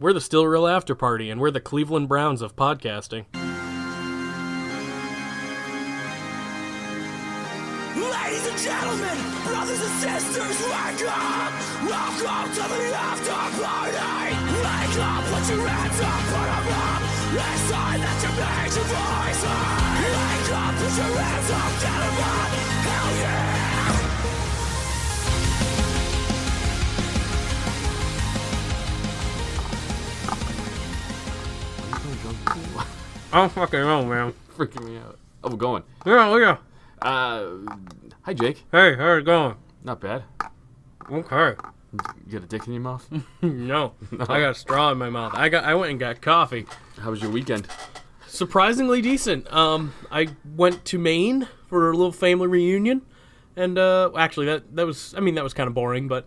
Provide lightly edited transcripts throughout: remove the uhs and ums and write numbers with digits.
We're the Still Real After Party, and we're the Cleveland Browns of podcasting. Ladies and gentlemen, brothers and sisters, wake up! Welcome to the after party! Wake up, put your hands up, put them up! It's time that you make your voice heard! Wake up, put your hands up, get them up! Hell yeah! I don't fucking know, man. Freaking me out. Oh, we're going. Yeah. Hi, Jake. Hey, how's it going? Not bad. Okay. You got a dick in your mouth? No, I got a straw in my mouth. I went and got coffee. How was your weekend? Surprisingly decent. I went to Maine for a little family reunion, and actually that was kind of boring, but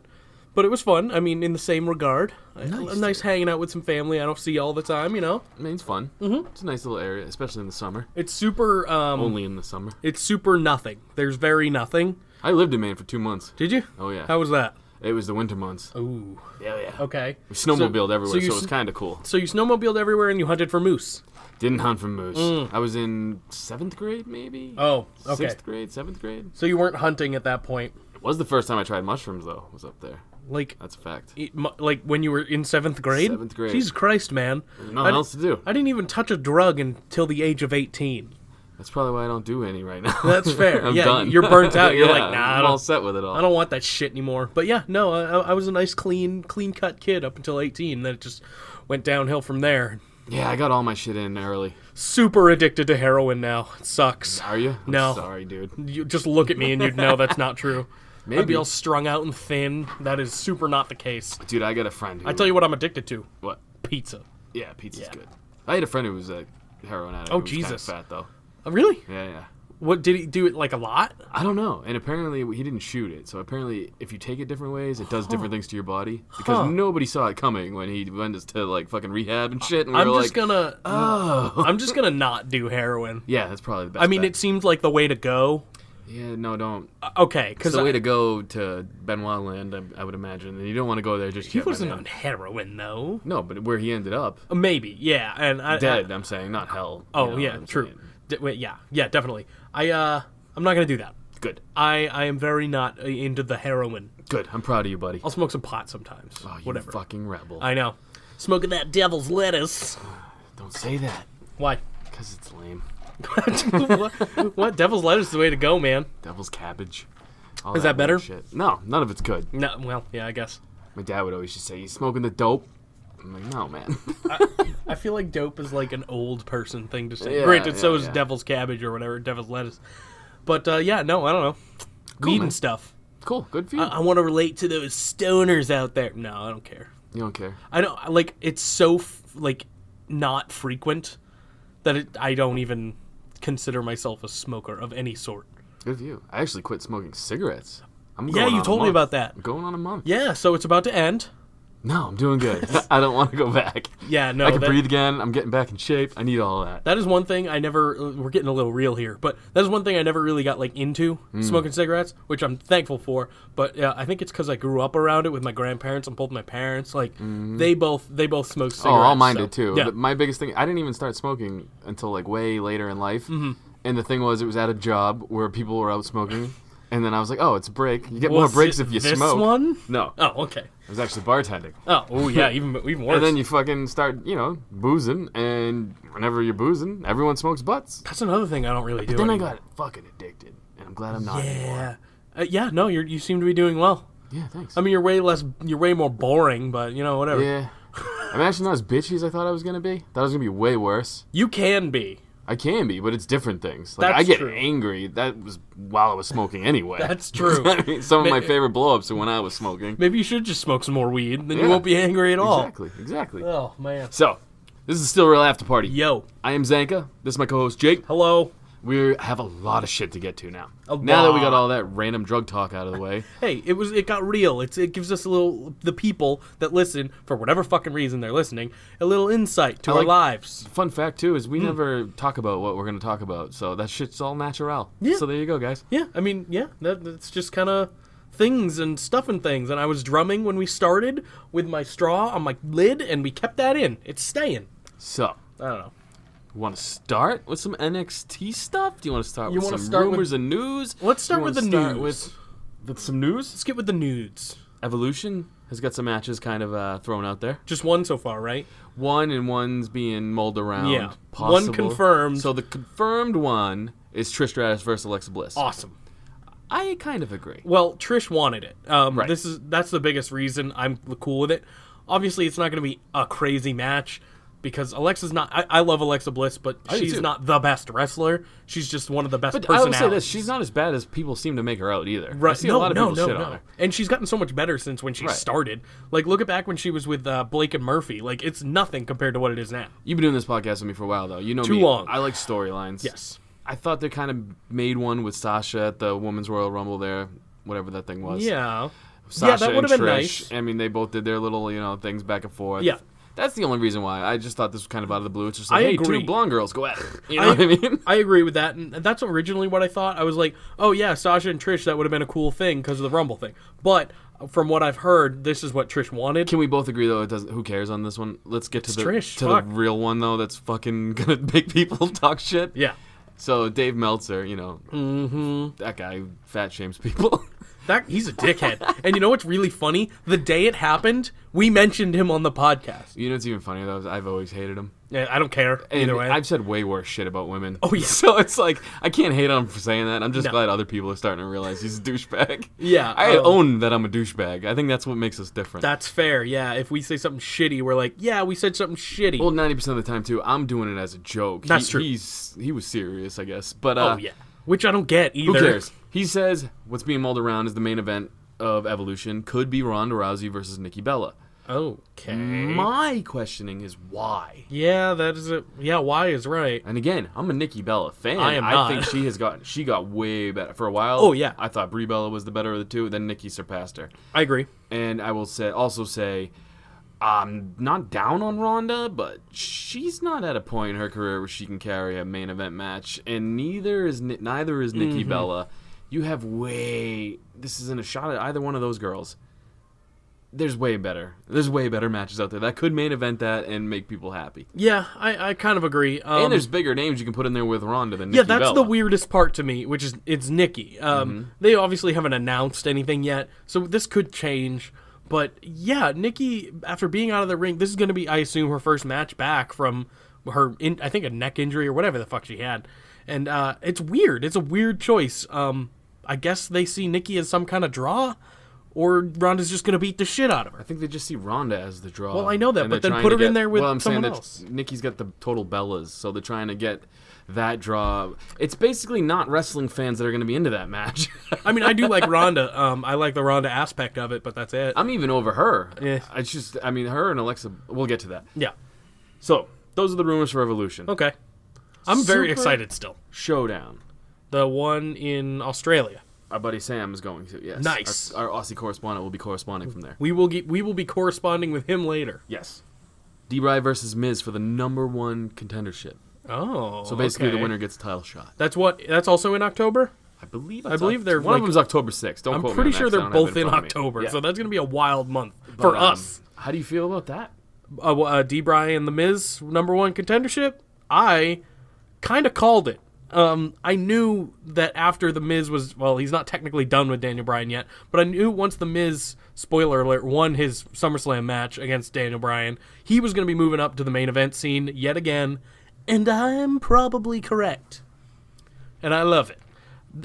it was fun. I mean, in the same regard, nice hanging out with some family I don't see all the time. You know, Maine's fun. Mm-hmm. It's a nice little area, especially in the summer. It's super. Only in the summer. It's super nothing. There's very nothing. I lived in Maine for 2 months. Did you? Oh yeah. How was that? It was the winter months. Ooh. Yeah. Okay. We snowmobiled everywhere, so you it was kind of cool. So you snowmobiled everywhere and you hunted for moose. Didn't hunt for moose. I was in 7th grade, maybe? Oh, okay. 6th grade, 7th grade? So you weren't hunting at that point. It was the first time I tried mushrooms, though, was up there. Like, That's a fact. like when you were in 7th grade? 7th grade. Jesus Christ, man. There's nothing else to do. I didn't even touch a drug until the age of 18. That's probably why I don't do any right now. That's fair. I'm yeah, done. You're burnt out. You're Yeah, like, nah, I'm all set with it all. I don't want that shit anymore. But yeah, no, I was a nice, clean-cut kid up until 18. Then it just went downhill from there. Yeah, I got all my shit in early. Super addicted to heroin now. It sucks. Are you? No. I'm sorry, dude. You just look at me and you'd know that's not true. Maybe. I'd be all strung out and thin. That is super not the case. Dude, I got a friend who... I tell you what I'm addicted to. What? Pizza. Yeah, pizza's Yeah. good. I had a friend who was a heroin addict. Oh, who was Jesus. kind of fat, though. Oh, really? Yeah. What, did he do it like a lot? I don't know. And apparently he didn't shoot it. So apparently if you take it different ways, it does different things to your body. Because nobody saw it coming when he went to like fucking rehab and shit. And we were like, I'm just gonna not do heroin. yeah, that's probably the best I mean, bet. it seemed like the way to go. Yeah, no, don't. Okay, It's because the way to go to Benoit Land, I would imagine. And you don't want to go there just he yet, my wasn't man. on heroin though. No, but where he ended up. Maybe, yeah, and Dead, I'm saying, not hell. Oh You know yeah, what I'm true. saying? Wait, yeah, definitely. I'm not gonna do that. Good. I am very not into the heroin. Good. I'm proud of you, buddy. I'll smoke some pot sometimes. Oh, you Whatever. fucking rebel. I know. Smoking that devil's lettuce. Don't say that. Why? Because it's lame. what? Devil's lettuce is the way to go, man. Devil's cabbage. All Is that better? weird shit. No, none of it's good. No, well, yeah, I guess. My dad would always just say, "You smoking the dope?" I'm like, "No, man." I feel like dope is like an old person thing to say. Yeah, Granted, so yeah, is yeah. devil's cabbage or whatever, devil's lettuce. But yeah, no, I don't know. Cool, Weed man. and stuff. Cool. Good for you. I want to relate to those stoners out there. No, I don't care. You don't care. I don't like. It's so like not frequent that I don't even consider myself a smoker of any sort. Good for you. I actually quit smoking cigarettes. I'm Yeah, going you on a told me month. about that. I'm going on a month. Yeah, so it's about to end. No, I'm doing good. I don't want to go back. Yeah, no. I can breathe again. I'm getting back in shape. I need all that. That is one thing I never. We're getting a little real here, but that is one thing I never really got like into smoking cigarettes, which I'm thankful for. But I think it's because I grew up around it with my grandparents and both my parents. Like they both smoke cigarettes. Oh, all mine so, did too. Yeah. But my biggest thing, I didn't even start smoking until like way later in life. And the thing was, it was at a job where people were out smoking. And then I was like, oh, it's a break. You get more breaks if you this smoke. one? No. Oh, okay. I was actually bartending. Oh, yeah, even worse. And then you fucking start, boozing. And whenever you're boozing, everyone smokes butts. That's another thing I don't really do. Then I anymore. got fucking addicted. And I'm glad I'm not anymore. Yeah. No, you seem to be doing well. Yeah, thanks. I mean, you're way more boring, but whatever. Yeah. I'm actually not as bitchy as I thought I was going to be. Thought I was going to be way worse. You can be. I can be, but it's different things. Like, That's I get true. angry. That was while I was smoking anyway. That's true. I mean, some of my favorite blow-ups are when I was smoking. Maybe you should just smoke some more weed, then you Yeah. won't be angry at all. Exactly. Oh, man. So, this is Still Real After Party. Yo. I am Zanca. This is my co-host, Jake. Hello. We have a lot of shit to get to now. A Now that we lot. got all that random drug talk out of the way. Hey, it got real. It gives us the people that listen, for whatever fucking reason they're listening, a little insight to I our like- lives. Fun fact, too, is we never talk about what we're going to talk about. So that shit's all natural. Yeah. So there you go, guys. Yeah, I mean, yeah, that's just kind of things and stuff and things, and I was drumming when we started with my straw on my lid, and we kept that in. It's staying. So, I don't know. Want to start with some NXT stuff? Do you want to start with some start rumors and news? Let's start with the news. With some news? Let's get with the nudes. Evolution has got some matches kind of thrown out there. Just one so far, right? One, and one's being mulled around. Yeah. Possible. One confirmed. So the confirmed one is Trish Stratus versus Alexa Bliss. Awesome. I kind of agree. Well, Trish wanted it. Right. That's the biggest reason I'm cool with it. Obviously, it's not going to be a crazy match because Alexa's not. I love Alexa Bliss, but she's not the best wrestler. She's just one of the best personalities. I will say this: she's not as bad as people seem to make her out either. Right. I see a lot of people shit on her, and she's gotten so much better since when she started. Like, look at back when she was with Blake and Murphy. Like, it's nothing compared to what it is now. You've been doing this podcast with me for a while, though. You know Too me. long. I like storylines. Yes. I thought they kind of made one with Sasha at the Women's Royal Rumble there, whatever that thing was. Yeah. Sasha that would have and been Trish. nice. I mean, they both did their little, things back and forth. Yeah. That's the only reason why. I just thought this was kind of out of the blue. It's just like, hey, agree. 2 blonde girls, go at it. You know what I mean? I agree with that, and that's originally what I thought. I was like, oh yeah, Sasha and Trish, that would have been a cool thing because of the Rumble thing. But from what I've heard, this is what Trish wanted. Can we both agree, though, it doesn't? Who cares on this one? Let's get to Trish, the real one, though, that's fucking gonna make people talk shit. Yeah. So Dave Meltzer, that guy fat shames people. He's a dickhead. And you know what's really funny? The day it happened, we mentioned him on the podcast. You know what's even funnier, though? Is I've always hated him. Yeah, I don't care either way. I've said way worse shit about women. Oh, yeah. So it's like, I can't hate on him for saying that. I'm just glad other people are starting to realize he's a douchebag. Yeah. I own that I'm a douchebag. I think that's what makes us different. That's fair, yeah. If we say something shitty, we're like, yeah, we said something shitty. Well, 90% of the time, too, I'm doing it as a joke. That's true. He was serious, I guess. But oh, yeah. Which I don't get either. Who cares? He says what's being mulled around is the main event of Evolution could be Ronda Rousey versus Nikki Bella. Okay. My questioning is why. Yeah, that is it. Yeah, why is right. And again, I'm a Nikki Bella fan. I am not. I think she got way better for a while. Oh yeah. I thought Brie Bella was the better of the two. Then Nikki surpassed her. I agree. And I will also say, I'm not down on Ronda, but she's not at a point in her career where she can carry a main event match, and neither is Nikki Bella. You have this isn't a shot at either one of those girls. There's way better matches out there that could main event that and make people happy. Yeah, I kind of agree. And there's bigger names you can put in there with Ronda than Nikki Bella. Yeah, that's the Bella. weirdest part to me, which is it's Nikki. They obviously haven't announced anything yet, so this could change. But yeah, Nikki, after being out of the ring, this is going to be, I assume, her first match back from her, I think, a neck injury or whatever the fuck she had. And it's weird. It's a weird choice. I guess they see Nikki as some kind of draw, or Ronda's just going to beat the shit out of her. I think they just see Ronda as the draw. Well, I know that, but then put her in there with someone else. Nikki's got the total Bellas, so they're trying to get that draw. It's basically not wrestling fans that are going to be into that match. I mean, I do like Ronda. I like the Ronda aspect of it, but that's it. I'm even over her. Yeah. Her and Alexa, we'll get to that. Yeah. So, those are the rumors for Evolution. Okay. I'm very Super excited still. Showdown. The one in Australia. Our buddy Sam is going to, yes. Nice. Our Aussie correspondent will be corresponding from there. We will be corresponding with him later. Yes. D-Bry versus Miz for the #1 contendership. Oh, so basically okay. the winner gets a title shot. That's also in October? I believe they're one of them's October 6th. Don't I'm quote pretty me on sure that, they're both in October, Yeah. so that's going to be a wild month for us. How do you feel about that? D-Bry and the Miz #1 contendership? I kind of called it. I knew that after the Miz was, well, he's not technically done with Daniel Bryan yet, but I knew once the Miz, spoiler alert, won his SummerSlam match against Daniel Bryan, he was going to be moving up to the main event scene yet again, and I'm probably correct. And I love it.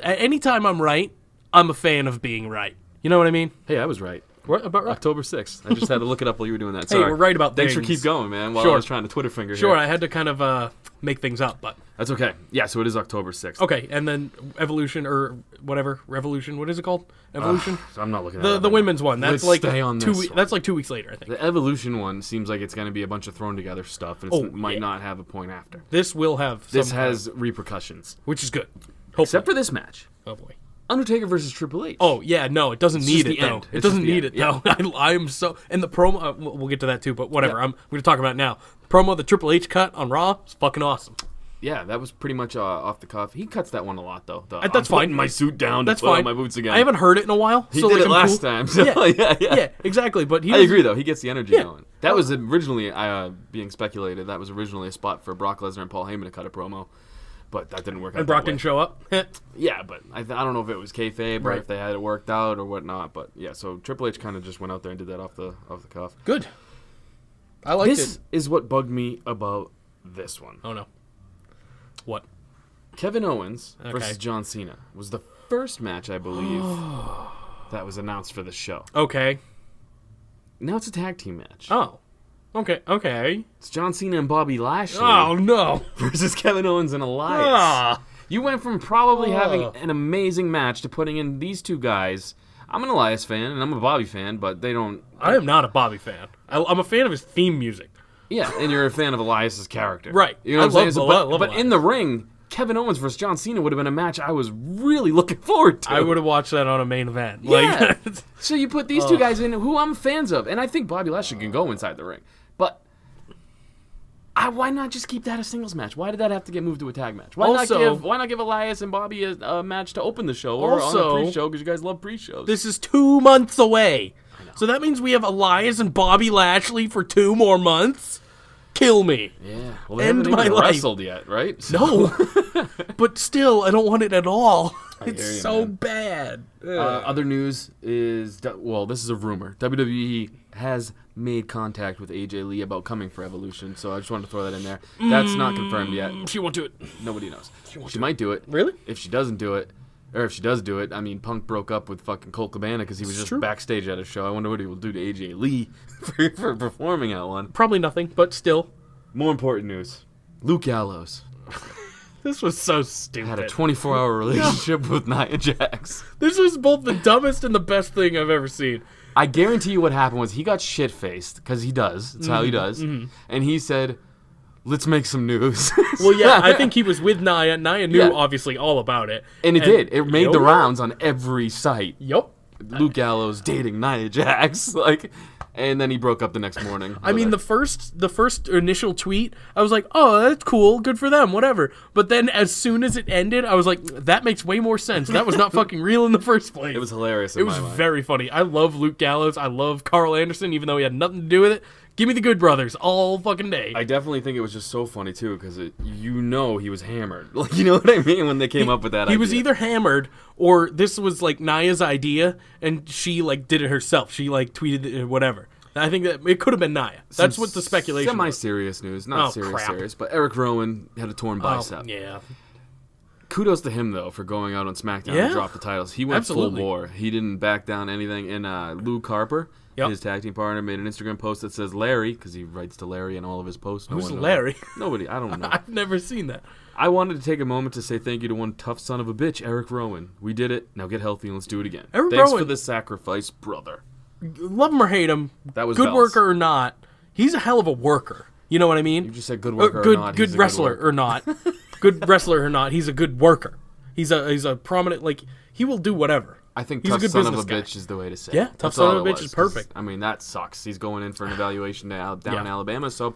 Anytime I'm right, I'm a fan of being right. You know what I mean? Hey, I was right. What about right? October 6th. I just had to look it up while you were doing that. Hey, Sorry. we're right about Thanks things. for keep going, man, while Sure. I was trying to Twitter finger Sure, here. I had to kind of make things up, but... That's okay. Yeah, so it is October 6th. Okay, and then Evolution, or whatever, Revolution, what is it called? Evolution? So I'm not looking at The women's one. That's Let's like stay on 2 this weeks. one. That's like 2 weeks later, I think. The Evolution one seems like it's going to be a bunch of thrown together stuff, and it might not have a point after. This will have This some has repercussions. which is good. Hopefully. Except for this match. Oh, boy. Undertaker versus Triple H. Oh, yeah, no, it doesn't need just it, the though. end. It It's doesn't just the need end. it, though. I am so... And the promo... we'll get to that, too, but whatever. Yeah. I'm going to talk about it now. The promo, the Triple H cut on Raw is fucking awesome. yeah, that was pretty much off the cuff. He cuts that one a lot, though. That's I'm fine. putting my suit down to That's put fine. on my boots again. I haven't heard it in a while. He so did like, it I'm last cool. time. So Yeah, exactly. But I agree, though. He gets the energy Yeah. going. That was originally being speculated. That was originally a spot for Brock Lesnar and Paul Heyman to cut a promo, but that didn't work out. And Brock that way. didn't show up. Yeah, but I don't know if it was kayfabe or Right. if they had it worked out or whatnot. But yeah, so Triple H kind of just went out there and did that off the cuff. Good. I liked This it. is what bugged me about this one. Oh no. What? Kevin Owens Okay. versus John Cena was the first match, I believe, that was announced for the show. Okay. Now it's a tag team match. Oh. Okay. It's John Cena and Bobby Lashley Oh no. versus Kevin Owens and Elias. Ah. You went from probably having an amazing match to putting in these two guys. I'm an Elias fan and I'm a Bobby fan, but they don't. I am not a Bobby fan. I'm a fan of his theme music. Yeah, and you're a fan of Elias's character. Right. You know what I'm saying? So, love but Elias. in the ring, Kevin Owens versus John Cena would have been a match I was really looking forward to. I would have watched that on a main event. Yeah. Like, So you put these two guys in who I'm fans of, and I think Bobby Lashley can go inside the ring. But why not just keep that a singles match? Why did that have to get moved to a tag match? Why not give Elias and Bobby a match to open the show or Also- on a pre-show because you guys love pre-shows? this is 2 months away. So that means we have Elias and Bobby Lashley for 2 more months? Kill me. yeah, well, they End haven't my even life. wrestled yet, right? So- No. But still, I don't want it at all. hear It's you, so man. bad. Other news is, well, this is a rumor. WWE has made contact with AJ Lee about coming for Evolution, so I just wanted to throw that in there. That's not confirmed yet. She won't do it. Nobody knows. She might do it. Really? If she doesn't do it, or if she does do it, I mean, Punk broke up with fucking Colt Cabana because he was just true. backstage at a show. I wonder what he will do to AJ Lee for performing at one. Probably nothing, but still. More important news. Luke Gallows This was so stupid. had a 24-hour relationship with Nia Jax. This was both the dumbest and the best thing I've ever seen. I guarantee you what happened was he got shit-faced, because he does. That's how he does. And he said, let's make some news. Well, yeah, I think he was with Nia. Nia knew, Yeah. obviously, all about it. And it did. It made the Yup. rounds on every site. Yup. Luke Gallows dating Nia Jax. And then he broke up the next morning. I mean, the first initial tweet, I was like, oh, that's cool, good for them, whatever. But then as soon as it ended, I was like, that makes way more sense. That was not fucking real in the first place. It was hilarious It in was my mind. very funny. I love Luke Gallows. I love Carl Anderson, even though he had nothing to do with it. Give me the Good Brothers all fucking day. I definitely think it was just so funny, too, because he was hammered. You know what I mean? When they came up with that idea. He was either hammered or this was like Nia's idea and she like did it herself. She like tweeted it, whatever. I think that it could have been Nia. That's what the speculation was. Semi-serious news. Not crap. serious. But Eric Rowan had a torn bicep. Yeah. Kudos to him, though, for going out on SmackDown Yeah. and drop the titles. He went Absolutely. full bore. He didn't back down anything. And Luke Harper, Yep. his tag team partner, made an Instagram post that says Larry, because he writes to Larry in all of his posts. No Who's one knows. Larry? Nobody. I don't know. I've never seen that. I wanted to take a moment to say thank you to one tough son of a bitch, Eric Rowan. We did it. Now get healthy and let's do it again. Eric Thanks Rowan- for the sacrifice, brother. Love him or hate him, That was good Bells. worker or not, he's a hell of a worker. You know what I mean? You just said good worker good, or not. good he's a wrestler good worker. or not. Good wrestler or not, he's a good worker. He's a prominent, like, he will do whatever. I think He's a tough good son of a business guy. bitch is the way to say Yeah, it. tough That's son all of a it bitch was, is 'cause, perfect. I mean, that sucks. He's going in for an evaluation down in Yeah. Alabama, so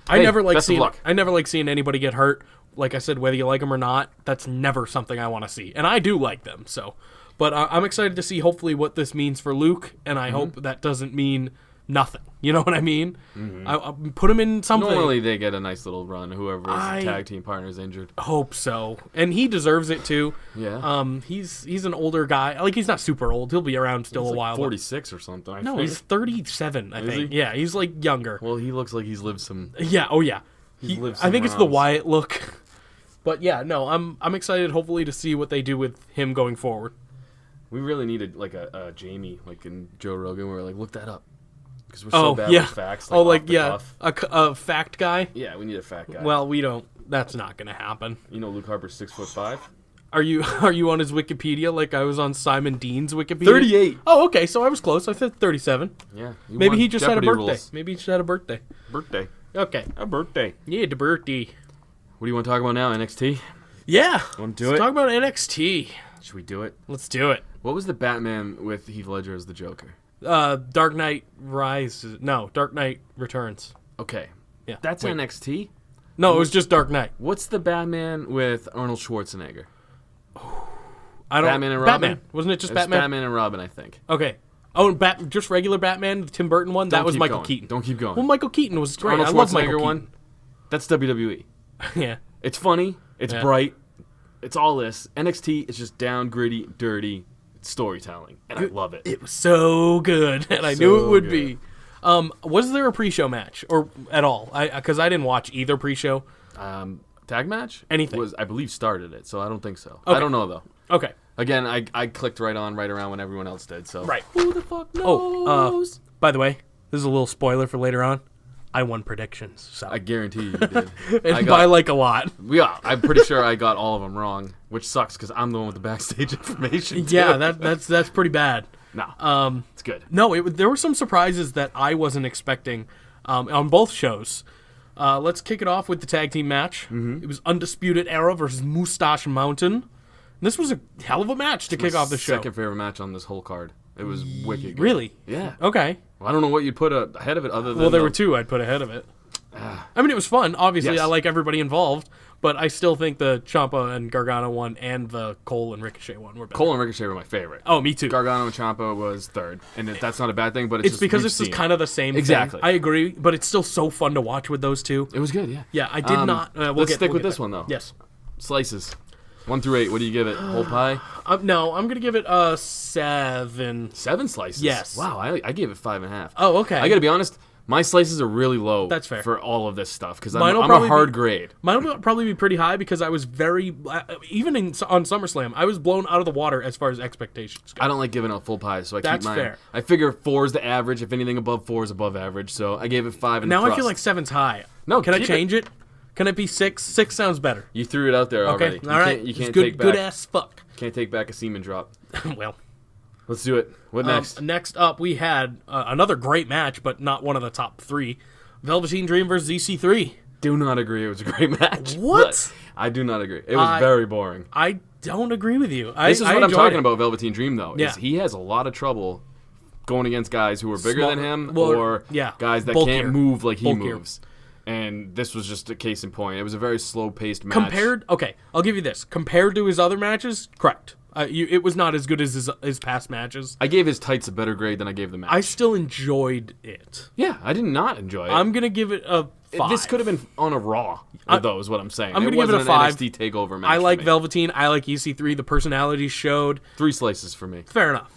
I hey, never like best of seeing luck. I never like seeing anybody get hurt. Like I said, whether you like them or not, that's never something I want to see. And I do like them, so. But I'm excited to see hopefully what this means for Luke, and I hope that doesn't mean nothing. You know what I mean? I put him in something. Normally they get a nice little run. Whoever I- his tag team partner is injured. Hope so, and he deserves it too. Yeah. He's an older guy. Like he's not super old. He'll be around still He's a like while. but- 46 or something. I No, think. he's 37. I Is think. he? Yeah, he's like younger. Well, he looks like he's lived some. Yeah. Oh yeah. He's lived I think some it's the rounds. Wyatt look. But yeah, no, I'm excited. Hopefully to see what they do with him going forward. We really needed like a Jamie, like in Joe Rogan, where we're like, look that up, because we're so Oh bad yeah. with facts. Oh off like the yeah, cuff. a fact guy. Yeah, we need a fat guy. Well, we don't. That's not gonna happen. you know, Luke Harper's 6'5". Are you on his Wikipedia like I was on Simon Dean's Wikipedia? 38. Oh, okay. So I was close. I said 37. Yeah. you Maybe won he just Jeopardy had a birthday. rules. Maybe he just had a birthday. Birthday. Okay. A birthday. Yeah, the birthday. What do you want to talk about now? NXT? Yeah. Want to do Let's it? talk about NXT. Should we do it? Let's do it. What was the Batman with Heath Ledger as the Joker? Dark Knight Rises. No, Dark Knight Returns. Okay. Yeah. That's wait. NXT. No, it was just Dark Knight. What's the Batman with Arnold Schwarzenegger? I don't. Batman and Robin? Batman. Wasn't it just It's Batman? Batman and Robin, I think. Okay. Oh, and just regular Batman, the Tim Burton one. That was keep Michael going. Keaton. Don't keep going. Well, Michael Keaton was great. Arnold I love Michael Schwarzenegger Keaton. one. That's WWE. Yeah. It's funny. It's Yeah. bright. It's all this. NXT is just down, gritty, dirty storytelling, and I love it. It was so good, and I knew it would be. Was there a pre-show match or at all? Because I didn't watch either pre-show. Tag match? Anything. Was, I believe, started it, so I don't think so. Okay. I don't know, though. Okay. Again, I clicked right around when everyone else did, so. Right. Who the fuck knows? Oh, by the way, this is a little spoiler for later on. I won predictions, so I guarantee you did. and by like a lot. Yeah, I'm pretty sure I got all of them wrong, which sucks because I'm the one with the backstage information. Too. Yeah, that's pretty bad. No, it's good. No, there were some surprises that I wasn't expecting on both shows. Let's kick it off with the tag team match. Mm-hmm. It was Undisputed Era versus Mustache Mountain. This was a hell of a match to kick off the show. Second favorite match on this whole card. It was wicked good. Really? Yeah. Okay. Well, I don't know what you'd put ahead of it other than. Well, there were two I'd put ahead of it. I mean, it was fun. Obviously, Yes. I like everybody involved, but I still think the Ciampa and Gargano one and the Cole and Ricochet one were better. Cole and Ricochet were my favorite. Oh, me too. Gargano and Ciampa was third, and that's not a bad thing, but it's just because we've it's just seen kind of the same Exactly. thing. I agree, but it's still so fun to watch with those two. It was good, yeah. Yeah, I did not. Let's stick with this one though. Yes. Slices, 1 through 8. What do you give it? Whole pie? No, I'm gonna give it a 7. 7 slices. Yes. Wow, I gave it 5.5. Oh, okay. I gotta be honest. My slices are really low. That's fair. For all of this stuff because Mine will I'm probably a hard be- grade. Mine will probably be pretty high because I was very, even on SummerSlam, I was blown out of the water as far as expectations go. I don't like giving out full pies, so I That's keep mine. fair. I figure 4 is the average. If anything above 4 is above average, so I gave it 5. And Now I crust. feel like 7's high. No, can I keep change it? Can it be 6? 6 sounds better. You threw it out there already. Okay, all right. You can't It's good, take back. good ass fuck. Can't take back a semen drop. Well, Let's do it. What next? next up we had another great match, but not one of the top 3. Velveteen Dream versus EC3. Do not agree. It was a great match. What? But I do not agree. It was very boring. I don't agree with you. This is what I'm enjoyed talking it. about. Velveteen Dream, though, Yeah. is he has a lot of trouble going against guys who are bigger Small- than him well, or yeah, guys that bulkier. can't move like he Bulkier. moves. And this was just a case in point. It was a very slow-paced match. Okay, I'll give you this. Compared to his other matches, correct. It was not as good as his past matches. I gave his tights a better grade than I gave the match. I still enjoyed it. Yeah, I did not enjoy it. I'm gonna give it a 5. This could have been on a Raw, though, is what I'm saying. I'm gonna give it a wasn't 5. an NXT takeover match. I like for me. Velveteen. I like EC3. The personality showed. 3 slices for me. Fair enough.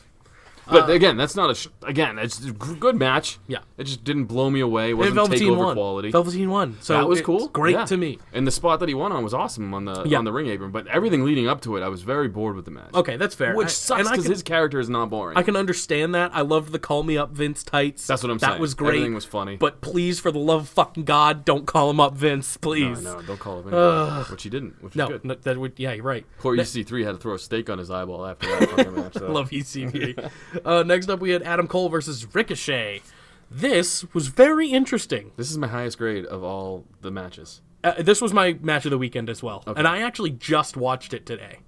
But again, that's not again. It's a good match. Yeah. It just didn't blow me away. It And wasn't Velveteen takeover won. quality. Velveteen won. So That was it's cool. Great Yeah. to me. And the spot that he won on was awesome on the ring apron. But everything leading up to it, I was very bored with the match. Okay, that's fair. Which sucks and because his character is not boring. I can understand that. I loved the Call Me Up Vince tights. That's what I'm saying. That was great. Everything was funny. But please, for the love of fucking God, don't call him up Vince, please. No, don't call him anything. Which he didn't, which is No, good. that would, yeah, you're right. Poor EC3 had to throw a steak on his eyeball after that fucking match. Though. Love ECB. Next up, we had Adam Cole versus Ricochet. This was very interesting. This is my highest grade of all the matches. This was my match of the weekend as well. And I actually just watched it today.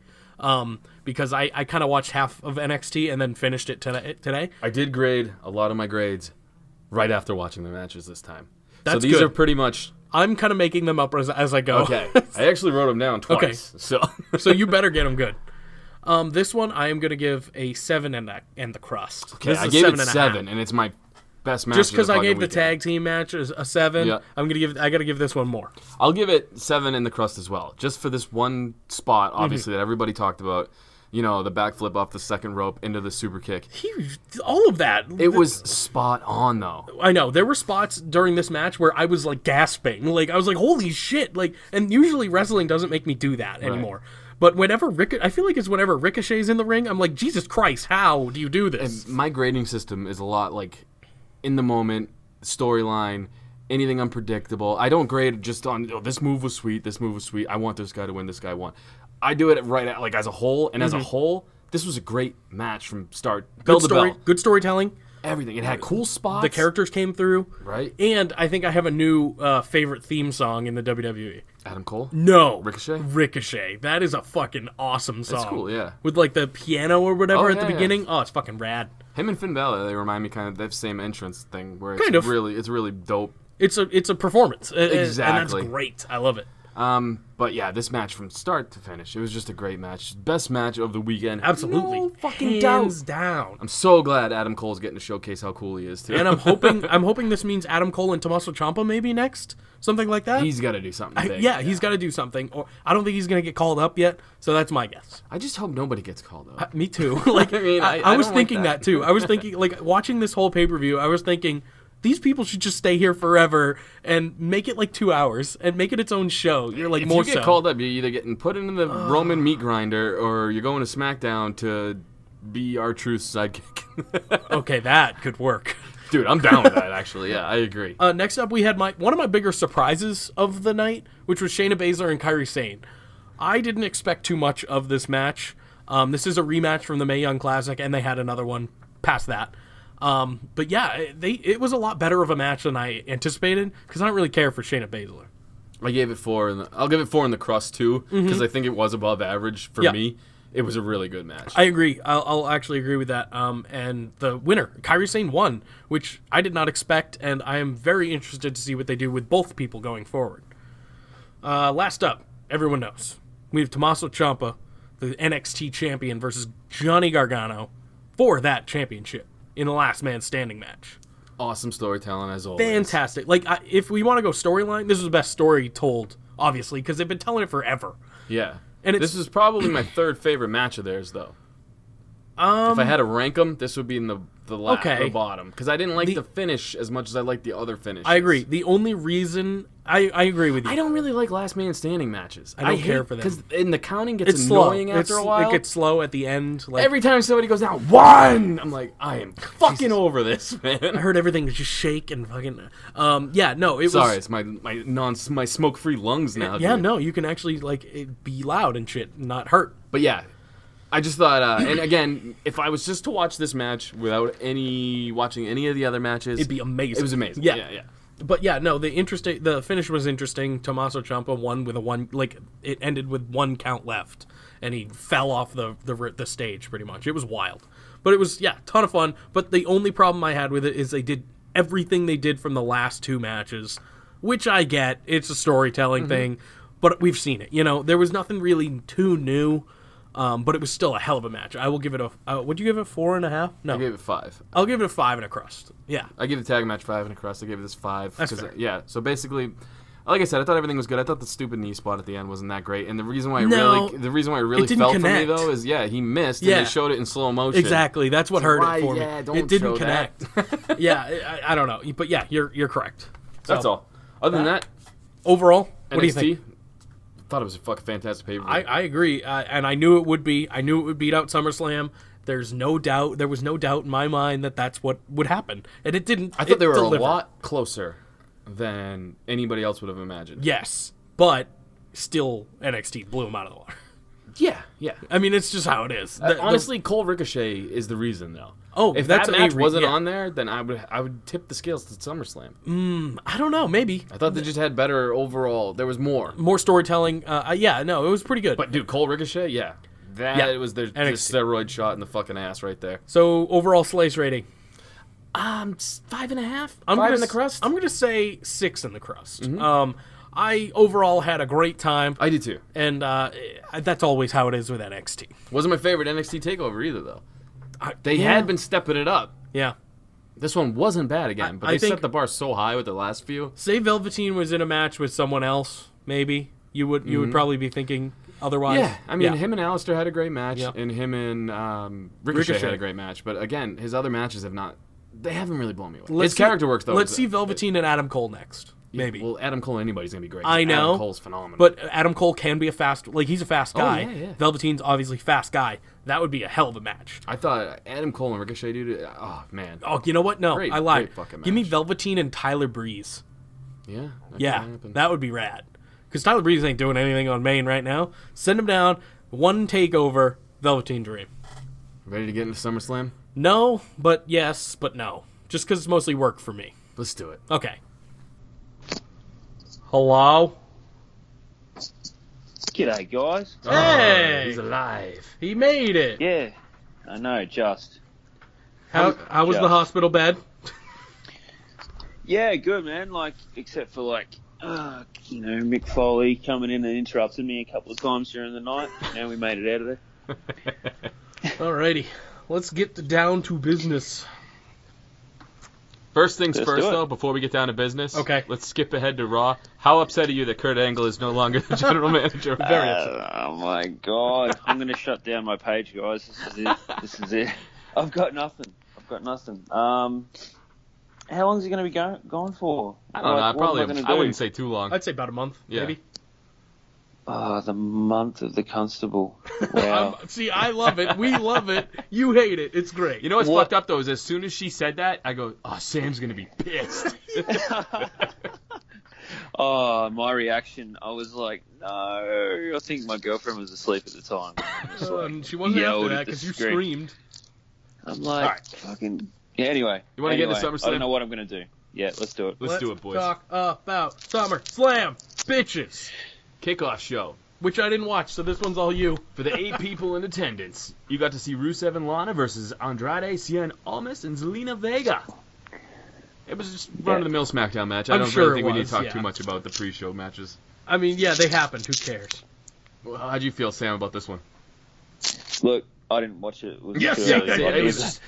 Because I kind of watched half of NXT and then finished it today. I did grade a lot of my grades right after watching the matches this time. So That's these good. are pretty much... I'm kind of making them up as I go. Okay. I actually wrote them down twice. Okay. So So you better get them good. This one I am going to give a 7 and the crust. okay, This is I a gave it 7.5. 7, and it's my best match. Just because because I gave the tag team match a 7, Yeah. I got to give this one more. I'll give it 7 in the crust as well, just for this one spot, obviously, that everybody talked about. You know, the backflip off the second rope into the super kick. All of that. It was spot on, though. I know there were spots during this match where I was like gasping, like I was like, "Holy shit!" Like, and usually wrestling doesn't make me do that anymore. But whenever I feel like it's whenever Ricochet's in the ring, I'm like, Jesus Christ, how do you do this? My grading system is a lot like in the moment, storyline, anything unpredictable. I don't grade just on, this move was sweet, this move was sweet. I want this guy to win, this guy won. I do it right at, like, as a whole, and as a whole, this was a great match from start. Bell to bell. Good storytelling. Everything. It had cool spots. The characters came through. Right. And I think I have a new favorite theme song in the WWE. Adam Cole? No. Ricochet? Ricochet. That is a fucking awesome song. It's cool, yeah. With like the piano or whatever Oh, at the yeah, beginning. Oh, it's fucking rad. Him and Finn Balor, they remind me kind of the same entrance thing where it's Kind of. really dope. It's a performance. Exactly. And that's great. I love it. But yeah, this match from start to finish, it was just a great match. Best match of the weekend. Absolutely. No fucking Hands doubt. down. I'm so glad Adam Cole's getting to showcase how cool he is too. And I'm hoping this means Adam Cole and Tommaso Ciampa maybe next. Something like that. He's got to do something big. He's got to do something. Or I don't think he's going to get called up yet, so that's my guess. I just hope nobody gets called up. Me too. Like, I was don't thinking like that too. I was thinking, like, watching this whole pay-per-view, I was thinking, these people should just stay here forever and make it like 2 hours and make it its own show. You're like, if more you get called up, you're either getting put into the Roman meat grinder or you're going to SmackDown to be R-Truth's sidekick. Okay, that could work. Dude, I'm down with that, actually. Yeah, I agree. Next up, we had one of my bigger surprises of the night, which was Shayna Baszler and Kairi Sane. I didn't expect too much of this match. This is a rematch from the Mae Young Classic, and they had another one past that. But yeah, it was a lot better of a match than I anticipated, because I don't really care for Shayna Baszler. I gave it 4. I'll give it 4 in the crust, too, because I think it was above average for me. It was a really good match. I agree. I'll actually agree with that. And the winner, Kairi Sane, won, which I did not expect, and I am very interested to see what they do with both people going forward. Last up, everyone knows, we have Tommaso Ciampa, the NXT champion, versus Johnny Gargano for that championship in a last man standing match. Awesome storytelling, as always. Fantastic. Like, if we want to go storyline, this is the best story told, obviously, because they've been telling it forever. Yeah. And this is probably my third favorite match of theirs, though. If I had to rank them, this would be in the bottom. Because I didn't like the finish as much as I liked the other finishes. I agree. The only reason... I agree with you. I don't really like last man standing matches. I don't care for them. Because in the counting gets It's annoying slow. after a while. It gets slow at the end. Like, Every time somebody goes down, 1! I'm like, I am fucking over this, I man. heard everything just shake and fucking... yeah, no, it was... Sorry, it's my smoke-free lungs now. Yeah, dude. no, you can actually, like, be loud and shit and not hurt. But yeah, I just thought, and again, if I was just to watch this match without watching any of the other matches, It'd be amazing. It was amazing. Yeah. Yeah. But yeah, no, the finish was interesting. Tommaso Ciampa won with it ended with 1 count left, and he fell off the stage pretty much. It was wild, but it was ton of fun. But the only problem I had with it is they did everything they did from the last 2 matches, which I get. It's a storytelling thing, but we've seen it. You know, there was nothing really too new. But it was still a hell of a match. I will give it would you give it 4.5? No. I gave it 5. I'll give it a 5 and a crust. Yeah. I gave the tag match 5 and a crust. I gave it this 5. That's fair. Yeah, so basically, like I said, I thought everything was good. I thought the stupid knee spot at the end wasn't that great. And the reason why it really didn't felt for connect. me, though, is, he missed, Yeah. and they showed it in slow motion. Exactly. That's what hurt it for me. Don't It didn't show connect. that. Yeah, I don't know. But yeah, you're correct. So, That's all. Other than that, overall, NXT, what do you think? thought it was a fucking fantastic pay-per-view. I agree, and I knew it would be. I knew it would beat out SummerSlam. There was no doubt in my mind that that's what would happen, and it didn't. I thought they were delivered. a lot closer than anybody else would have imagined. Yes, but still, NXT blew them out of the water. Yeah. I mean, it's just how it is. Honestly, Cole Ricochet is the reason, though. Oh, if that's that match a wasn't on there, then I would tip the scales to SummerSlam. I don't know. Maybe I thought they just had better overall. There was more storytelling. Yeah, no, it was pretty good. But dude, Cole Ricochet, it was the steroid shot in the fucking ass right there. So overall Slice rating. 5.5. I'm in the crust. I'm gonna say 6 in the crust. Mm-hmm. I overall had a great time. I did too. And that's always how it is with NXT. Wasn't my favorite NXT takeover either, though. They had been stepping it up. Yeah. This one wasn't bad again, but I they think- set the bar so high with the last few. Say Velveteen was in a match with someone else, maybe you would probably be thinking otherwise. Yeah, I mean, him and Alistair had a great match, Yep. and him and Ricochet had a great match. But again, his other matches haven't really blown me away. His character works, though. Let's see Velveteen and Adam Cole next. Maybe. Well, Adam Cole, anybody's going to be great. I know. Adam Cole's phenomenal. But Adam Cole can be he's a fast guy. yeah. Velveteen's obviously fast guy. That would be a hell of a match. I thought Adam Cole and Ricochet, dude, oh, man. Oh, you know what? No, Great- I lied. great fucking Give me match. Velveteen and Tyler Breeze. Yeah. Yeah, that would be rad. Because Tyler Breeze ain't doing anything on Maine right now. Send him down. One takeover, Velveteen Dream. Ready to get into SummerSlam? No, but yes, but no. Just because it's mostly work for me. Let's do it. Okay. Hello? G'day, guys. Hey! He's alive. He made it. Yeah, I know, just. How was the hospital bed? Yeah, good, man. Like, except for, like, Mick Foley coming in and interrupting me a couple of times during the night. Now we made it out of there. Alrighty. Let's get down to business. First things Let's first, do it. though, before we get down to business. Okay. Let's skip ahead to Raw. How upset are you that Kurt Angle is no longer the general manager? Very upset. Oh, my God. I'm going to shut down my page, guys. This is it. I've got nothing. How long is he going to be gone for? I don't know. I wouldn't say too long. I'd say about a month, Yeah. maybe. Oh, the month of the Constable. Wow. See, I love it. We love it. You hate it. It's great. You know what's What? fucked up, though, is as soon as she said that, I go, oh, Sam's going to be pissed. Oh, my reaction, I was like, no. I think my girlfriend was asleep at the time. I was like, And she wasn't yelled after that at the because you screen. screamed. I'm like, Alright. fucking... Yeah, anyway. You wanna get into I SummerSlam? don't know what I'm going to do. Yeah, let's do it. Let's do it, boys. Talk about SummerSlam, bitches. Kickoff show. Which I didn't watch, so this one's all you. For the 8 people in attendance, you got to see Rusev and Lana versus Andrade, Cien Almas, and Zelina Vega. It was just run-of-the-mill SmackDown match. I I'm don't sure really think it we need was, to talk yeah. too much about the pre-show matches. I mean, yeah, they happened. Who cares? Well, how'd you feel, Sam, about this one? Look, I didn't watch it. It was Yes, too yeah, early. yeah,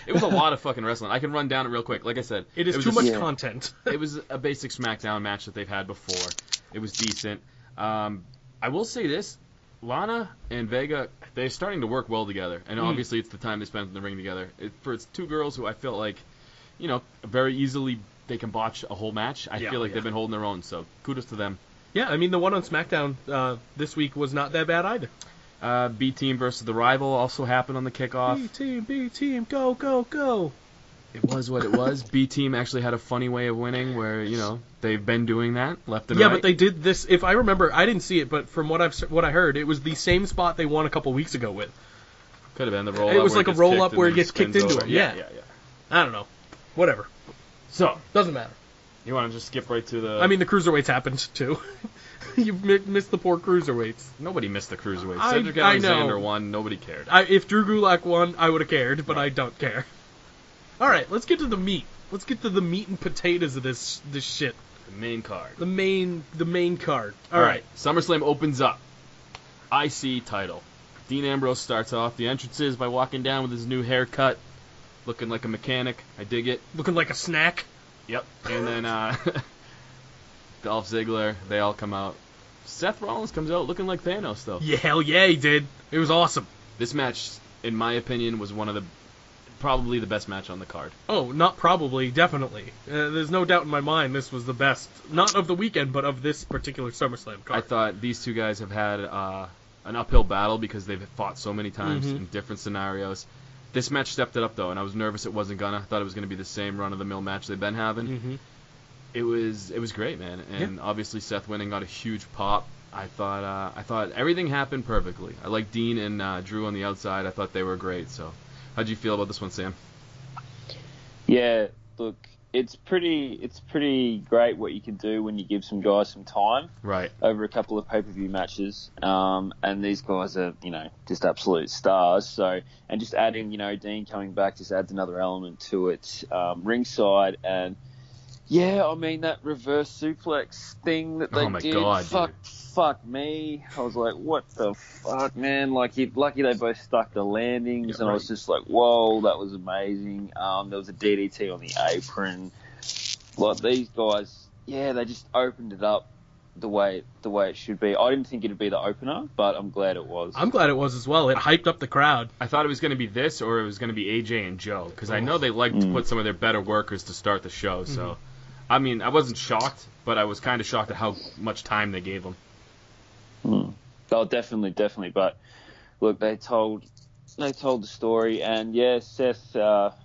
It was a lot of fucking wrestling. I can run down it real quick. Like I said, It is was too a- much Yeah. content. It was a basic SmackDown match that they've had before. It was decent. I will say this. Lana and Vega, they're starting to work well together. And obviously it's the time they spent in the ring together. It's two girls who I feel like, very easily they can botch a whole match. I feel like they've been holding their own. So kudos to them. Yeah, I mean, the one on SmackDown this week was not that bad either. B-Team versus The Rival also happened on the kickoff. B-Team, go, go, go. It was what it was. B-Team actually had a funny way of winning where, they've been doing that left and Yeah, right. but they did this. If I remember, I didn't see it, but from what I heard, it was the same spot they won a couple weeks ago with. Could have been the roll-up. It was where like a gets roll-up kicked where and it gets then kicked spins into over. him. Yeah. I don't know. Whatever. So, Doesn't matter. you want to just skip right to the... I mean, the cruiserweights happened too. You've missed the poor cruiserweights. Nobody missed the cruiserweight. I Cedric know. Alexander won. Nobody cared. If Drew Gulak won, I would have cared, but I don't care. All right, let's get to the meat. Let's get to the meat and potatoes of this shit. The main card. The main card. All right. SummerSlam opens up. IC title. Dean Ambrose starts off the entrances by walking down with his new haircut, looking like a mechanic. I dig it. Looking like a snack. Yep. And then Dolph Ziggler, they all come out. Seth Rollins comes out looking like Thanos, though. Yeah, hell yeah, he did. It was awesome. This match, in my opinion, was probably the best match on the card. Oh, not probably, definitely. There's no doubt in my mind this was the best, not of the weekend, but of this particular SummerSlam card. I thought these two guys have had an uphill battle because they've fought so many times in different scenarios. This match stepped it up, though, and I was nervous it wasn't gonna. I thought it was going to be the same run-of-the-mill match they've been having. It was great, man, and obviously Seth winning got a huge pop. I thought everything happened perfectly. I like Dean and Drew on the outside. I thought they were great. So, how'd you feel about this one, Sam? Yeah, look, it's pretty great what you can do when you give some guys some time. Right. Over a couple of pay-per-view matches. And these guys are, just absolute stars. So, and just adding, Dean coming back just adds another element to it. Ringside and, yeah, I mean, that reverse suplex thing that they did. Oh my God, fuck me. I was like, what the fuck, man? Lucky they both stuck the landings, and I was just like, whoa, that was amazing. There was a DDT on the apron. Like, these guys, yeah, they just opened it up the way it should be. I didn't think it'd be the opener, but I'm glad it was. I'm glad it was as well. It hyped up the crowd. I thought it was going to be this or it was going to be AJ and Joe because I know they like to put some of their better workers to start the show. So, I mean, I wasn't shocked, but I was kind of shocked at how much time they gave them. Oh, definitely. But look, they told the story, and yeah, Seth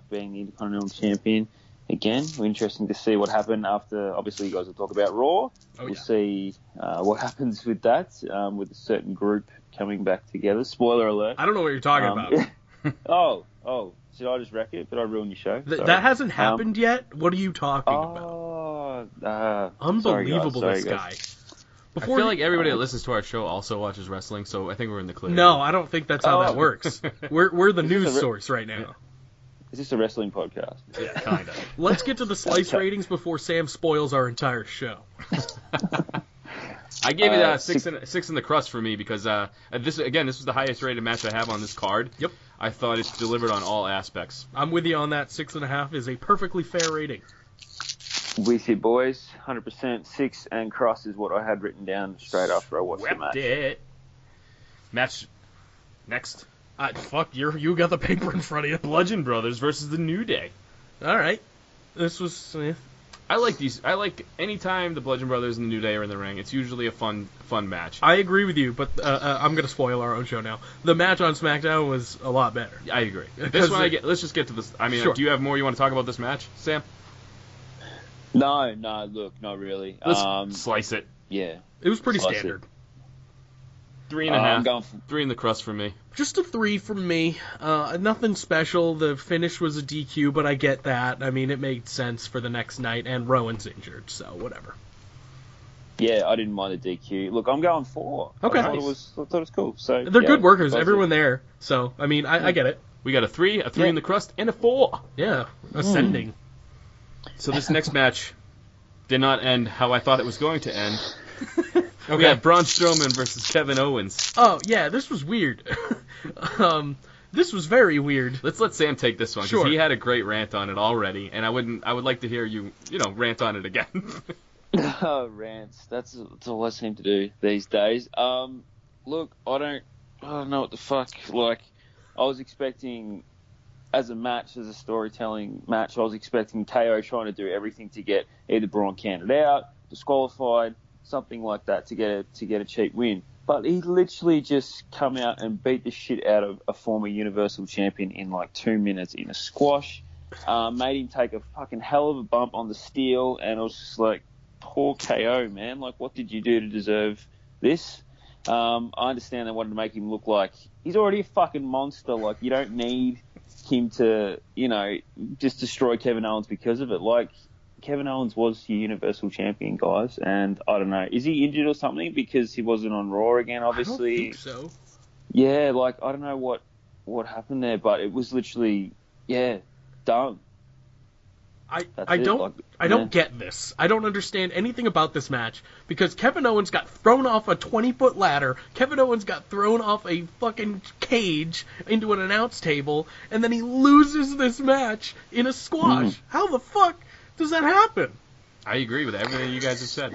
being the Intercontinental Champion again. We're interesting to see what happened after. Obviously, you guys will talk about Raw. We'll see what happens with that, with a certain group coming back together. Spoiler alert. I don't know what you're talking about. Oh, should I just wreck it? Did I ruin your show? That hasn't happened yet? What are you talking about? Unbelievable, sorry, this guys. guy. I feel like everybody that listens to our show also watches wrestling, so I think we're in the clear. No, I don't think that's how that works. We're the news source right now. Is this a wrestling podcast? Yeah, kind of. Let's get to the slice ratings before Sam spoils our entire show. I gave it a six in the crust for me because this was the highest rated match I have on this card. Yep. I thought it's delivered on all aspects. I'm with you on that. 6.5 is a perfectly fair rating. With you, boys. 100% 6 and cross is what I had written down straight after I watched the match. It. Match next. Fuck, you got the paper in front of you. Bludgeon Brothers versus the New Day. All right. This was... I like these. I like any time the Bludgeon Brothers and the New Day are in the ring. It's usually a fun match. I agree with you, but I'm going to spoil our own show now. The match on SmackDown was a lot better. I agree. This one, let's just get to this. I mean, Sure. Do you have more you want to talk about this match, Sam? No, look, not really. Let's slice it. Yeah. It was pretty Slice it. standard. 3.5. I'm going for... 3 in the crust for me. Just a 3 from me. Nothing special. The finish was a DQ, but I get that. I mean, it made sense for the next night, and Rowan's injured, so whatever. Yeah, I didn't mind the DQ. Look, I'm going 4. Okay. I thought it was cool. So They're good workers, that's everyone there. So, I mean, I get it. We got a 3 in the crust, and a 4. Yeah, ascending. So this next match did not end how I thought it was going to end. Okay. We have Braun Strowman versus Kevin Owens. Oh, yeah, this was weird. This was very weird. Let's let Sam take this one because Sure. he had a great rant on it already, and I would like to hear you rant on it again. Rants. That's all I seem to do these days. Look, I don't know what the fuck. Like, I was expecting, as a storytelling match, I was expecting KO trying to do everything to get either Braun counted out, disqualified, something like that to get a cheap win. But he literally just come out and beat the shit out of a former Universal Champion in like 2 minutes in a squash. Made him take a fucking hell of a bump on the steel, and I was just like, poor KO, man. Like, what did you do to deserve this? I understand they wanted to make him look like he's already a fucking monster. Like, you don't need him to, just destroy Kevin Owens because of it. Like, Kevin Owens was your Universal Champion, guys, and I don't know, is he injured or something because he wasn't on Raw again, obviously? I don't think so. Yeah, like, I don't know what happened there, but it was literally, done. I don't get this. I don't understand anything about this match because Kevin Owens got thrown off a 20-foot ladder. Kevin Owens got thrown off a fucking cage into an announce table, and then he loses this match in a squash. How the fuck does that happen? I agree with everything you guys have said.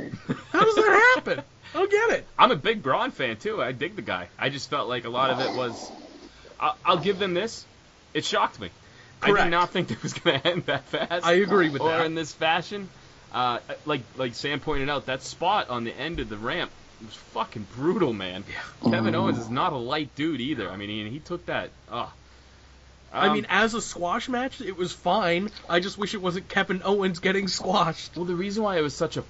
How does that happen? I don't get it. I'm a big Braun fan, too. I dig the guy. I just felt like a lot of it was... I'll give them this. It shocked me. Correct. I did not think it was going to end that fast. I agree with that. Or in this fashion. Like Sam pointed out, that spot on the end of the ramp was fucking brutal, man. Yeah. Kevin Owens is not a light dude either. I mean, he took that... I mean, as a squash match, it was fine. I just wish it wasn't Kevin Owens getting squashed. Well, the reason why it was such a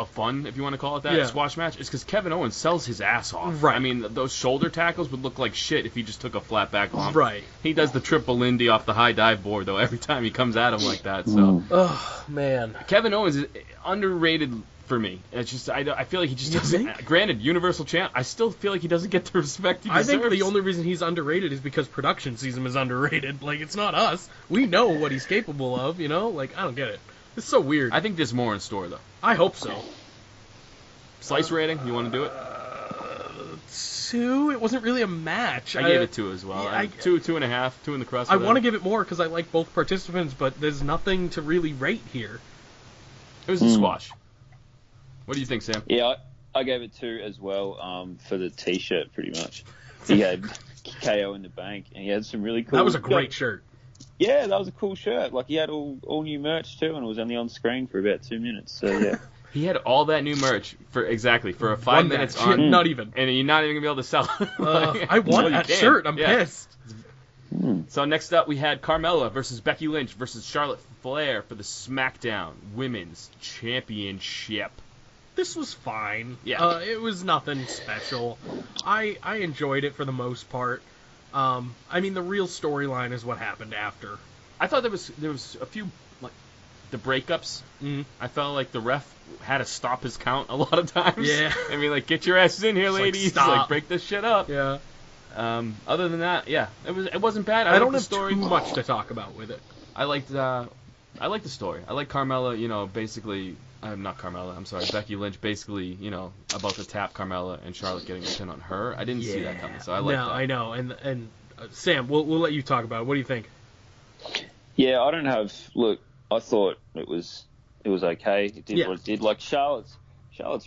fun, if you want to call it that, squash match, is because Kevin Owens sells his ass off. Right. I mean, those shoulder tackles would look like shit if he just took a flat back bump. Right. He does the triple Lindy off the high dive board, though, every time he comes at him like that. So, Oh, man. Kevin Owens is underrated for me. It's just I feel like he just doesn't. Granted, Universal Champ, I still feel like he doesn't get the respect he deserves. I think the only reason he's underrated is because production sees him as underrated. Like, it's not us. We know what he's capable of, Like, I don't get it. It's so weird. I think there's more in store, though. I hope so. Slice rating, you want to do it? 2. It wasn't really a match. I gave it 2 as well. Yeah, 2.5, 2 in the crust. I want to give it more because I like both participants, but there's nothing to really rate here. It was a squash. What do you think, Sam? Yeah, I gave it 2 as well, for the T-shirt, pretty much. He had KO in the bank, and he had some really cool... That was a great shirt. Yeah, that was a cool shirt. Like, he had all new merch, too, and it was only on screen for about 2 minutes, so yeah. He had all that new merch for 5 minutes match. on... Not even. And you're not even going to be able to sell it. I want that shirt. I'm pissed. So next up, we had Carmella versus Becky Lynch versus Charlotte Flair for the SmackDown Women's Championship. This was fine. Yeah. It was nothing special. I enjoyed it for the most part. I mean, the real storyline is what happened after. I thought there was a few, like, the breakups. I felt like the ref had to stop his count a lot of times. Yeah. I mean, like, get your asses in here, ladies. stop. Like, break this shit up. Yeah. Other than that, yeah, it wasn't bad. I don't like have the story. too much to talk about with it. I liked the story. I like Carmella, basically. Not Carmella. I'm sorry, Becky Lynch. Basically, about to tap Carmella and Charlotte getting a pin on her. I didn't see that coming, so I like that. No, I know. And Sam, we'll let you talk about it. What do you think? Yeah, I don't have. Look, I thought it was okay. It did what it did. Like Charlotte's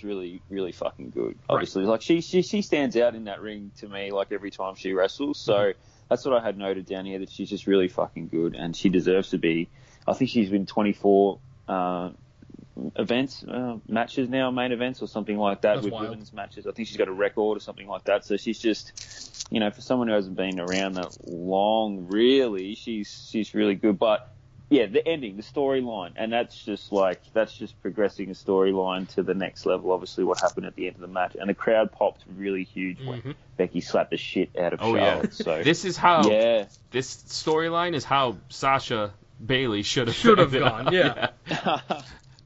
really, really fucking good. Obviously, like she stands out in that ring to me. Like every time she wrestles, so that's what I had noted down here. That she's just really fucking good, and she deserves to be. I think she's been 24 matches now, main events or something like that. That's with wild. Women's matches. I think she's got a record or something like that. So she's just, for someone who hasn't been around that long, really, she's really good. But yeah, the ending, the storyline, and that's just progressing a storyline to the next level. Obviously, what happened at the end of the match, and the crowd popped really huge when Becky slapped the shit out of Charlotte. Yeah. So this is how this storyline is how Sasha Bailey should have gone. Yeah.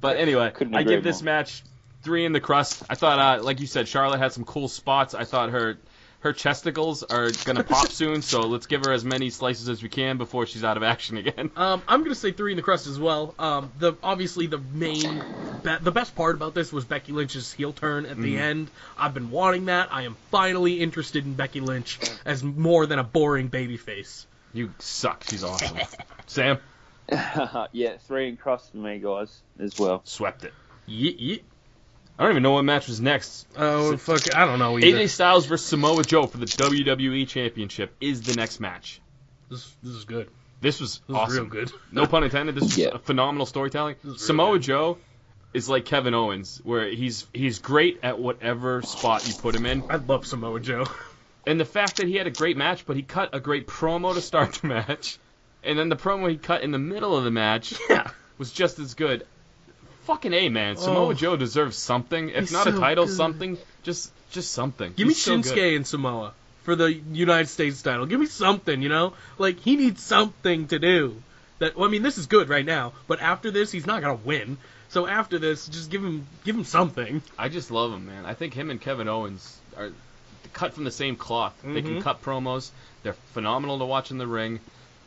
But anyway, I give this match 3 in the crust. I thought, like you said, Charlotte had some cool spots. I thought her chesticles are going to pop soon, so let's give her as many slices as we can before she's out of action again. I'm going to say 3 in the crust as well. Obviously, the best part about this was Becky Lynch's heel turn at the end. I've been wanting that. I am finally interested in Becky Lynch as more than a boring babyface. You suck. She's awesome. Sam? Yeah, 3 in crust for me, guys, as well. Swept it. Yeet. I don't even know what match was next. Oh, fuck, I don't know either. AJ Styles versus Samoa Joe for the WWE Championship is the next match. This is good. This was awesome. Real good. No pun intended. This was phenomenal storytelling. Samoa Joe is like Kevin Owens, where he's great at whatever spot you put him in. I love Samoa Joe. And the fact that he had a great match, but he cut a great promo to start the match, and then the promo he cut in the middle of the match was just as good. Fucking A, man. Samoa Joe deserves something. If not a title, something. Just something. Give me Shinsuke and Samoa for the United States title. Give me something, Like, he needs something to do. This is good right now, but after this, he's not going to win. So after this, just give him something. I just love him, man. I think him and Kevin Owens are cut from the same cloth. They can cut promos. They're phenomenal to watch in the ring.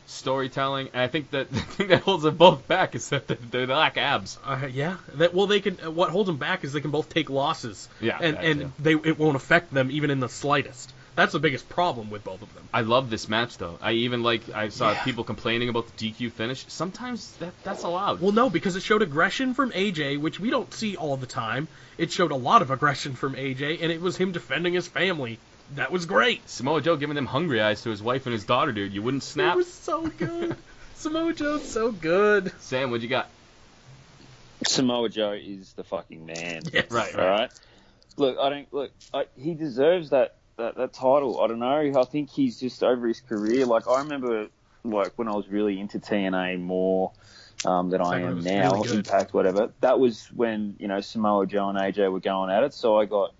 Storytelling, and I think that the thing that holds them both back is that they lack abs. They can. What holds them back is they can both take losses. Yeah, and it won't affect them even in the slightest. That's the biggest problem with both of them. I love this match though. I saw people complaining about the DQ finish. Sometimes that's allowed. Well, no, because it showed aggression from AJ, which we don't see all the time. It showed a lot of aggression from AJ, and it was him defending his family. That was great. Samoa Joe giving them hungry eyes to his wife and his daughter, dude. You wouldn't snap? It was so good. Samoa Joe's so good. Sam, what you got? Samoa Joe is the fucking man. Yes. Right. All right. Look, he deserves that title. I don't know. I think he's just over his career. Like, I remember, when I was really into TNA more than I am now, really Impact, whatever. That was when, Samoa Joe and AJ were going at it. So I got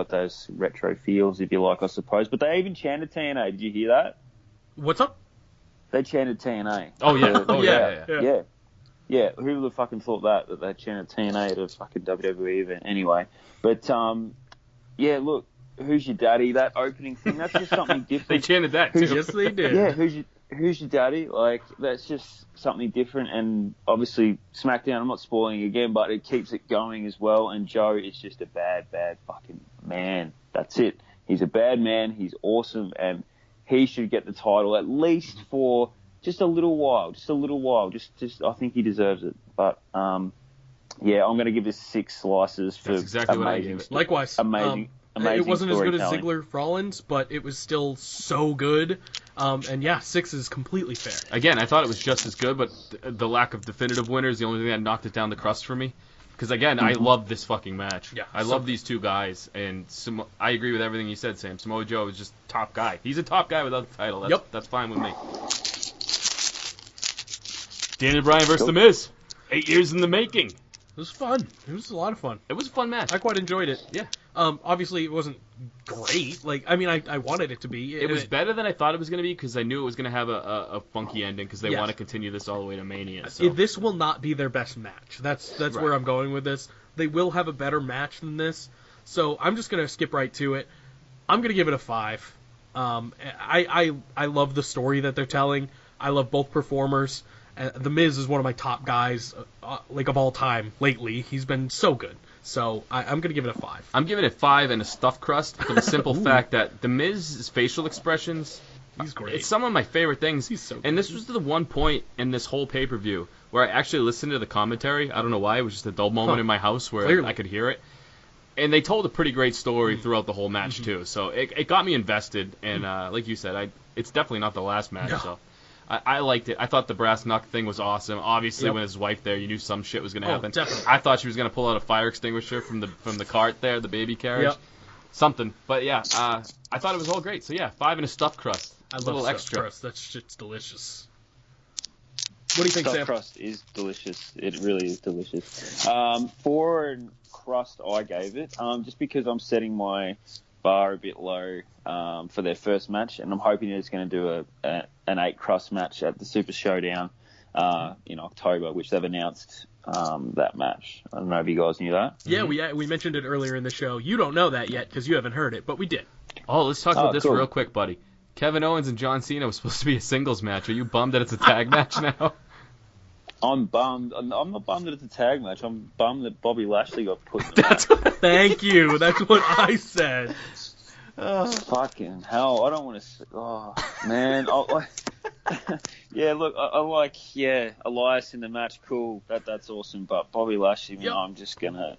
those retro feels, if you like, I suppose. But they even chanted TNA. Did you hear that? What's up? They chanted TNA. Oh, yeah. Yeah, who would have fucking thought that they chanted TNA at a fucking WWE event? Anyway. But, look, who's your daddy? That opening thing, that's just something different. They chanted that, too. Yes, they did. Yeah, who's your daddy? Like, that's just something different. And obviously, SmackDown, I'm not spoiling again, but it keeps it going as well. And Joe is just a bad fucking man. That's it. He's a bad man. He's awesome. And he should get the title at least for just a little while. Just I think he deserves it. But, I'm going to give this 6 slices for That's exactly what I gave it. Likewise. Amazing it wasn't as good as Ziggler Rollins, but it was still so good. 6 is completely fair. Again, I thought it was just as good, but the lack of definitive winners, the only thing that knocked it down the crust for me. Because, again, I love this fucking match. Yeah, I love these two guys, and I agree with everything you said, Sam. Samoa Joe is just top guy. He's a top guy without the title. That's fine with me. Daniel Bryan versus The Miz. 8 years in the making. It was fun. It was a lot of fun. It was a fun match. I quite enjoyed it. Yeah. Obviously, it wasn't great. I wanted it to be. It was better than I thought it was going to be because I knew it was going to have a funky ending because they want to continue this all the way to Mania. So. This will not be their best match. That's right. Where I'm going with this. They will have a better match than this. So I'm just going to skip right to it. I'm going to give it a 5. I love the story that they're telling. I love both performers. The Miz is one of my top guys, of all time lately. He's been so good. So I'm going to give it a 5. I'm giving it 5 and a stuffed crust for the simple fact that the Miz's facial expressions, He's great. it's some of my favorite things. He's so good. And this was the one point in this whole pay-per-view where I actually listened to the commentary. I don't know why. It was just a dull moment in my house where Clearly. I could hear it. And they told a pretty great story throughout the whole match, too. So it got me invested. And like you said, it's definitely not the last match. No. So I liked it. I thought the brass knuck thing was awesome. Obviously, Yep. with his wife there, you knew some shit was going to Oh, happen. definitely. I thought she was going to pull out a fire extinguisher from the cart there, the baby carriage. Yep. Something. But yeah, I thought it was all great. So yeah, 5 and a stuffed crust. I A love little stuffed extra. crust. That shit's delicious. What do you think, Stuffed Sam? crust is delicious. It really is delicious. 4 and crust I gave it, just because I'm setting my bar a bit low for their first match, and I'm hoping it's going to do an 8 crust match at the Super Showdown in October, which they've announced that match. I don't know if you guys knew that. Yeah, we mentioned it earlier in the show. You don't know that yet because you haven't heard it, but we did. Oh, let's talk about this cool. real quick, buddy. Kevin Owens and John Cena was supposed to be a singles match. Are you bummed that it's a tag match now? I'm bummed. I'm not bummed that it's a tag match. I'm bummed that Bobby Lashley got put in the match. Thank you. That's what I said. Fucking hell. I don't want to... Oh, man. Yeah, look, I like, Elias in the match, cool. That's awesome. But Bobby Lashley, man, Yep. I'm just going to...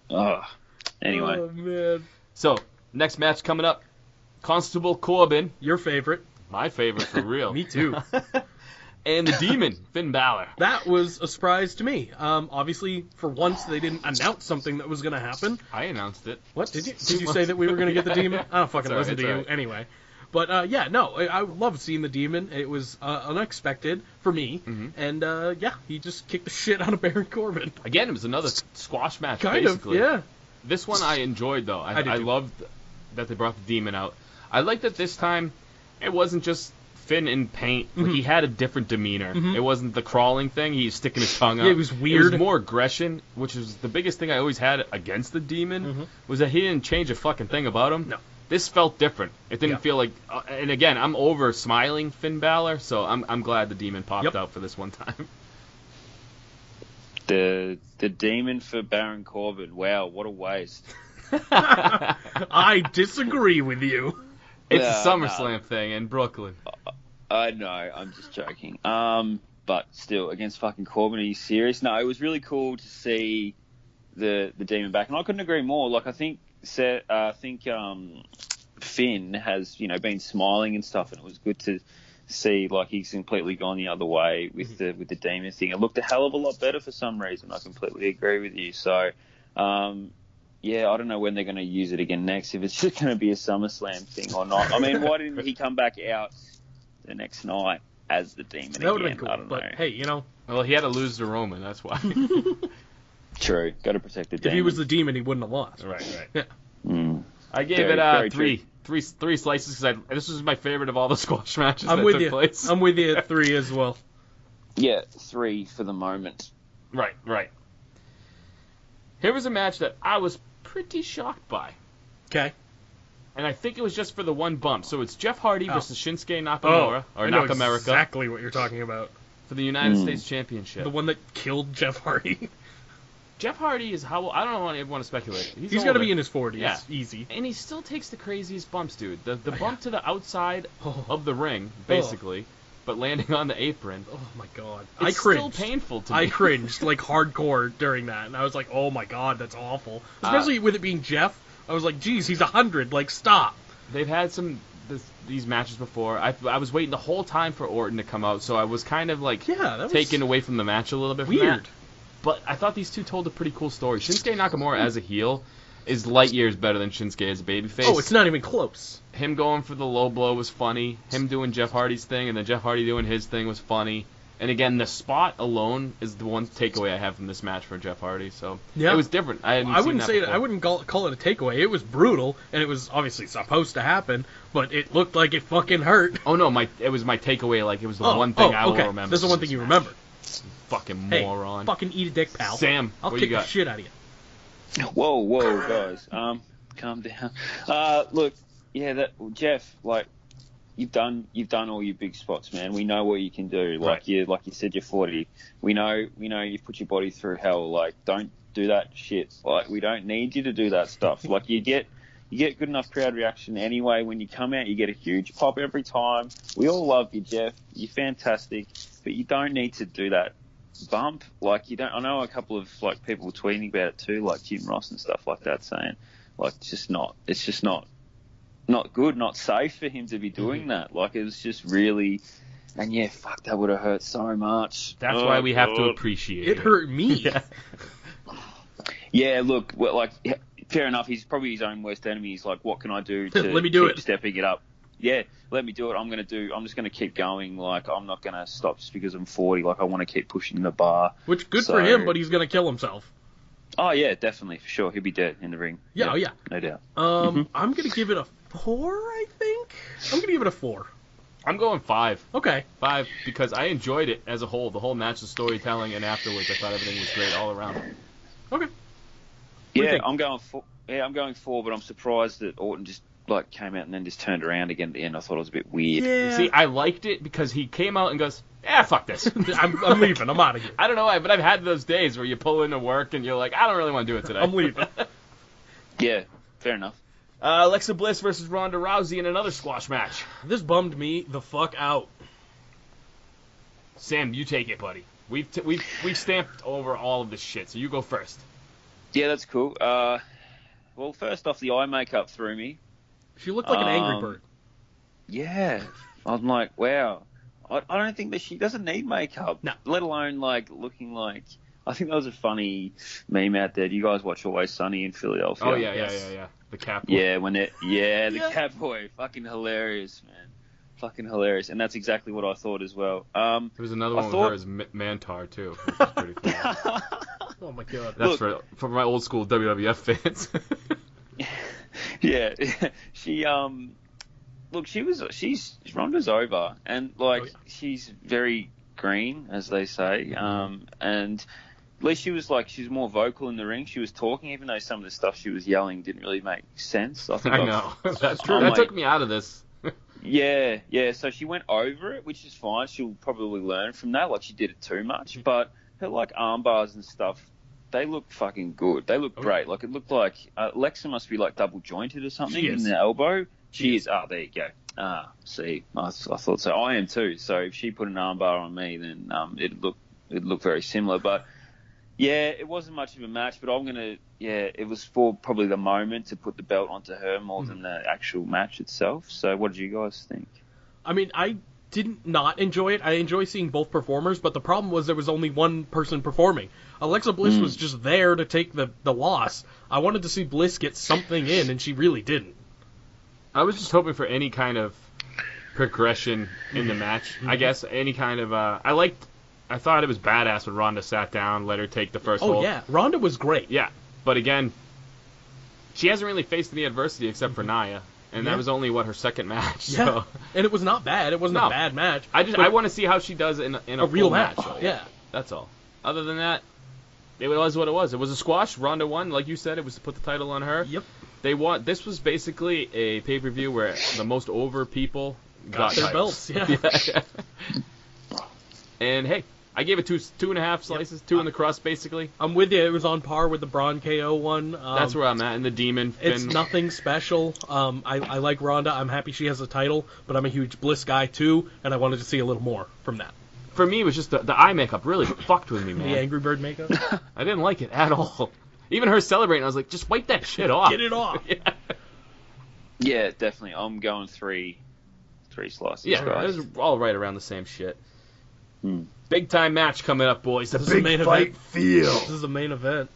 Anyway. Oh, man. So, next match coming up. Constable Corbin, Your favorite. my favorite for real. Me too. And the Demon, Finn Balor. That was a surprise to me. Obviously, for once, they didn't announce something that was going to happen. I announced it. What? Did you say that we were going to get the Demon? I don't fucking It's all listen right, to you it's all right. anyway. But, I loved seeing the Demon. It was unexpected for me. Mm-hmm. And, he just kicked the shit out of Baron Corbin. Again, it was another squash match, Kind basically. of, yeah. This one I enjoyed, though. I did I too. loved that they brought the Demon out. I liked that this time it wasn't just Finn in paint. Like, he had a different demeanor. It wasn't the crawling thing. He was sticking his tongue out. Yeah, it was It weird. was more aggression, which is the biggest thing I always had against the Demon, was that he didn't change a fucking thing about him. No. This felt different. It didn't Yeah. feel like... and again, I'm over smiling Finn Balor, so I'm glad the Demon popped Yep. out for this one time. The Demon for Baron Corbin. Wow, what a waste. I disagree with you. It's Yeah, a SummerSlam thing in Brooklyn. I know, I'm just joking. But still, against fucking Corbin, are you serious? No, it was really cool to see the Demon back, and I couldn't agree more. Like, I think Finn has, been smiling and stuff, and it was good to see, like, he's completely gone the other way with the Demon thing. It looked a hell of a lot better for some reason. I completely agree with you. So, I don't know when they're going to use it again next, if it's just going to be a SummerSlam thing or not. I mean, why didn't he come back out the next night as the Demon That would again? have been I cool. don't But, know. hey, Well, he had to lose to Roman, that's why. True. Got to protect the if Demon. he was the Demon, he wouldn't have lost. right. Yeah. Mm. I gave Very, it very three slices because this was my favorite of all the squash matches I'm that with took you. place. I'm with you at 3 as well. Yeah, 3 for the moment. Right. Here was a match that I was pretty shocked by. Okay. And I think it was just for the one bump. So it's Jeff Hardy versus Shinsuke Oh, Nakamura, or I know Nakamerica, exactly what you're talking about. for the United States Championship. The one that killed Jeff Hardy. Jeff Hardy is how I don't want to speculate. He's older. got to be in his 40s. Yeah. Easy. And he still takes the craziest bumps, dude. The bump to the outside Oh. of the ring, basically, but landing on the apron. Oh, my God. It's I cringed. still painful to me. I cringed, like, hardcore during that. And I was like, oh, my God, that's awful. Especially with it being Jeff. I was like, geez, he's 100. Like, stop. They've had these matches before. I was waiting the whole time for Orton to come out, so I was kind of like Yeah, that was taken away from the match a little bit. From weird. that. But I thought these two told a pretty cool story. Shinsuke Nakamura as a heel is light years better than Shinsuke as a babyface. Oh, it's not even close. Him going for the low blow was funny. Him doing Jeff Hardy's thing and then Jeff Hardy doing his thing was funny. And again, the spot alone is the one takeaway I have from this match for Jeff Hardy. So Yeah. it was different. I wouldn't say I wouldn't call it a takeaway. It was brutal, and it was obviously supposed to happen, but it looked like it fucking hurt. Oh no, it was my takeaway. Like it was the one thing I will okay. remember. That's the one thing you remember. Fucking Hey, moron. fucking eat a dick, pal. Sam, I'll what kick you the got? shit out of you. Whoa, guys. Calm down. Look, Jeff, like, you've done all your big spots, man. We know what you can do. Like you said, you're 40. We know you've put your body through hell. Like, don't do that shit. Like, we don't need you to do that stuff. Like, you get good enough crowd reaction anyway. When you come out, you get a huge pop every time. We all love you, Jeff. You're fantastic, but you don't need to do that bump. Like, you don't. I know a couple of like people were tweeting about it too, like Jim Ross and stuff like that, saying like it's just not good, not safe for him to be doing that. Like, it was just really, and yeah, fuck, that would have hurt so much. That's why we have to appreciate it. It hurt me. Yeah, look, well, like, fair enough. He's probably his own worst enemy. He's like, what can I do to Let me do keep it. stepping it up? Yeah, let me do it. I'm just going to keep going. Like, I'm not going to stop just because I'm 40. Like, I want to keep pushing the bar. Which, good for him, but he's going to kill himself. Oh, yeah, definitely, for sure. He'll be dead in the ring. Yeah, no doubt. I'm going to give it a 4, I think. I'm going to give it a 4. I'm going 5. Okay. 5, because I enjoyed it as a whole. The whole match, the storytelling, and afterwards, I thought everything was great all around. Okay. Yeah, I'm going 4. Yeah, I'm going 4, but I'm surprised that Orton just like came out and then just turned around again at the end. I thought it was a bit weird. Yeah. See, I liked it because he came out and goes, fuck this. I'm leaving. I'm out of here. I don't know why, but I've had those days where you pull into work and you're like, I don't really want to do it today. I'm leaving. Yeah, fair enough. Alexa Bliss versus Ronda Rousey in another squash match. This bummed me the fuck out. Sam, you take it, buddy. We've stamped over all of this shit, so you go first. Yeah, that's cool. Well, first off, the eye makeup threw me. She looked like an angry bird. Yeah. I'm like, wow. I don't think that she doesn't need makeup. No. Let alone, like, looking like... I think that was a funny meme out there. Do you guys watch Always Sunny in Philadelphia? Oh, yeah. The Cat Boy. Yeah, the Cat Boy. Fucking hilarious, man. Fucking hilarious. And that's exactly what I thought as well. There was another one with her as Mantar, too, which is pretty funny. Oh, my God. That's for my old school WWF fans. Yeah, she look, she's Ronda's over, and like she's very green, as they say, and at least she was more vocal in the ring. She was talking, even though some of the stuff she was yelling didn't really make sense. I know that's true. That took me out of this. Yeah. So she went over it, which is fine. She'll probably learn from that. Like, she did it too much, but her like arm bars and stuff, they look fucking good. They look great. Like, it looked like Alexa must be like double jointed or something in the elbow. She is. Oh, there you go. See, I thought so. I am too. So if she put an arm bar on me, then it'd look very similar. But yeah, it wasn't much of a match. But it was for probably the moment to put the belt onto her more than the actual match itself. So what did you guys think? I mean, I didn't not enjoy it. I enjoy seeing both performers, but the problem was there was only one person performing. Alexa Bliss was just there to take the loss. I wanted to see Bliss get something in, and she really didn't. I was just hoping for any kind of progression in the match. I guess any kind of... I thought it was badass when Ronda sat down, let her take the first hold. Oh, yeah. Ronda was great. Yeah. But again, she hasn't really faced any adversity except for Nia. And that was only, her second match. Yeah, so. And it was not bad. It wasn't a bad match. I want to see how she does in a real full match. Yeah. That's all. Other than that, it was what it was. It was a squash. Ronda won. Like you said, it was to put the title on her. Yep. This was basically a pay-per-view where the most over people got their titles. belts. Yeah. And hey, I gave it 2.5 slices, 2 in the crust, basically. I'm with you. It was on par with the Braun KO one. That's where I'm at. And the Demon. It's nothing special. I like Ronda. I'm happy she has a title, but I'm a huge Bliss guy too, and I wanted to see a little more from that. For me, it was just the eye makeup really fucked with me, man. The Angry Bird makeup? I didn't like it at all. Even her celebrating, I was like, just wipe that shit off. Get it off. Yeah, definitely. I'm going 3 slices. Yeah, guys. it was all right around the same shit. Big time match coming up, boys. This is the main fight event. feel. This is the main event.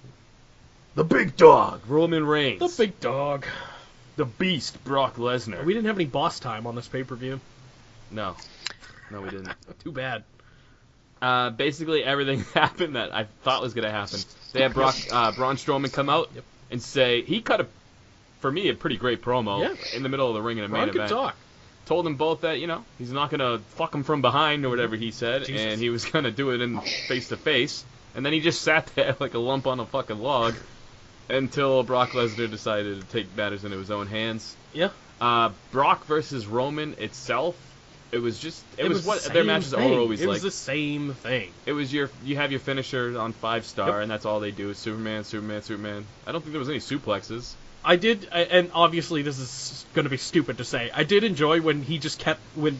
The big dog. Roman Reigns. The big dog. The beast, Brock Lesnar. We didn't have any boss time on this pay-per-view. No, we didn't. Too bad. Basically, everything happened that I thought was going to happen. They had Braun Strowman come out and say, he cut for me, a pretty great promo in the middle of the ring in a main event. Talk. Told them both that, he's not going to fuck him from behind or whatever he said, Jesus. and he was going to do it in face-to-face. And then he just sat there like a lump on a fucking log. Until Brock Lesnar decided to take matters into his own hands. Yeah. Brock versus Roman itself, it was what the their same matches thing. are always It like. was the same thing. It was you have your finisher on 5-star, Yep. and that's all they do is Superman, Superman, Superman. I don't think there was any suplexes. I did, and obviously this is going to be stupid to say, I did enjoy when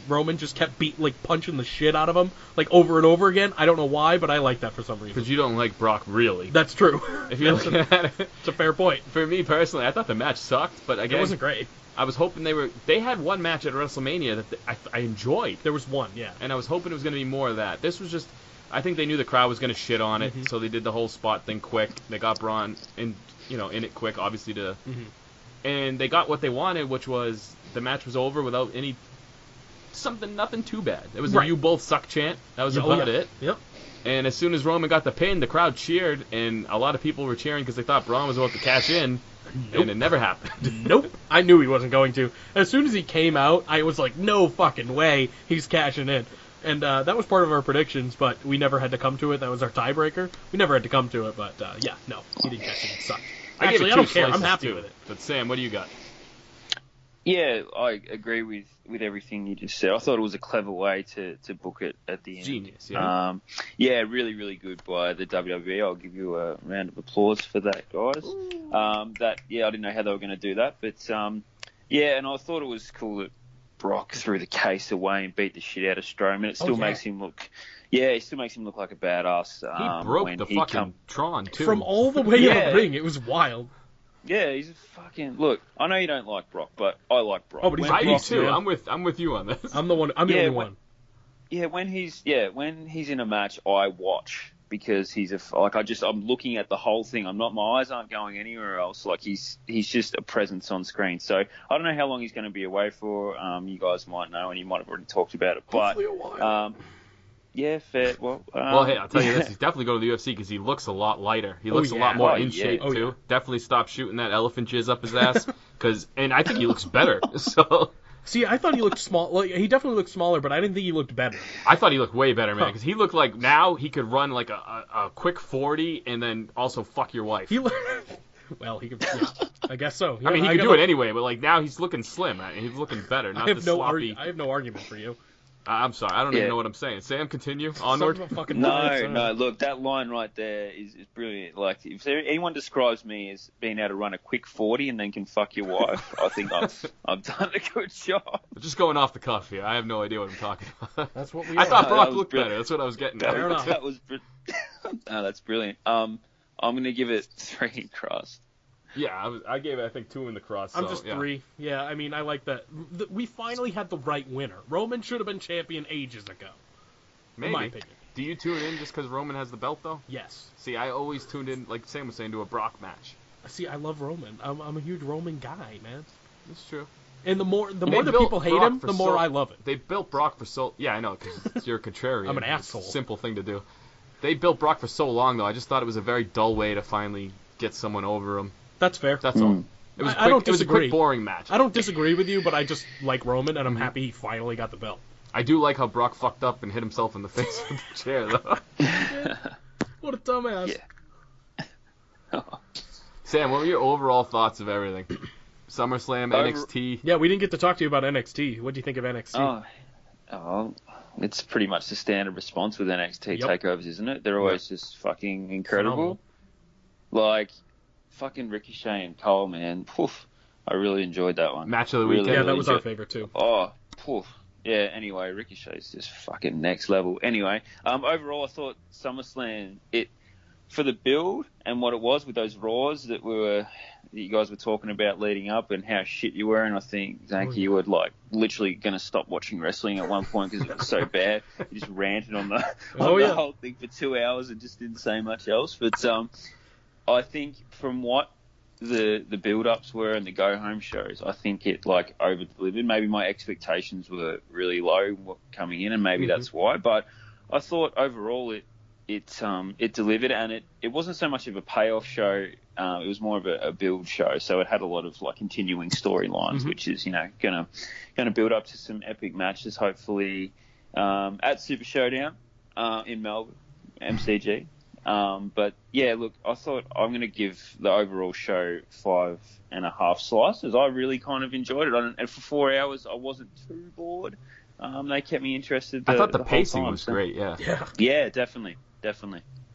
Roman just kept punching the shit out of him, like, over and over again. I don't know why, but I like that for some reason. Because you don't like Brock, really. That's true. If you're looking at it. It's a fair point. For me, personally, I thought the match sucked, but again, It wasn't great. I was hoping they had one match at WrestleMania that I enjoyed. There was one, yeah. And I was hoping it was going to be more of that. This was just, I think they knew the crowd was going to shit on it, so they did the whole spot thing quick. They got Braun in it quick, obviously, and they got what they wanted, which was the match was over without nothing too bad. It was a "you both suck" chant. That was about it. Yep. And as soon as Roman got the pin, the crowd cheered, and a lot of people were cheering because they thought Braun was about to cash in, and it never happened. Nope. I knew he wasn't going to. As soon as he came out, I was like, no fucking way he's cashing in. And that was part of our predictions, but we never had to come to it. That was our tiebreaker. We never had to come to it, but yeah, no, he didn't cash in. It sucked. I Actually, I don't care. I'm happy with it. But Sam, what do you got? Yeah, I agree with everything you just said. I thought it was a clever way to book it at the end. Genius, yeah. Yeah, really, really good by the WWE. I'll give you a round of applause for that, guys. I didn't know how they were going to do that, but yeah, and I thought it was cool that Brock threw the case away and beat the shit out of Strowman. It still makes him look. Yeah, it still makes him look like a badass. He broke the fucking Tron, too. From all the way in the ring, it was wild. Yeah, he's a fucking... Look, I know you don't like Brock, but I like Brock. Oh, but he's I do Brock, too. man. I'm with you on this. I'm the only one. Yeah, when he's in a match, I watch because I'm looking at the whole thing. My eyes aren't going anywhere else. Like he's just a presence on screen. So I don't know how long he's going to be away for. You guys might know, and you might have already talked about it. But Hopefully a while. yeah, fair. Well, hey, I'll tell you this: he's definitely going to the UFC because he looks a lot lighter. He looks a lot more in shape too. Yeah. Definitely stop shooting that elephant jizz up his ass, and I think he looks better. So. See, I thought he looked small. Like, he definitely looked smaller, but I didn't think he looked better. I thought he looked way better, man, because he looked like now he could run like a quick 40 and then also fuck your wife. Well, he could. Yeah, I guess so. Yeah, I mean, he could do it anyway, but like now he's looking slim. He's looking better, not the sloppy. I have no argument for you. I'm sorry, I don't even know what I'm saying. Sam, continue. Onward. No, look, that line right there is brilliant. Like, if anyone describes me as being able to run a quick 40 and then can fuck your wife, I think I've done a good job. Just going off the cuff here. I have no idea what I'm talking about. That's what we. I thought Brock looked better. That's what I was getting at. That was that's brilliant. I'm going to give it 3 cross. Yeah, I gave it, I think, 2 in the cross. I'm just 3. Yeah, I mean, I like that. We finally had the right winner. Roman should have been champion ages ago. Maybe. In my opinion. Do you tune in just because Roman has the belt, though? Yes. See, I always tuned in, like Sam was saying, to a Brock match. See, I love Roman. I'm a huge Roman guy, man. That's true. And the more the people hate him, the more I love it. They built Brock for so... Yeah, I know, because you're a contrarian. I'm an asshole. It's a simple thing to do. They built Brock for so long, though. I just thought it was a very dull way to finally get someone over him. That's fair. That's all. It was I don't It was a disagree. quick, boring match. I don't disagree with you, but I just like Roman, and I'm happy he finally got the belt. I do like how Brock fucked up and hit himself in the face with the chair, though. What a dumbass. Yeah. Sam, what were your overall thoughts of everything? SummerSlam, NXT? Yeah, we didn't get to talk to you about NXT. What do you think of NXT? Oh, it's pretty much the standard response with NXT takeovers, isn't it? They're always just fucking incredible. Phenomenal. Like, fucking Ricochet and Cole, man. Poof. I really enjoyed that one. Match of the weekend. Yeah, that was our favorite, too. Oh, poof. Yeah, anyway, Ricochet's just fucking next level. Anyway, overall, I thought SummerSlam, for the build and what it was with those Raws that you guys were talking about leading up and how shit you were, and I think, Zanca, you were like literally going to stop watching wrestling at one point because it was so bad. You just ranted on the whole thing for 2 hours and just didn't say much else. But I think from what the build-ups were and the go-home shows, I think it like over-delivered. Maybe my expectations were really low coming in, and maybe that's why. But I thought overall it delivered, and it wasn't so much of a payoff show. It was more of a build show. So it had a lot of like continuing storylines, which is gonna build up to some epic matches. Hopefully at Super Showdown in Melbourne, MCG. But yeah, look, I thought I'm going to give the overall show 5.5 slices. I really kind of enjoyed it, and for 4 hours, I wasn't too bored. They kept me interested. I thought the whole pacing time, was so- great. Yeah. Yeah, definitely.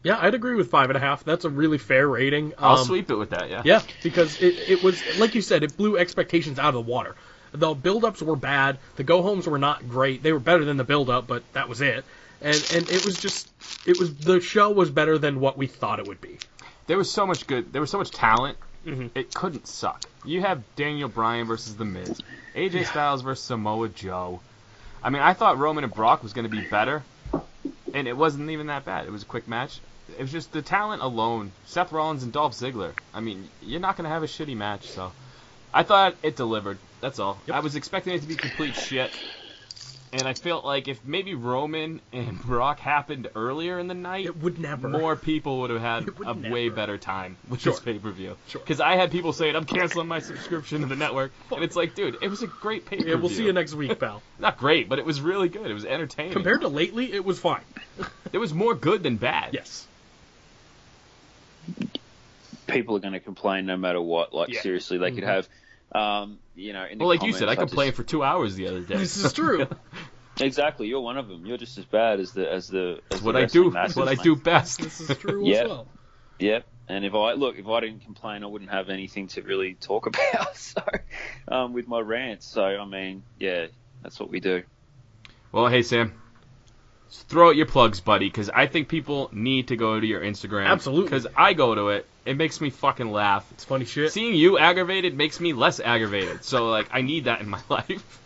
Yeah, I'd agree with 5.5. That's a really fair rating. I'll sweep it with that. Yeah. Yeah, because it was, like you said, it blew expectations out of the water. The build-ups were bad. The go-homes were not great. They were better than the build-up, but that was it. And it was just, the show was better than what we thought it would be. There was so much talent. Mm-hmm. It couldn't suck. You have Daniel Bryan versus The Miz, AJ Styles versus Samoa Joe. I mean, I thought Roman and Brock was going to be better, and it wasn't even that bad. It was a quick match. It was just the talent alone. Seth Rollins and Dolph Ziggler. I mean, you're not going to have a shitty match, so I thought it delivered. That's all. Yep. I was expecting it to be complete shit, and I felt like if maybe Roman and Brock happened earlier in the night, It would never. more people would have had It would a never. way better time with Sure. this pay-per-view. Sure. Because I had people saying, I'm canceling my subscription to the network, and it's like, dude, it was a great pay-per-view. Yeah, we'll see you next week, pal. Not great, but it was really good. It was entertaining. Compared to lately, it was fine. It was more good than bad. Yes. People are going to complain no matter what. Like, Yeah. seriously, they could have, in the Well, like you said, I comments, complained for 2 hours the other day. This is true. Exactly, you're one of them. You're just as bad as the That's what I do. That's what I do best. This is true Yeah. as well. Yep. And if I didn't complain, I wouldn't have anything to really talk about. So, with my rants. So, I mean, yeah, that's what we do. Well, hey, Sam. Just throw out your plugs, buddy, because I think people need to go to your Instagram. Absolutely. Because I go to it. It makes me fucking laugh. It's funny shit. Seeing you aggravated makes me less aggravated. So, like, I need that in my life.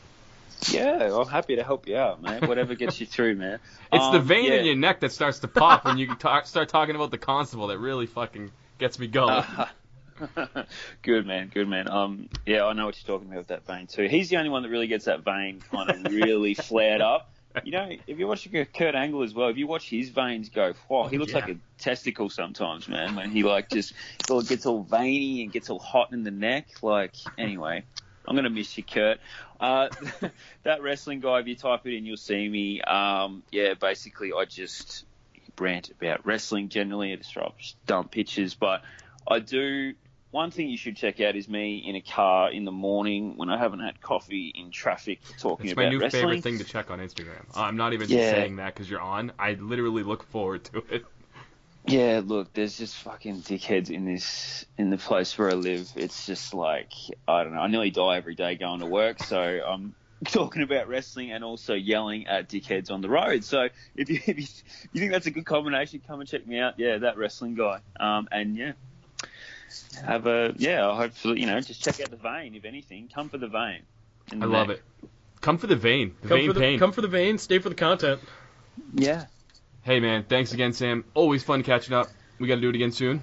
Yeah, I'm happy to help you out, man. Whatever gets you through, man. It's the vein yeah. in your neck that starts to pop when you start talking about the constable that really fucking gets me going. Good man. Yeah, I know what you're talking about with that vein too. He's the only one that really gets that vein kind of really flared up. You know, if you watch Kurt Angle as well, if you watch his veins go, wow, he looks Yeah. like a testicle sometimes, man. When he like just gets all veiny and gets all hot in the neck. Like, anyway, I'm gonna miss you, Kurt. That wrestling guy, if you type it in, you'll see me. Yeah, basically, I just rant about wrestling generally. I just dump pictures, but I do. One thing you should check out is me in a car in the morning when I haven't had coffee in traffic talking It's about my new wrestling. favorite thing to check on Instagram. I'm not even Yeah. saying that because you're on. I literally look forward to it. Yeah, look, there's just fucking dickheads in the place where I live. It's just like, I don't know, I nearly die every day going to work, so I'm talking about wrestling and also yelling at dickheads on the road. So if you think that's a good combination, come and check me out. Yeah, that wrestling guy. And yeah, hopefully, just check out the vein, if anything. Come for the vein. I love it. Come for the vein. Pain. Come for the vein, stay for the content. Yeah. Hey, man, thanks again, Sam. Always fun catching up. We got to do it again soon.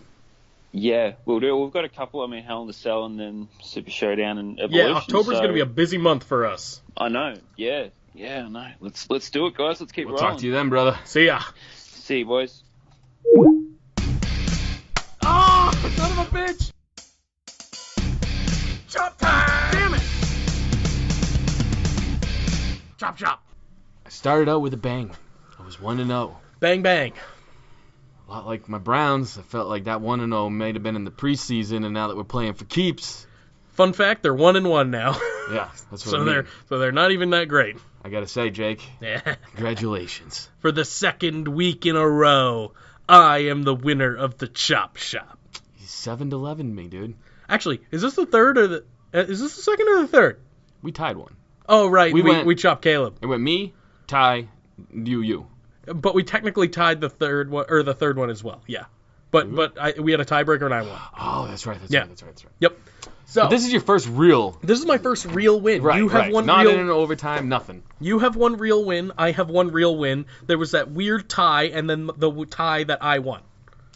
Yeah, we'll do. We've got a couple. I mean, Hell in the Cell and then Super Showdown and Evolution. Yeah, October's going to be a busy month for us. I know. Yeah, I know. Let's do it, guys. Let's keep We'll rolling. talk to you then, brother. See ya. See you, boys. Oh, son of a bitch! Chop time! Damn it! Chop, chop. I started out with a bang. I was 1-0. Bang, bang. A lot like my Browns, I felt like that 1-0 may have been in the preseason, and now that we're playing for keeps, Fun fact, they're 1-1 now. yeah, that's what so I mean. they're not even that great. I gotta say, Jake, Yeah. congratulations. For the second week in a row, I am the winner of the Chop Shop. He's 7-11 me, dude. Actually, is this the third or the? Is this the second or the third? We tied one. Oh right, We we went- chopped Caleb, It went me, Ty, you. but we technically tied the third one or the third one as well. Yeah, but we had a tiebreaker and I won. Oh, that's right. Yeah. That's right. Yep. So But this is your first real. this is my first real win. Right, You have right. one Not real. in an overtime, nothing. You have one real win. I have one real win. There was that weird tie, and then the tie that I won.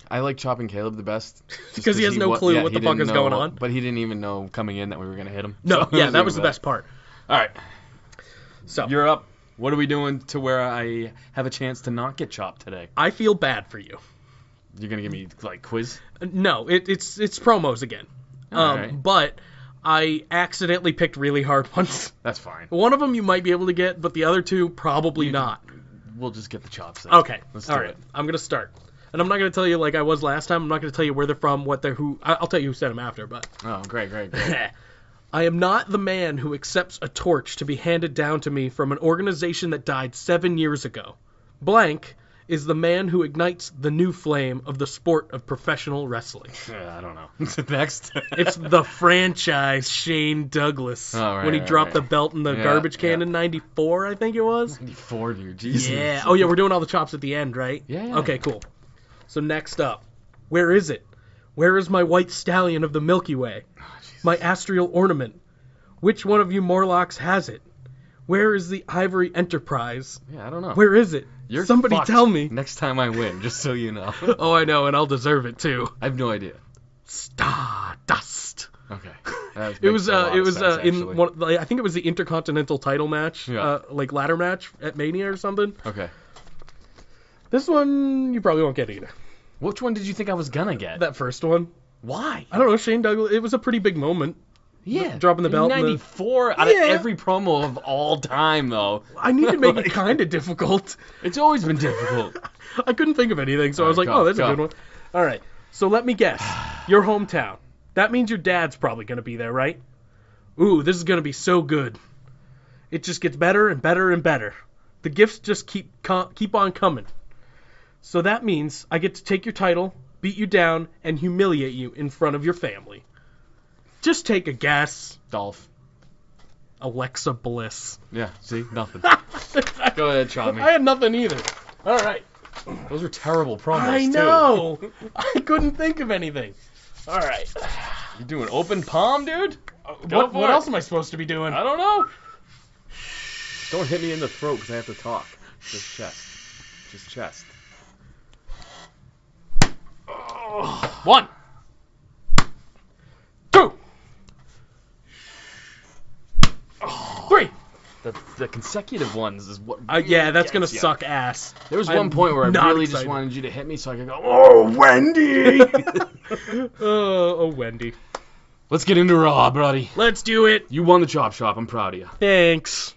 I like chopping Caleb the best. just Because he has no clue what he the fuck didn't is know going what- on. But he didn't even know coming in that we were going to hit him. No, So yeah, it that was even the best part. All right. So You're up. What are we doing to where I have a chance to not get chopped today? I feel bad for you. You're going to give me, like, quiz? No, it's promos again. Alright. But I accidentally picked really hard ones. That's fine. One of them you might be able to get, but the other two probably not. We'll just get the chops then. Okay, Let's all do right. it. I'm gonna start. And I'm not going to tell you like I was last time. I'm not going to tell you where they're from, what they're who. I'll tell you who sent them after, but. Oh, great. I am not the man who accepts a torch to be handed down to me from an organization that died 7 years ago. Blank is the man who ignites the new flame of the sport of professional wrestling. I don't know. Next. It's the franchise Shane Douglas. When he dropped the belt in the garbage can in 94, I think it was. 94, dude. Jesus. Yeah. Oh, yeah, we're doing all the chops at the end, right? Yeah. Okay, cool. So next up, where is it? Where is my white stallion of the Milky Way? My astral ornament? Which one of you Morlocks has it? Where is the Ivory Enterprise? Yeah, I don't know. Where is it? You're Somebody fucked tell me. next time I win, just so you know. Oh, I know, and I'll deserve it too. I have no idea. It Okay. was in one. I think it was the Intercontinental title match, like ladder match at Mania or something. Okay. This one you probably won't get either. Which one did you think I was gonna get? That first one. Why? I don't know. Shane Douglas. It was a pretty big moment. Yeah. Dropping the belt. 94 out of every promo of all time, though. I need to make it kind of difficult. It's always been difficult. I couldn't think of anything, so I was like, go, that's go. a good one. All right. So let me guess. Your hometown. That means your dad's probably going to be there, right? Ooh, this is going to be so good. It just gets better and better and better. The gifts just keep on coming. So that means I get to take your title, beat you down, and humiliate you in front of your family. Just take a guess. Dolph. Alexa Bliss. Yeah, see? Nothing. Go ahead, chop me. I had nothing either. All right. Those are terrible promos, I know. I couldn't think of anything. All right. You doing open palm, dude? What else am I supposed to be doing? I don't know. Don't hit me in the throat because I have to talk. Just chest. Just chest. 1, 2, 3. The consecutive ones is what. Yeah, that's gonna gets ya. suck ass. There was I'm one point where I not really excited. just wanted you to hit me so I could go, oh, Wendy! Oh, Wendy. Let's get into Raw, buddy. Let's do it. You won the chop shop. I'm proud of you. Thanks.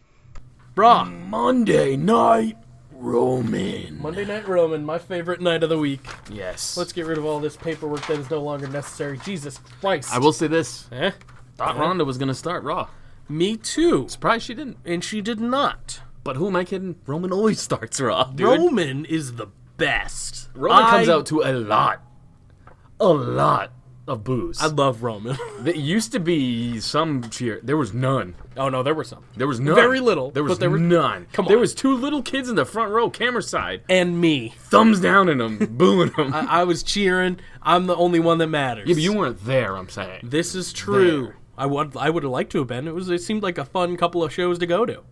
Raw. Monday Night Roman. Monday Night Roman, my favorite night of the week. Yes. Let's get rid of all this paperwork that is no longer necessary. Jesus Christ. I will say this. Eh? Thought Ronda was going to start Raw. Me too. Surprised she didn't. And she did not. But who am I kidding? Roman always starts Raw, dude. Roman is the best. Roman comes out to a lot of booze. I love Roman. There used to be some cheer. There was none. Oh, no, there were some. There was none. Very little, There was but there were- none. Come on. There was 2 little kids in the front row, camera side, And me. thumbs down in them, booing them. I was cheering. I'm the only one that matters. Yeah, but you weren't there, I'm saying. This is true. There. I would have liked to have been. It seemed like a fun couple of shows to go to.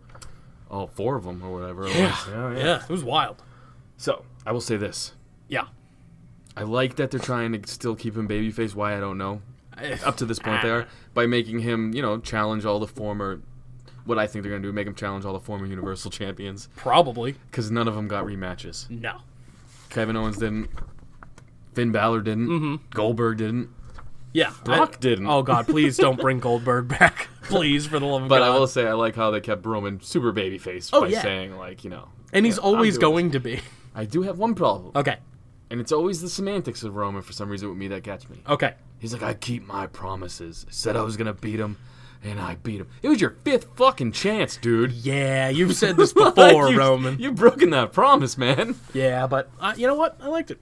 Oh, 4 of them or whatever it was. Yeah, it was wild. So, I will say this. Yeah. I like that they're trying to still keep him babyface. Why, I don't know. Up to this point they are. By making him, challenge all the former... What I think they're going to do, make him challenge all the former Universal Champions. Probably. Because none of them got rematches. No. Kevin Owens didn't. Finn Balor didn't. Mm-hmm. Goldberg didn't. Yeah. Brock didn't. Oh, God, please don't bring Goldberg back. Please, for the love of But God. I will say I like how they kept Roman super babyface by saying, And he's always I'm doing going to be. I do have one problem. Okay. And it's always the semantics of Roman for some reason with me that gets me. Okay. He's like, I keep my promises. I said I was going to beat him, and I beat him. It was your 5th fucking chance, dude. Yeah, you've said this before, Roman. You've broken that promise, man. Yeah, but you know what? I liked it.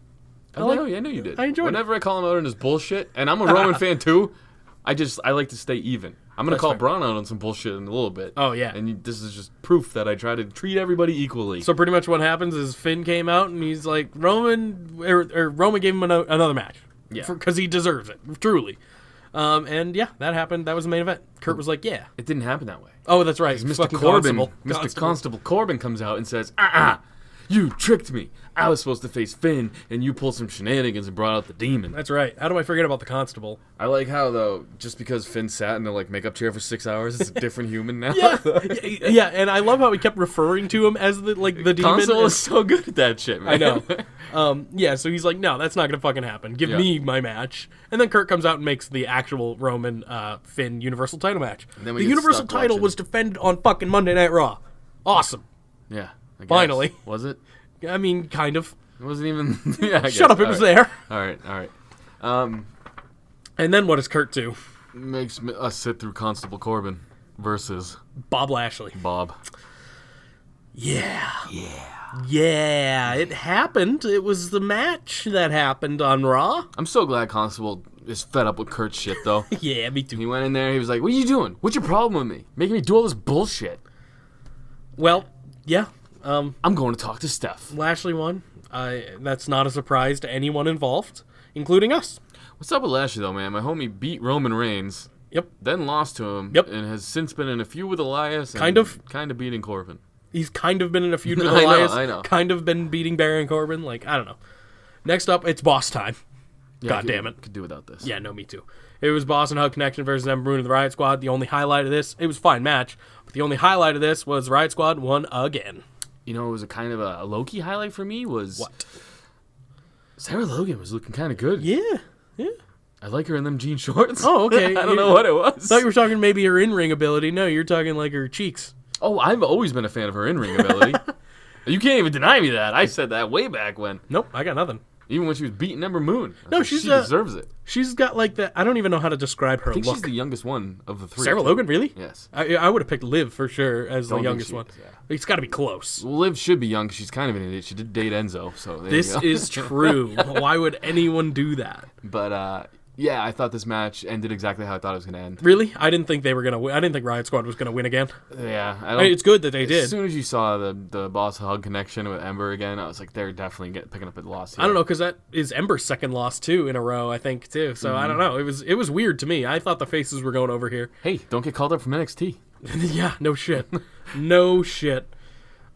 I know you did. I enjoyed it. Whenever I call him out on his bullshit, and I'm a Roman fan too, I like to stay even. I'm going to call fair. Braun out on some bullshit in a little bit. Oh, yeah. And this is just proof that I try to treat everybody equally. So pretty much what happens is Finn came out and he's like, Roman gave him another match. Yeah. Because he deserves it, truly. And yeah, that happened. That was the main event. Kurt was like, yeah. It didn't happen that way. Oh, that's right. Mr. Fucking Corbin, Constable. Constable Corbin comes out and says, you tricked me. I was supposed to face Finn, and you pulled some shenanigans and brought out the demon. That's right. How do I forget about the Constable? I like how, though, just because Finn sat in the makeup chair for 6 hours, it's a different human now. Yeah, and I love how he kept referring to him as the demon. Constable is so good at that shit, man. I know. Yeah, so he's like, no, that's not going to fucking happen. Give me my match. And then Kurt comes out and makes the actual Roman Finn Universal title match. And then we The get Universal stuck title watching. was defended on fucking Monday Night Raw. Awesome. Yeah. I guess. Finally. Was it? I mean, kind of. It wasn't even. Yeah. I guess. Shut up! It was there. All right. And then what does Kurt do? Makes us sit through Constable Corbin versus Bob Lashley. Bob. Yeah. It happened. It was the match that happened on Raw. I'm so glad Constable is fed up with Kurt's shit, though. Yeah, me too. He went in there, he was like, what are you doing? What's your problem with me? Making me do all this bullshit. Well, yeah. I'm going to talk to Steph. Lashley won. That's not a surprise to anyone involved, including us. What's up with Lashley, though, man? My homie beat Roman Reigns. Yep. Then lost to him. Yep. And has since been in a feud with Elias. And kind of beating Corbin. He's kind of been in a feud with I know, Elias. I know. Kind of been beating Baron Corbin. Like, I don't know. Next up, it's boss time. Yeah, God damn it. Could do without this. Yeah, no, me too. It was Boss and Hug Connection versus Ember Moon and the Riot Squad. The only highlight of this, it was a fine match, but the only highlight of this was Riot Squad won again. You know, it was a kind of a low-key highlight for me was... What? Sarah Logan was looking kind of good. Yeah. I like her in them jean shorts. Oh, okay. I don't know what it was. I thought you were talking maybe her in-ring ability. No, you're talking like her cheeks. Oh, I've always been a fan of her in-ring ability. You can't even deny me that. I said that way back when. Nope, I got nothing. Even when she was beating Ember Moon. No, she she deserves it. She's got like that. I don't even know how to describe her I think look. she's the youngest one of the three. Sarah Logan, really? Yes. I would have picked Liv for sure as Don't the think youngest she one. is, yeah. It's got to be close. Well, Liv should be young 'cause she's kind of an idiot. She did date Enzo, so there This you go. is true. Why would anyone do that? But, yeah, I thought this match ended exactly how I thought it was going to end. Really? I didn't think they were gonna win. I didn't think Riot Squad was gonna win again. Yeah. I mean, it's good that they As did. soon as you saw the boss hug connection with Ember again, I was like, they're definitely picking up a loss here. I don't know, because that is Ember's second loss too in a row, I think too. So I don't know. It was weird to me. I thought the faces were going over here. Hey, don't get called up from NXT. Yeah, no shit, no shit.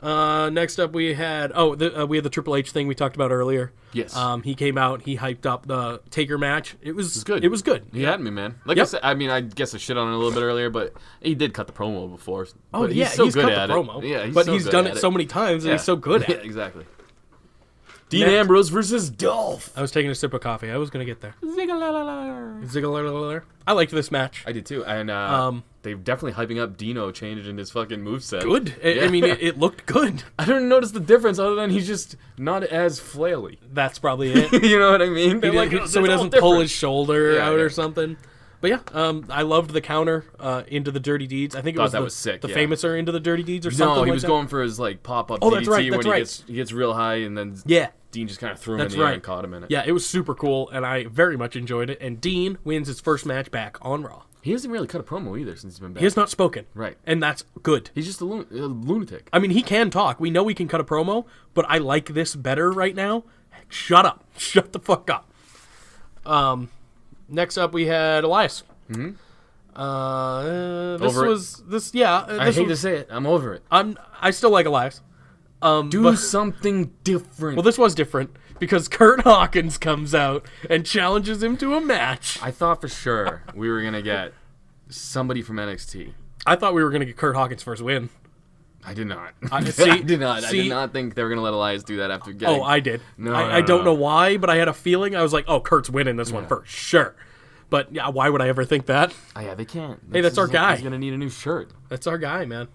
Next up we had we had the Triple H thing we talked about earlier. Yes. He came out. He hyped up the Taker match. It was good. It was good. He had me, man. Like Yep. I said, I mean, I guess I shit on it a little bit earlier, but he did cut the promo before. Oh but yeah, he's so he's good cut at the promo. it. Yeah, but so he's good done at it so many times, and Yeah. he's so good at Yeah, it. exactly. Dean Next- Ambrose versus Dolph. I was taking a sip of coffee. I was gonna get there. Zigga-la-la-la. Ziggler. I liked this match. I did too, and they're definitely hyping up Dino changing his fucking moveset. Good. I Yeah. mean, it looked good. I didn't notice the difference other than he's just not as flaily. That's probably it. You know what I mean? They're like, so "It's he all doesn't pull different." his shoulder Yeah, out yeah. or something. But yeah, I loved the counter into the Dirty Deeds. I think it Thought was that the, was sick, the yeah. famouser into the Dirty Deeds or something. No, he like was that. going for his like pop-up Oh, DDT that's right, when that's he gets real high, and then Yeah, Dean just kind of threw him that's in the air right. and caught him in it. Yeah, it was super cool, and I very much enjoyed it. And Dean wins his first match back on Raw. He hasn't really cut a promo either since he's been back. He has not spoken, Right. and that's good. He's just a lunatic. I mean, he can talk. We know he can cut a promo, but I like this better right now. Shut up. Shut the fuck up. Next up, we had Elias. Mm-hmm. This Over it? was this. Yeah, I this hate to was, say it. I'm over it. I still like Elias. Do but- something different. Well, this was different because Kurt Hawkins comes out and challenges him to a match. I thought for sure we were gonna get somebody from NXT. I thought we were going to get Kurt Hawkins' first win. I did not. see- I did not. I see- did not think they were gonna let Elias do that after getting. Oh, I did. No, I don't no. know why, but I had a feeling. I was like, oh, Kurt's winning this one for sure. But yeah, why would I ever think that? Oh, yeah, they can't. Hey, that's our guy. He's gonna need a new shirt. That's our guy, man.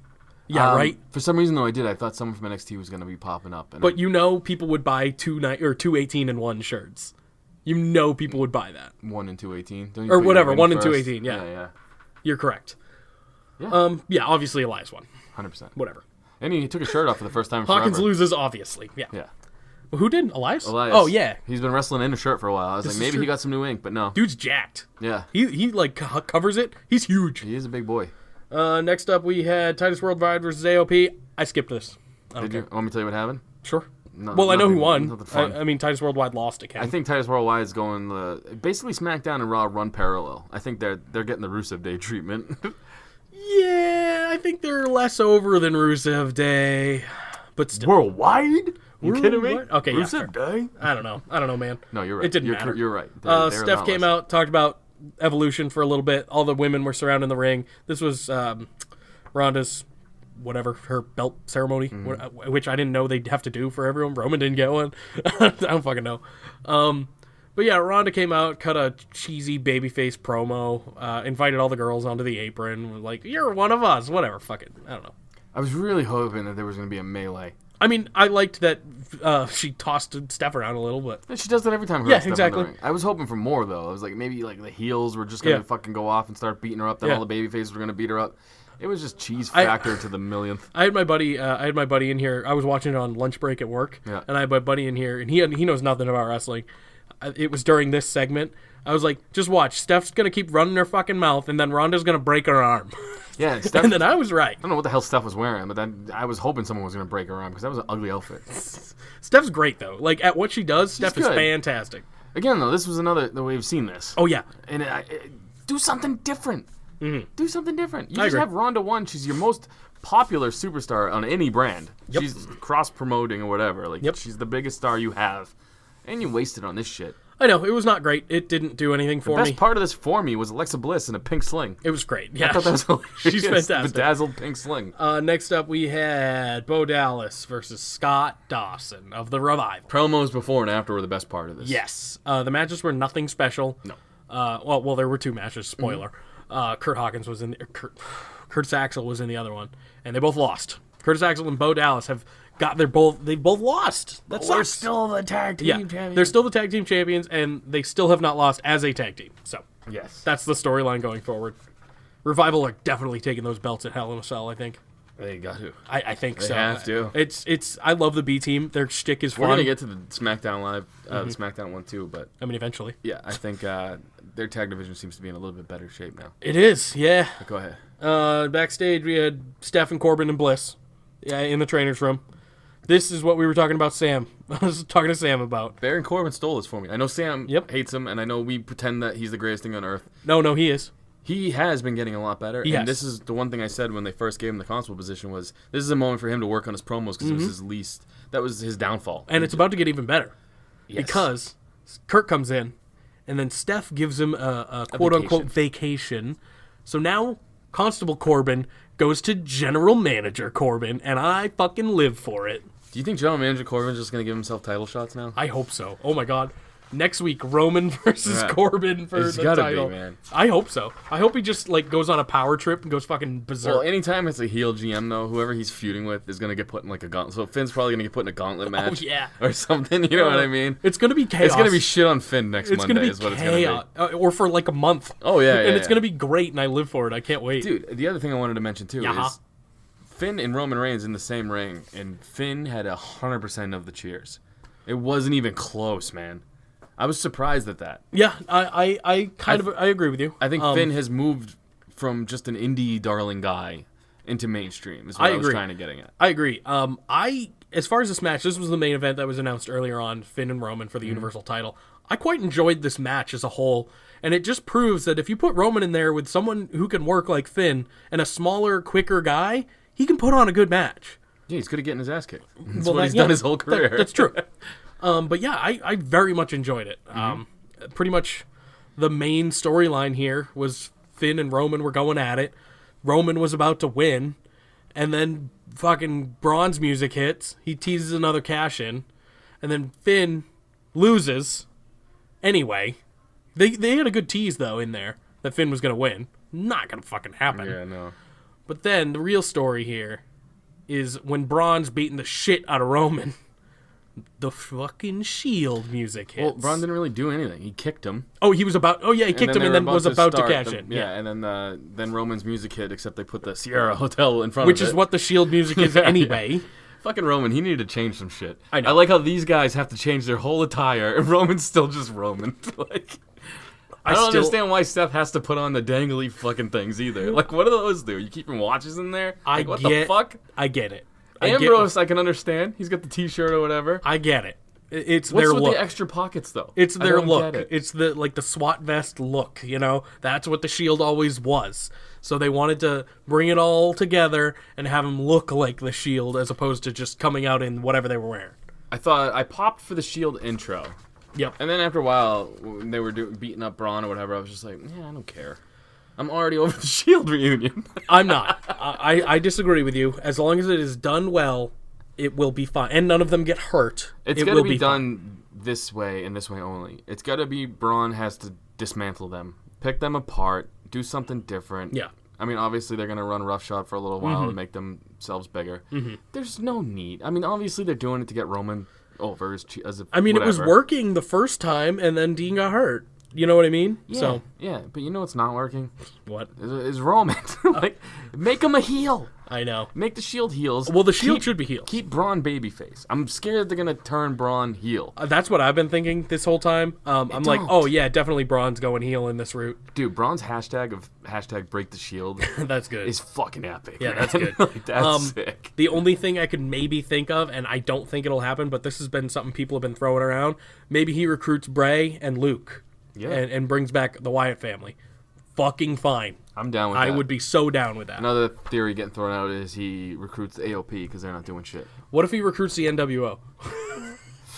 Yeah, right. For some reason though, I thought someone from NXT was gonna be popping up. And But you know, people would buy two 18 and 1 shirts. You know, people would buy that. 1 and 218. Or whatever, 1 and 218, yeah. Yeah. You're correct. Yeah. Yeah, obviously Elias won. 100%. Whatever. And he took his shirt off for the first time. Hawkins forever. loses, obviously. Yeah. Yeah. Well, who did? Elias? Elias. Oh yeah. He's been wrestling in a shirt for a while. I was This like, is maybe true. he got some new ink, but no. Dude's jacked. Yeah. He like covers it. He's huge. He is a big boy. Next up, we had Titus Worldwide versus AOP. I skipped this. I don't Did you care. want me to tell you what happened? Sure. No, Well, I know who nothing- won. nothing fun. I mean, Titus Worldwide lost again. I think Titus Worldwide is going basically SmackDown and Raw run parallel. I think they're getting the Rusev Day treatment. Yeah, I think they're less over than Rusev Day, but still. Worldwide? You kidding me? What? Okay, yeah, Rusev Day? I don't know, man. No, you're right. It didn't you're, matter. You're right. They're Steph not came less. out, talked about Evolution for a little bit. All the women were surrounding the ring. This was Ronda's, whatever, her belt ceremony, which I didn't know they'd have to do for everyone. Roman didn't get one. I don't fucking know. But yeah, Ronda came out, cut a cheesy babyface promo, invited all the girls onto the apron, was like, you're one of us, whatever, fuck it. I don't know. I was really hoping that there was going to be a melee. I mean, I liked that she tossed Steph around a little, but She does that every time. Yeah, exactly. I was hoping for more though. I was like, maybe like the heels were just gonna fucking go off and start beating her up. Then all the baby faces were gonna beat her up. It was just cheese factor to the millionth. I had my buddy in here. I was watching it on lunch break at work, and I had my buddy in here, and he knows nothing about wrestling. It was during this segment. I was like, just watch. Steph's gonna keep running her fucking mouth, and then Ronda's gonna break her arm. Yeah, Steph, And then I was right. I don't know what the hell Steph was wearing, but then I was hoping someone was gonna break her arm because that was an ugly outfit. Steph's great though. Like at what she does, Steph is good. fantastic. Again, though, this was another that we've seen this. Oh yeah, And do something different. Mm-hmm. Do something different. You I just agree. have Ronda 1. She's your most popular superstar on any brand. Yep. She's cross-promoting or whatever. Like, Yep. she's the biggest star you have. And you wasted on this shit. I know it was not great. It didn't do anything for Best me. part of this for me was Alexa Bliss in a pink sling. It was great. Yeah, I thought that was hilarious. she's fantastic. Bedazzled pink sling. Next up, we had Bo Dallas versus Scott Dawson of the Revival. Promos before and after were the best part of this. Yes, the matches were nothing special. No. Well, there were two matches. Spoiler. Kurt Hawkins was in. Curtis Axel was in the other one, and they both lost. Curtis Axel and Bo Dallas have got They both lost. That We're sucks. still the tag team champions. They're still the tag team champions, and they still have not lost as a tag team. So Yes. that's the storyline going forward. Revival are definitely taking those belts at Hell in a Cell. I think. They got to. I think They so. have to. It's. I love the B team. Their shtick is fun. We're going to get to the SmackDown Live, the SmackDown one too, but I mean, eventually. yeah, I think their tag division seems to be in a little bit better shape now. It is. Yeah. But go ahead. Backstage, we had Steph and Corbin and Bliss in the trainer's room. This is what we were talking about Sam. I was talking to Sam about. Baron Corbin stole this for me. I know Sam Yep. hates him, and I know we pretend that he's the greatest thing on earth. No, he is. He has been getting a lot better, Yes. and this is the one thing I said when they first gave him the console position was this is a moment for him to work on his promos because it was his least. That was his downfall. And it's about to get even better. Yes. Because Kurt comes in, and then Steph gives him a quote-unquote vacation. So now Constable Corbin goes to General Manager Corbin, and I fucking live for it. Do you think General Manager Corbin's just going to give himself title shots now? I hope so. Oh my god. Next week, Roman versus Yeah. Corbin for It's the gotta title. be, man. I hope so. I hope he just like goes on a power trip and goes fucking berserk. Well, anytime it's a heel GM, though, whoever he's feuding with is going to get put in like a gauntlet. So Finn's probably going to get put in a gauntlet match. yeah. Or something, you know what I mean? It's gonna be chaos. It's going to be shit on Finn next It's Monday gonna be is what chaos. it's going to Or for like a month. Oh, yeah, And yeah, it's yeah. gonna be great, and I live for it. I can't wait. be. Dude, the other thing I wanted to mention, too, Yeah. is Finn and Roman Reigns in the same ring, and Finn had 100% of the cheers. It wasn't even close, man. I was surprised at that. Yeah, I agree with you. I think Finn has moved from just an indie darling guy into mainstream. Is what I I was agree. trying to getting at. I agree. As far as this match, this was the main event that was announced earlier on, Finn and Roman for the Universal title. I quite enjoyed this match as a whole, and it just proves that if you put Roman in there with someone who can work like Finn and a smaller, quicker guy, he can put on a good match. Yeah, he's good at getting his ass kicked. That's Well, what that- he's yeah, done his whole career. That's true. But yeah, I very much enjoyed it. Pretty much the main storyline here was Finn and Roman were going at it. Roman was about to win, and then fucking Braun's music hits. He teases another cash in, and then Finn loses. Anyway, they had a good tease though in there that Finn was gonna win. Not gonna fucking happen. Yeah, no. But then the real story here is when Braun's beating the shit out of Roman, the fucking Shield music hits. Well, Braun didn't really do anything. He kicked him. Oh, he kicked him and then was about to start cash the- in. Yeah, and then Roman's music hit, except they put the Sierra Hotel in front Which of it. is what the Shield music is anyway. Fucking Roman, he needed to change some shit. I know. I like how these guys have to change their whole attire, and Roman's still just Roman. Like, I don't understand why Steph has to put on the dangly fucking things either. Like, what do those do? You keeping watches in there? Like, what the fuck? I get it. Ambrose, I can understand. He's got the T-shirt or whatever. I get it. It's What's their with look. the extra pockets, though? It's I their don't look. get it. It's the SWAT vest look, you know? That's what the Shield always was. So they wanted to bring it all together and have them look like the Shield as opposed to just coming out in whatever they were wearing. I popped for the Shield intro. Yep. And then after a while, when they were beating up Braun or whatever, I was just like, yeah, I don't care. I'm already over the Shield reunion. I'm not. I disagree with you. As long as it is done well, it will be fine. And none of them get hurt. It's it got to will be fine. done this way and this way only. It's got to be Braun has to dismantle them, pick them apart, do something different. Yeah. I mean, obviously they're gonna run roughshod for a little while to make themselves bigger. There's no need. I mean, obviously they're doing it to get Roman over as a, I mean, whatever. it was working the first time, and then Dean got hurt. You know what I mean? Yeah, yeah, but you know what's not working? What? Is Roman. Like, make him a heel. I know. Make the Shield heels. Well, the Shield should be heels. Keep Braun babyface. I'm scared they're gonna turn Braun heel. That's what I've been thinking this whole time. I'm like, oh yeah, definitely Braun's going heel in this route. Dude, Braun's hashtag break the Shield That's good. is fucking epic. Yeah, man. that's good. Like, that's sick. The only thing I could maybe think of, and I don't think it'll happen, but this has been something people have been throwing around. Maybe he recruits Bray and Luke, and brings back the Wyatt family. Fucking fine. I'm down with that. I would be so down with that. Another theory getting thrown out is he recruits the AOP because they're not doing shit. What if he recruits the NWO?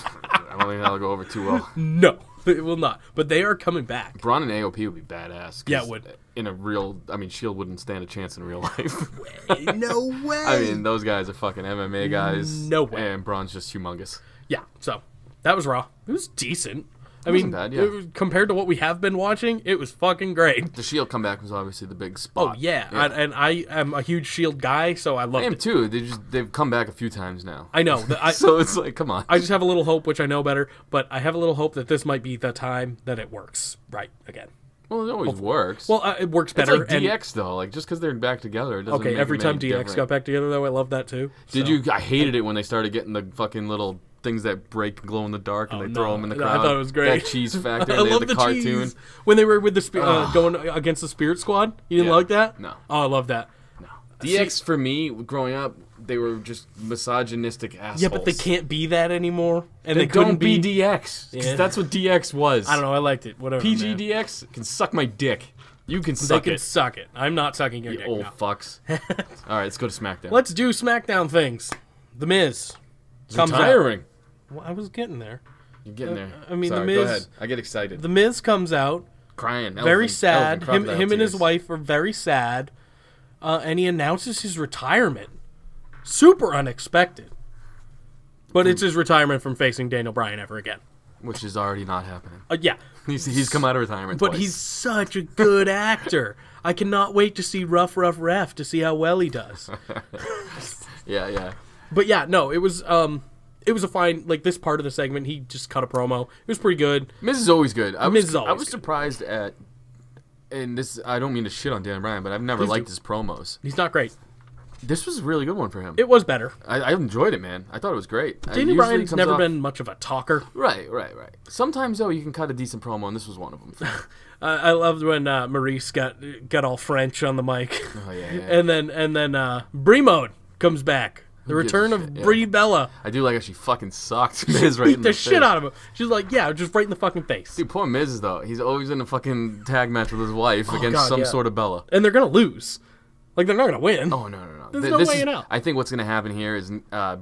I don't think that'll go over too well. No, it will not. But they are coming back. Braun and AOP would be badass. Yeah, it would. In a real, I mean, Shield wouldn't stand a chance in real life. No way. I mean, those guys are fucking MMA guys. No way. And Braun's just humongous. Yeah, so that was Raw. It was decent. I Wasn't mean, bad, yeah. it was, compared to what we have been watching, it was fucking great. The Shield comeback was obviously the big Oh, spot. yeah. And I am a huge Shield guy, so I loved I am it. too. They've come back a few times now. I know. So it's like, come on. I just have a little hope, which I know better, but I have a little hope that this might be the time that it works right again. Well, it always works. Well, it works it's better. like DX though. Like just because they're back together, it doesn't Okay, make every them time any DX different. got back together, though, I love that too. Did So. you? I hated it when they started getting the fucking little things that break and glow in the dark, and they throw them in the No, crowd. I thought it was great. That cheese factor. I and they love had the cartoon. cheese. When they were with the going against the Spirit Squad, you didn't Yeah. like that? No. Oh, I love that. No. DX for me, growing up, they were just misogynistic assholes. Yeah, but they can't be that anymore, and They they couldn't don't be be. DX. 'Cause Yeah. that's what DX was. I don't know. I liked it. Whatever. PG man. DX can suck my dick. You can They suck can it. suck it. I'm not sucking your You dick. old no. fucks. All right, let's go to SmackDown. Let's do SmackDown things. The Miz comes out. Retiring. Well, I was getting there. You're getting there. I mean, Sorry, The go Miz- ahead. I get excited. The Miz comes out, Crying. very sad. Elephant, Him and his tears. wife are very sad, and he announces his retirement. Super unexpected. But it's his retirement from facing Daniel Bryan ever again. Which is already not happening. Yeah. He's come out of retirement But twice. he's such a good actor. I cannot wait to see Rough Ref to see how well he does. Yeah. But yeah, no, it was a fine, like, this part of the segment, he just cut a promo. It was pretty good. Miz is always good. I Miz is always was good. surprised at, and this, I don't mean to shit on Dan Bryan, but I've never Please liked do. his promos. He's not great. This was a really good one for him. It was better. I enjoyed it, man. I thought it was great. Daniel Usually Bryan's comes never off- been much of a talker. Right. Sometimes, though, you can cut a decent promo, and this was one of them. I loved when Maurice got all French on the mic. Oh, yeah. And then Brie Mode comes back. The Who gives return a of shit, yeah. Brie Bella. I do like how she fucking sucked Miz right Beat in the the shit face. out of him. She's like, yeah, just right in the fucking face. Dude, poor Miz, though. He's always in a fucking tag match with his wife against God, some yeah. sort of Bella. And they're going to lose. Like, they're not going to win. Oh, no. There's no way in out. I think what's going to happen here is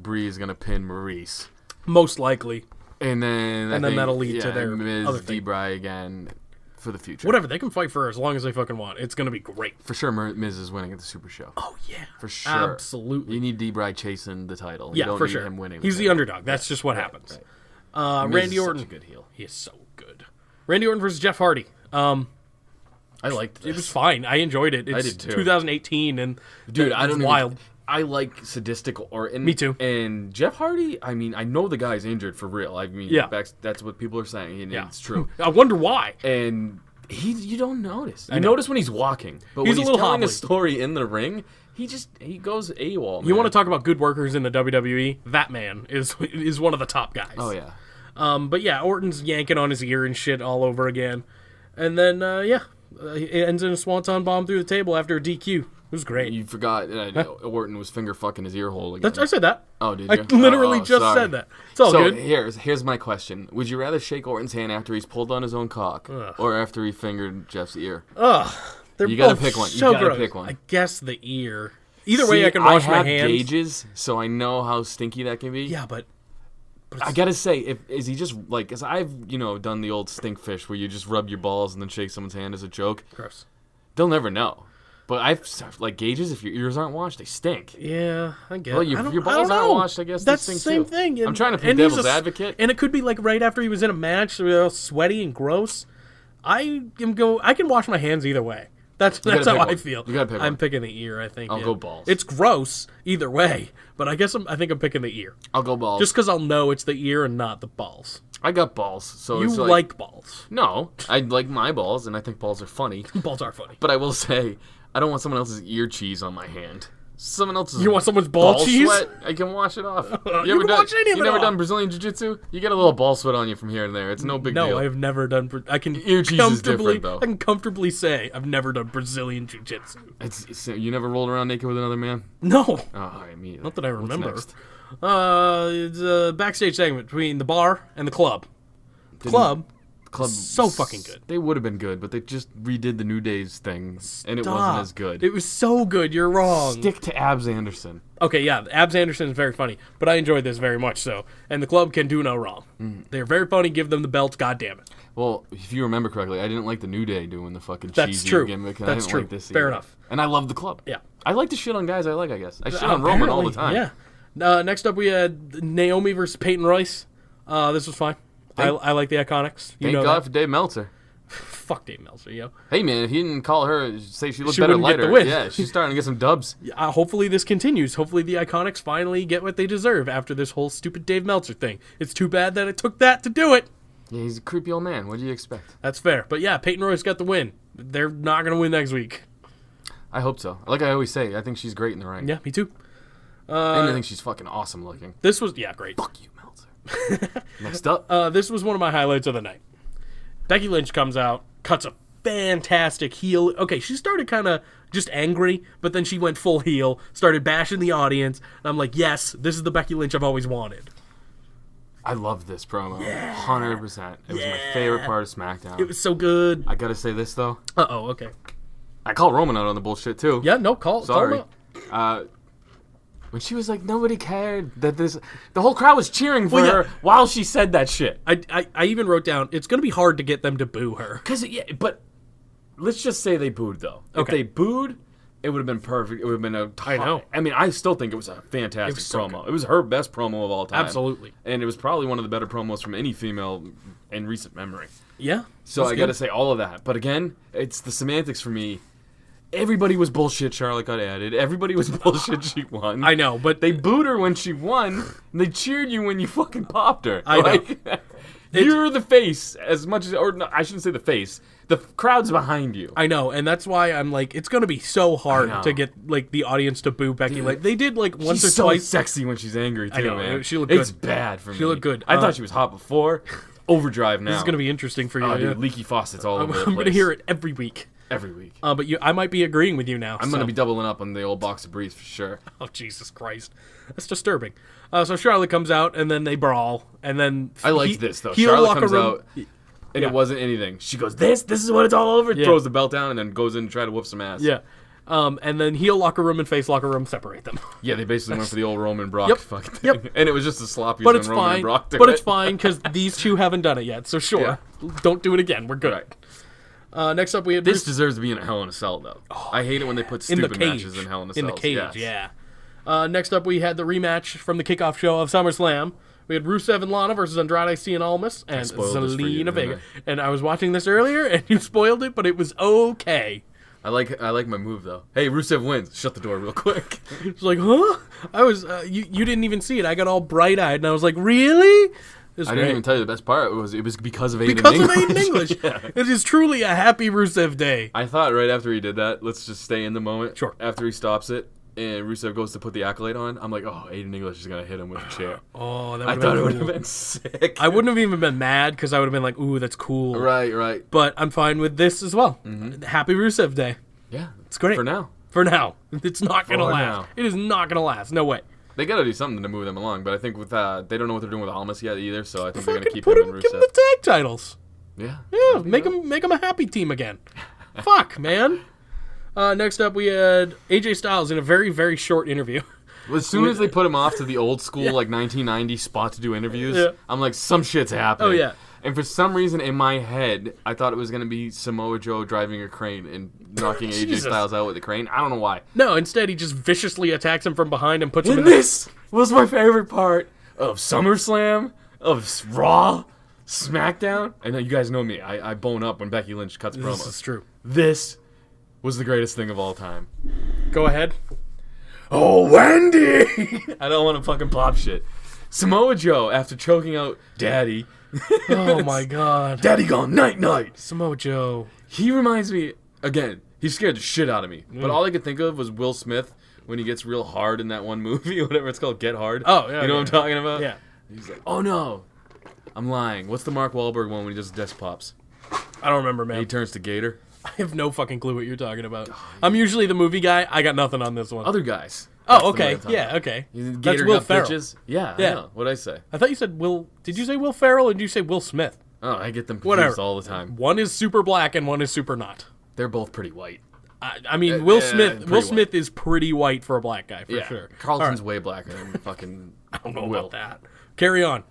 Brie is going to pin Maurice. Most likely. And then that'll lead to their Miz, other thing. D-Bry again for the future. Whatever, they can fight for as long as they fucking want. It's going to be great. For sure, Miz is winning at the Super Show. Oh, yeah. For sure. Absolutely. You need D-Bry chasing the title. You Yeah, don't for need sure. him winning. He's the underdog. That's just what happens. Right. Miz Randy is Orton. such a good heel. He is so good. Randy Orton versus Jeff Hardy. I liked this. It was fine. I enjoyed it. It's did too. 2018, and Dude, it's I don't wild. I like sadistic Orton. Me too. And Jeff Hardy, I mean, I know the guy's injured for real. I mean, Yeah. that's what people are saying, and Yeah. it's true. I wonder why. And you don't notice. You know. notice when he's walking, but He's when a he's little telling hobbly. a story in the ring, he goes AWOL. Man. You want to talk about good workers in the WWE? That man is one of the top guys. Oh yeah. But yeah, Orton's yanking on his ear and shit all over again, and then it ends in a swanton bomb through the table after a DQ. It was great. You forgot Orton was finger fucking his ear hole again. I said that. Oh, did I you? literally Oh, just sorry. said that. It's all So good. here's my question: would you rather shake Orton's hand after he's pulled on his own cock, or after he fingered Jeff's ear? They're You gotta both pick one. You so gotta gross. pick one. I guess the ear. Either way, I can wash my have hands. gauges, so I know how stinky that can be. Yeah, but I gotta say, is he just like? Cause I've done the old stink fish where you just rub your balls and then shake someone's hand as a joke. gross. They'll never know. But I've like gauges. If your ears aren't washed, they stink. Yeah, I get. Well, it. your I don't balls aren't know. washed, I guess That's they the stink same too. thing. I'm and- trying to play and he's devil's advocate. and it could be like right after he was in a match, so they're all sweaty and gross. I can wash my hands either way. That's gotta how pick I one. feel. You gotta pick I'm one. picking the ear, I think. I'll go balls. It's gross either way, but I guess I think I'm picking the ear. I'll go balls. Just because I'll know it's the ear and not the balls. I got balls, so You it's like balls. No, I like my balls, and I think balls are funny. Balls are funny. But I will say, I don't want someone else's ear cheese on my hand. Someone else's. You want someone's ball cheese? Sweat, I can wash it off. You can wash any of You it never off. done Brazilian jiu-jitsu? You get a little ball sweat on you from here and there. It's no big deal. No, I have never done. I can Ear cheese is different, though. I can comfortably say I've never done Brazilian jiu-jitsu. You never rolled around naked with another man? No, Oh, all right, me either. not that I What's remember. next? It's a backstage segment between the bar and the club. Club, Club so fucking good. They would have been good, but they just redid the New Days thing, and it wasn't as good. It was so good. You're wrong. Stick to Abs Anderson. Okay, yeah, Abs Anderson is very funny, but I enjoyed this very much so. And the club can do no wrong. They're very funny. Give them the belts. God damn it. Well, if you remember correctly, I didn't like the New Day doing the fucking That's cheesy true. gimmick. And That's I didn't true. Like this Fair either. enough. And I love the club. Yeah. I like to shit on guys I like, I guess. I shit on Roman all the time. Yeah. Next up, we had Naomi versus Peyton Royce. This was fine. I like the Iconics. You Thank know God that. for Dave Meltzer. Fuck Dave Meltzer, yo. Hey, man, if he didn't call her, say she looked She better wouldn't get lighter. the win. Yeah, she's starting to get some dubs. Hopefully this continues. Hopefully the Iconics finally get what they deserve after this whole stupid Dave Meltzer thing. It's too bad that it took that to do it. Yeah, he's a creepy old man. What do you expect? That's fair. But yeah, Peyton Royce got the win. They're not going to win next week. I hope so. Like I always say, I think she's great in the ring. Yeah, me too. And I think she's fucking awesome looking. This was, great. Fuck you, Meltzer. Next up. This was one of my highlights of the night. Becky Lynch comes out, cuts a fantastic heel. Okay, she started kind of just angry, but then she went full heel, started bashing the audience. And I'm like, yes, this is the Becky Lynch I've always wanted. I loved this promo. 100%. It was my favorite part of SmackDown. It was so good. I gotta say this, though. Uh-oh, okay. I call Roman out on the bullshit, too. Yeah, no, call Sorry. him out. When she was like, nobody cared that this... The whole crowd was cheering for Well, yeah. her while she said that shit. I even wrote down, it's going to be hard to get them to boo her. But let's just say they booed, though. If Okay. they booed, it would have been perfect. It would have been a... I know. I mean, I still think it was a fantastic so promo. good. It was her best promo of all time. Absolutely. And it was probably one of the better promos from any female in recent memory. Yeah. So that's I got to good. say all of that. But again, it's the semantics for me. Everybody was bullshit. Charlotte got added. Everybody was bullshit. She won. I know, but They booed her when she won. And they cheered you when you fucking popped her. I know. You're the face as much as, or no, I shouldn't say the face. The crowd's behind you. I know, and that's why I'm like, it's gonna be so I hard know. to get like the audience to boo Becky Lynch. They did like once She's or so twice. sexy when she's angry too, I know, man. she looked It's good. bad for me. She looked good. I thought she was hot before. Overdrive now. This is gonna be interesting for you. Oh, yeah. dude, leaky faucets all I'm, over the I'm place. gonna hear it every week. every week. But I might be agreeing with you now. I'm gonna be doubling up on the old box of briefs for sure. Oh, Jesus Christ. That's disturbing. So Charlotte comes out, and then they brawl, and then... I liked this, though. heel Charlotte locker comes room- out, and Yeah. it wasn't anything. She goes, this is what it's all over, Yeah. throws the belt down, and then goes in to try to whoop some ass. Yeah. And then heel locker room and face locker room separate them. Yeah, they basically went for the old Roman Brock Yep. fucking thing. Yep. And it was just the sloppiest But when it's Roman fine. and Brock did But it. it's fine, because these two haven't done it yet, so sure. Don't do it again. We're good. Right. Next up, we have This Bruce deserves to be in a Hell in a Cell, though. I hate it when they put in the stupid cage. matches in Hell in a Cell. In the cage, yes. yeah. Next up, we had the rematch from the kickoff show of SummerSlam. We had Rusev and Lana versus Andrade Cien Almas and spoiled this for you, Zelina didn't Vega. I? And I was watching this earlier, and you spoiled it, but it was okay. I like my move, though. Hey, Rusev wins. Shut the door real quick. It's like, huh? I was, you didn't even see it. I got all bright-eyed, and I was like, really? I didn't even tell you the best part. It was because of Aiden Because English. of Aiden English. Yeah. It is truly a happy Rusev day. I thought right after he did that, let's just stay in the moment. Sure. After he stops it, and Rusev goes to put the accolade on, I'm like, oh, Aiden English is going to hit him with a chair. Oh, that I would thought it have would been have cool. been sick. I wouldn't have even been mad, because I would have been like, ooh, that's cool. Right. But I'm fine with this as well. Happy Rusev day. Yeah. It's great. For now. For now. It's not going to For last. now. It is not going to last. No way. They got to do something to move them along, but I think with they don't know what they're doing with Almas yet either, so I think they're going to Fucking keep put him him, and give him Rusev. the tag titles. Yeah. Yeah, make him a happy team again. Fuck, man. Next up, we had AJ Styles in a very, very short interview. Well, as soon as they put him off to the old school, like 1990 spot to do interviews, Yeah. I'm like, some shit's happening. Oh, yeah. And for some reason in my head, I thought it was going to be Samoa Joe driving a crane and knocking AJ Jesus. Styles out with the crane. I don't know why. No, instead he just viciously attacks him from behind and puts him in And this was my favorite part of SummerSlam, of Raw, SmackDown. I know you guys know me. I bone up when Becky Lynch cuts promos. This is true. This was the greatest thing of all time. Go ahead. Oh, Wendy! I don't want to fucking pop shit. Samoa Joe, after choking out Daddy. Oh my god. Daddy gone night-night. Samoa Joe. He reminds me, again, he scared the shit out of me. But all I could think of was Will Smith when he gets real hard in that one movie, whatever it's called, Get Hard. Oh, yeah. You know what I'm talking about? Yeah. He's like, oh no. I'm lying. What's the Mark Wahlberg one when he just desk pops? I don't remember, And man. he turns to Gator? I have no fucking clue what you're talking about. I'm usually the movie guy. I got nothing on this one. Other guys. That's Oh, the okay. one I'm talking Yeah, about. okay. Gator That's Will got Ferrell. bitches? Yeah, Yeah. I know. What'd I say? I thought you said Will. Did you say Will Ferrell or did you say Will Smith? Oh, I get them confused Whatever. all the time. One is super black and one is super not. They're both pretty white. I mean, Will yeah, Smith. pretty Will white. Smith is pretty white for a black guy, for Yeah, sure. Carlton's All way blacker than fucking right. I don't know Will. about that. Carry on.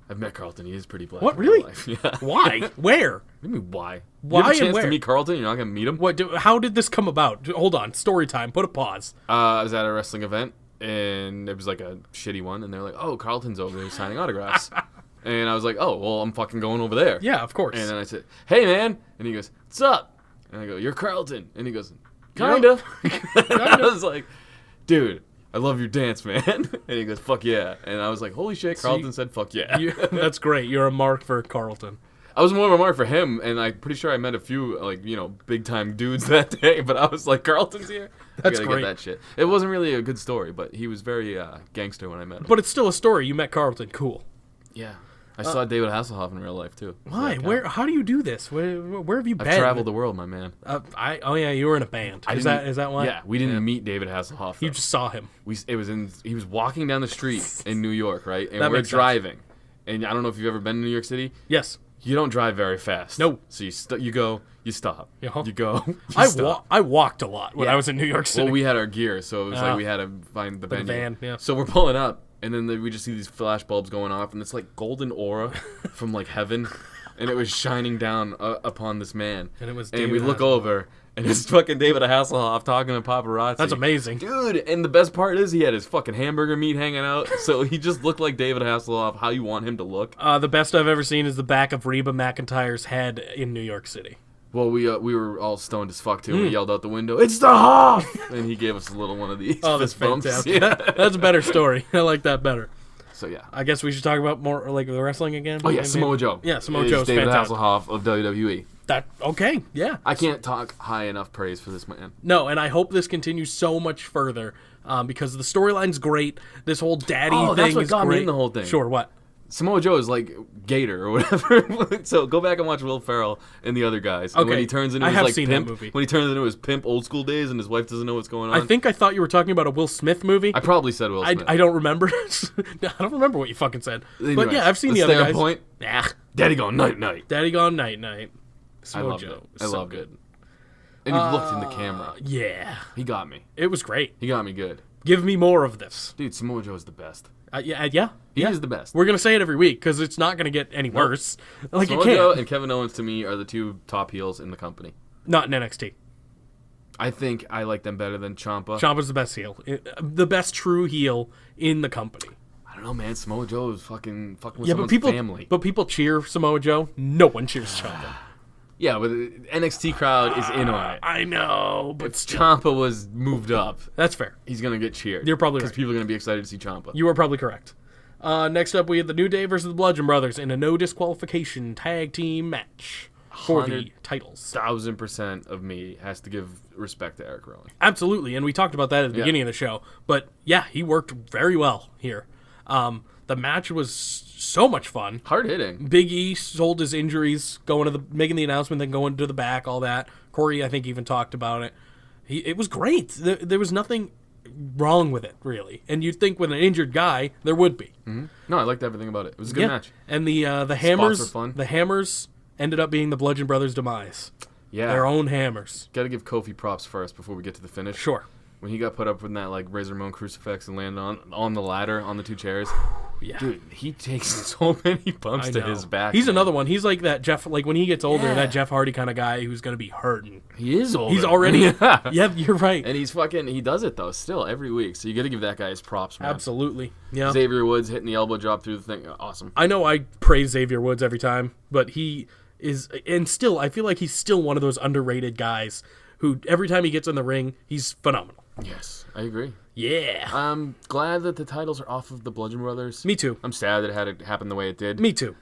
I've met Carlton. He is pretty black. What, in real really? life. Yeah. Why? Where? What do you mean, why? Why You have a and chance where? to meet Carlton? You're not going to meet him? What? How did this come about? Hold on. Story time. Put a pause. I was at a wrestling event, and it was like a shitty one, and they're like, oh, Carlton's over there signing autographs. And I was like, oh, well, I'm fucking going over there. Yeah, of course. And then I said, hey, man. And he goes, what's up? And I go, you're Carlton. And he goes, kinda. And I was like, dude, I love your dance, man. And he goes, fuck yeah. And I was like, holy shit, Carlton said fuck yeah. That's great. You're a mark for Carlton. I was more of a mark for him, and I'm pretty sure I met a few, like, you know, big-time dudes that day, but I was like, Carlton's here? That's I gotta great. get that shit. It wasn't really a good story, but he was very gangster when I met him. But it's still a story. You met Carlton. Cool. Yeah. I saw David Hasselhoff in real life, too. Does Why? that count? Where? How do you do this? Where have you I've been? traveled the world, my man. Oh yeah, you were in a band. Is that why? Yeah, we didn't meet David Hasselhoff. You though. just saw him. He was walking down the street in New York, right? And That we're makes sense. driving. And I don't know if you've ever been to New York City. Yes. You don't drive very fast. No. So you go, you stop. Uh-huh. You go, you I stop. walked a lot when Yeah. I was in New York City. Well, we had our gear, so it was Ah. like we had to find the venue. van, yeah. So we're pulling up, and then we just see these flash bulbs going off, and it's like golden aura from like heaven, and it was shining down upon this man. And it was And David we look Hasselhoff. over, and it's fucking David Hasselhoff talking to paparazzi. That's amazing. Dude, and the best part is he had his fucking hamburger meat hanging out, so he just looked like David Hasselhoff, how you want him to look. The best I've ever seen is the back of Reba McEntire's head in New York City. Well, we were all stoned as fuck, too. We yelled out the window, "It's the Hoff!" And he gave us a little one of these. Oh, that's fist bumps. fantastic. Yeah. That's a better story. I like that better. So, yeah. I guess we should talk about more like the wrestling again. Oh, yeah, Maybe? Samoa Joe. Yeah, Samoa Is Joe's David fantastic. Hasselhoff of WWE. Okay, yeah. I can't talk high enough praise for this man. No, and I hope this continues so much further because the storyline's great. This whole daddy Oh, thing that's what is got me great. in the whole thing. Sure, what? Samoa Joe is like Gator or whatever. So go back and watch Will Ferrell and the other guys. And when Okay, he turns into I his have like seen that pimp, movie. when he turns into his pimp old school days and his wife doesn't know what's going on. I thought you were talking about a Will Smith movie. I probably said Will Smith. I don't remember. I don't remember what you fucking said. But Anyways, yeah, I've seen the let's other stay on guys. point. Nah. Daddy gone night night. Daddy Gone Night Night. I Samoa loved Joe. it. I So loved good. it. And he looked in the camera. Yeah. He got me. It was great. He got me good. Give me more of this. Dude, Samoa Joe is the best. Yeah. He yeah. is the best. We're going to say it every week because it's not going to get any worse. Like, Samoa it can't. Joe and Kevin Owens to me are the two top heels in the company. Not in NXT. I think I like them better than Ciampa. Ciampa's the best heel. The best true heel in the company. I don't know, man. Samoa Joe is fucking with Yeah, someone's but family. people cheer Samoa Joe. No one cheers Ciampa. Yeah, but the NXT crowd is in on it. I know, but If still. Ciampa was moved up, That's fair. he's gonna get cheered. You're probably because right. people are gonna be excited to see Ciampa. You are probably correct. Next up, we have the New Day versus the Bludgeon Brothers in a no disqualification tag team match for the titles. 1000% of me has to give respect to Eric Rowan. Absolutely, and we talked about that at the beginning of the show. But yeah, he worked very well here. The match was so much fun. Hard hitting. Big E sold his injuries, making the announcement, then going to the back, all that. Corey, I think, even talked about it. It was great. There was nothing wrong with it, really. And you'd think with an injured guy, there would be. Mm-hmm. No, I liked everything about it. It was a good match. And the were hammers, fun. the hammers ended up being the Bludgeon Brothers' demise. Yeah. Their own hammers. Got to give Kofi props first before we get to the finish. Sure. When he got put up with that like Razor Ramon crucifix and landed on the ladder on the two chairs. Yeah. Dude, he takes so many bumps I to know. his back. He's man. another one. He's like that Jeff. Like when he gets older, Yeah. that Jeff Hardy kind of guy who's going to be hurting. He is old. He's already. yeah. Yeah, you're right. And he does it though, still every week. So you got to give that guy his props, man. Absolutely. Yeah. Xavier Woods hitting the elbow drop through the thing, awesome. I know I praise Xavier Woods every time, but he is, and still, I feel like he's still one of those underrated guys who every time he gets in the ring, he's phenomenal. Yes, I agree. Yeah. I'm glad that the titles are off of the Bludgeon Brothers. Me too. I'm sad that it had to happen the way it did. Me too.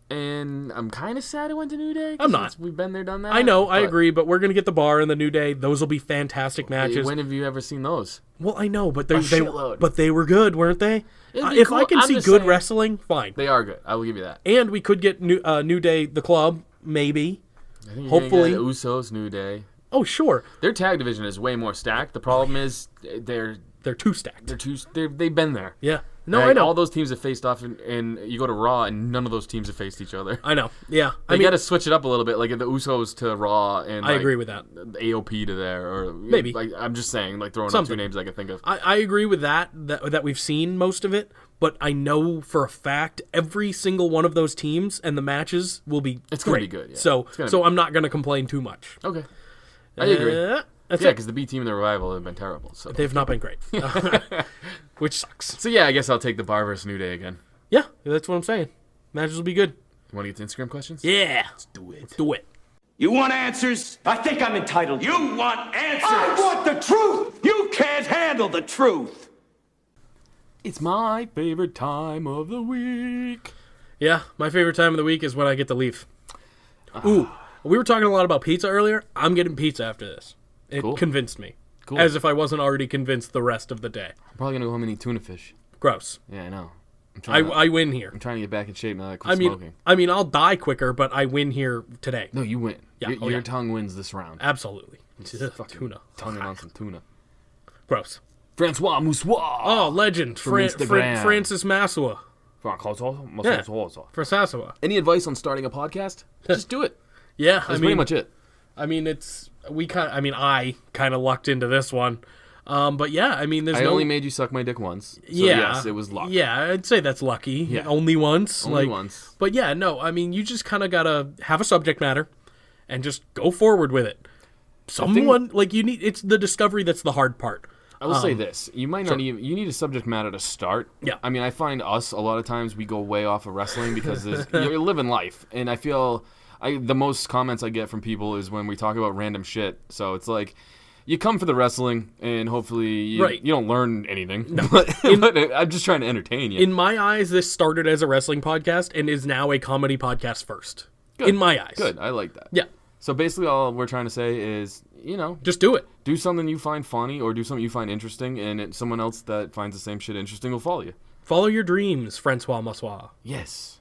And I'm kind of sad it went to New Day. I'm not. We've been there, done that. I know, I agree, but we're going to get the Bar and the New Day. Those will be fantastic matches. When have you ever seen those? Well, I know, but shitload. they were good, weren't they? It'd be If cool. I can I'm see just good saying. wrestling, fine. They are good. I will give you that. And we could get New Day, the club, maybe. I think Hopefully. you're gonna get Usos, New Day. Oh, sure. Their tag division is way more stacked. The problem is They're too stacked. they've been there. Yeah. No, Like, I know. All those teams have faced off, and you go to Raw, and none of those teams have faced each other. I know. Yeah. They got to switch it up a little bit, like the Usos to Raw, and I agree with that. The AOP to there, or Maybe. Like, I'm just saying, like throwing Something. up 2 names I can think of. I agree with that we've seen most of it, but I know for a fact every single one of those teams and the matches will be It's gonna great. be good, yeah. So It's gonna so be. I'm not going to complain too much. Okay, I agree. That's Yeah, it. because the B team and the Revival have been terrible. So They've not been great, which sucks. So yeah, I guess I'll take the Bar versus New Day again. Yeah, that's what I'm saying. Matches will be good. You want to get to Instagram questions? Yeah, let's do it. Do it. You want answers? I think I'm entitled. You want answers? I want the truth! You can't handle the truth. It's my favorite time of the week. Yeah, my favorite time of the week is when I get to leave. Ooh, we were talking a lot about pizza earlier. I'm getting pizza after this. It Cool. convinced me. Cool. As if I wasn't already convinced the rest of the day. I'm probably gonna go home and eat tuna fish. Gross. Yeah, I know. I win here. I'm trying to get back in shape now that I quit smoking. I mean, I'll die quicker, but I win here today. No, you win. Yeah, Your tongue wins this round. Absolutely. Fucking Tuna. Tonguing on some tuna. Gross. Francois Moussois. Oh, legend. Instagram. Francis Massawa. Yeah. Frasasawa. Any advice on starting a podcast? Just do it. Yeah, That's pretty much it. I mean, I kind of lucked into this one. But yeah, I mean, I only made you suck my dick once. So yeah, yes, it was luck. Yeah, I'd say that's lucky. Yeah. Only once. Only once. But yeah, no, I mean, you just kind of gotta have a subject matter, and just go forward with it. It's the discovery that's the hard part. I will say this: you might not even. You need a subject matter to start. Yeah. I mean, I find us a lot of times we go way off of wrestling because you're living life, and I feel the most comments I get from people is when we talk about random shit. So it's like you come for the wrestling, and hopefully you don't learn anything. No. but I'm just trying to entertain you. In my eyes, this started as a wrestling podcast and is now a comedy podcast first. Good. In my eyes. Good. I like that. Yeah. So basically, all we're trying to say is, just do it. Do something you find funny, or do something you find interesting, and someone else that finds the same shit interesting will follow you. Follow your dreams, Francois Massois. Yes.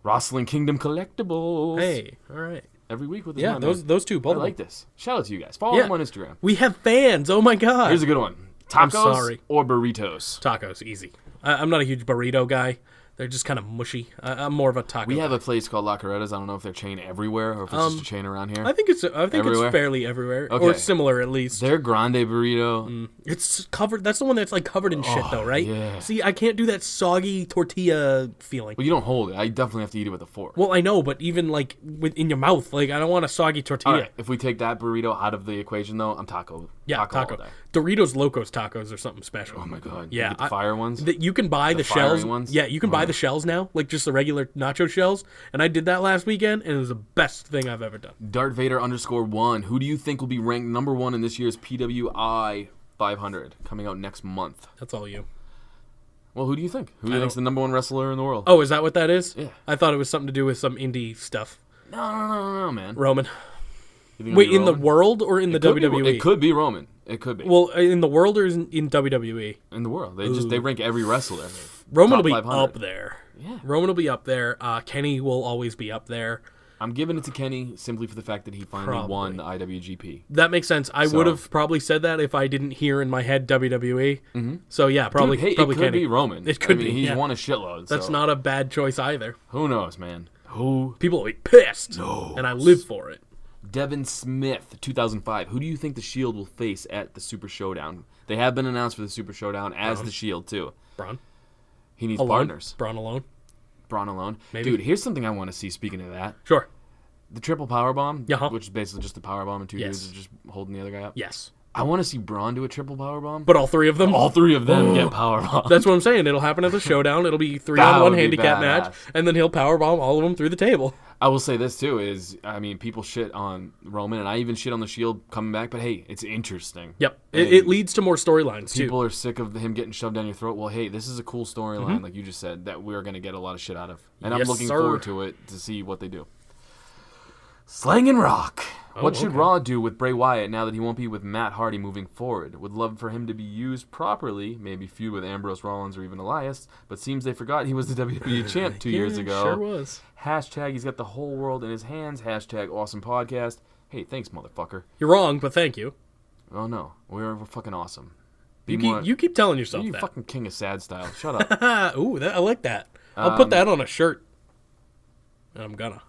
Wrestling Kingdom Collectibles. Hey, all right. Every week with this. Yeah, those two, both I of like them. this. Shout out to you guys. Follow them on Instagram. We have fans. Oh my god. Here's a good one. Tacos I'm sorry. or burritos? Tacos, easy. I'm not a huge burrito guy. They're just kind of mushy. I'm more of a taco. We have guy. a place called La Coretta's. I don't know if they're chain everywhere or if it's just a chain around here. I think it's Everywhere? fairly everywhere, Okay. or similar at least. Their grande burrito. It's covered. That's the one that's like covered in shit, though, right? yeah. See, I can't do that soggy tortilla feeling. Well, you don't hold it. I definitely have to eat it with a fork. Well, I know, but even like in your mouth, like I don't want a soggy tortilla. All right. If we take that burrito out of the equation, though, I'm taco. Yeah, taco. All day. Doritos Locos tacos or something special. Oh my god. Yeah, You get the fire ones. You can buy the fiery shells. ones? Yeah, you can buy the shells now, like just the regular nacho shells. And I did that last weekend, and it was the best thing I've ever done. Darth Vader _1. Who do you think will be ranked number 1 in this year's PWI 500 coming out next month? That's all you. Well, who do you think? Who do you think's the number 1 wrestler in the world? Oh, is that what that is? Yeah. I thought it was something to do with some indie stuff. No, man. Roman. You think it'll Wait, be in the Roman? world or in the Could be- WWE? It could be Roman. It could be. Well, in the world or in WWE? In the world. They rank every wrestler. Roman Top will be 500. up there. Yeah. Roman will be up there. Kenny will always be up there. I'm giving it to Kenny simply for the fact that he finally Probably. won the IWGP. That makes sense. I So- would have probably said that if I didn't hear in my head WWE. Mm-hmm. So yeah, probably Dude, hey, probably it could Kenny. be Roman. It could I mean, be. He's yeah. won a shitload. That's so not a bad choice either. Who knows, man? Who? People will be pissed. And I live for it. Devin Smith, 2005. Who do you think the Shield will face at the Super Showdown? They have been announced for the Super Showdown as the Shield, too. Braun. He needs Alone. partners. Braun alone. Braun alone. Maybe. Dude, here's something I want to see, speaking of that. Sure. The triple powerbomb, Uh-huh. which is basically just a powerbomb and two Yes. dudes are just holding the other guy up. Yes. I want to see Braun do a triple powerbomb. But all three of them? All three of them get powerbombed. That's what I'm saying. It'll happen at the showdown. It'll be That 3-on-1 would be handicap badass. match. And then he'll powerbomb all of them through the table. I will say this too is, I mean, people shit on Roman, and I even shit on the Shield coming back, but hey, it's interesting. Yep. It leads to more storylines, too. People are sick of him getting shoved down your throat. Well, hey, this is a cool storyline, like you just said, that we're going to get a lot of shit out of. And I'm Yes, looking sir. forward to it to see what they do. Slang and Rock. What should Raw do with Bray Wyatt now that he won't be with Matt Hardy moving forward? Would love for him to be used properly, maybe feud with Ambrose Rollins or even Elias, but seems they forgot he was the WWE champ 2 years ago. Sure was. Hashtag he's got the whole world in his hands. Hashtag awesome podcast. Hey, thanks, motherfucker. You're wrong, but thank you. Oh, no. We're fucking awesome. You keep telling yourself You that. fucking king of sad style. Shut up. Ooh, I like that. I'll put that on a shirt. And I'm gonna.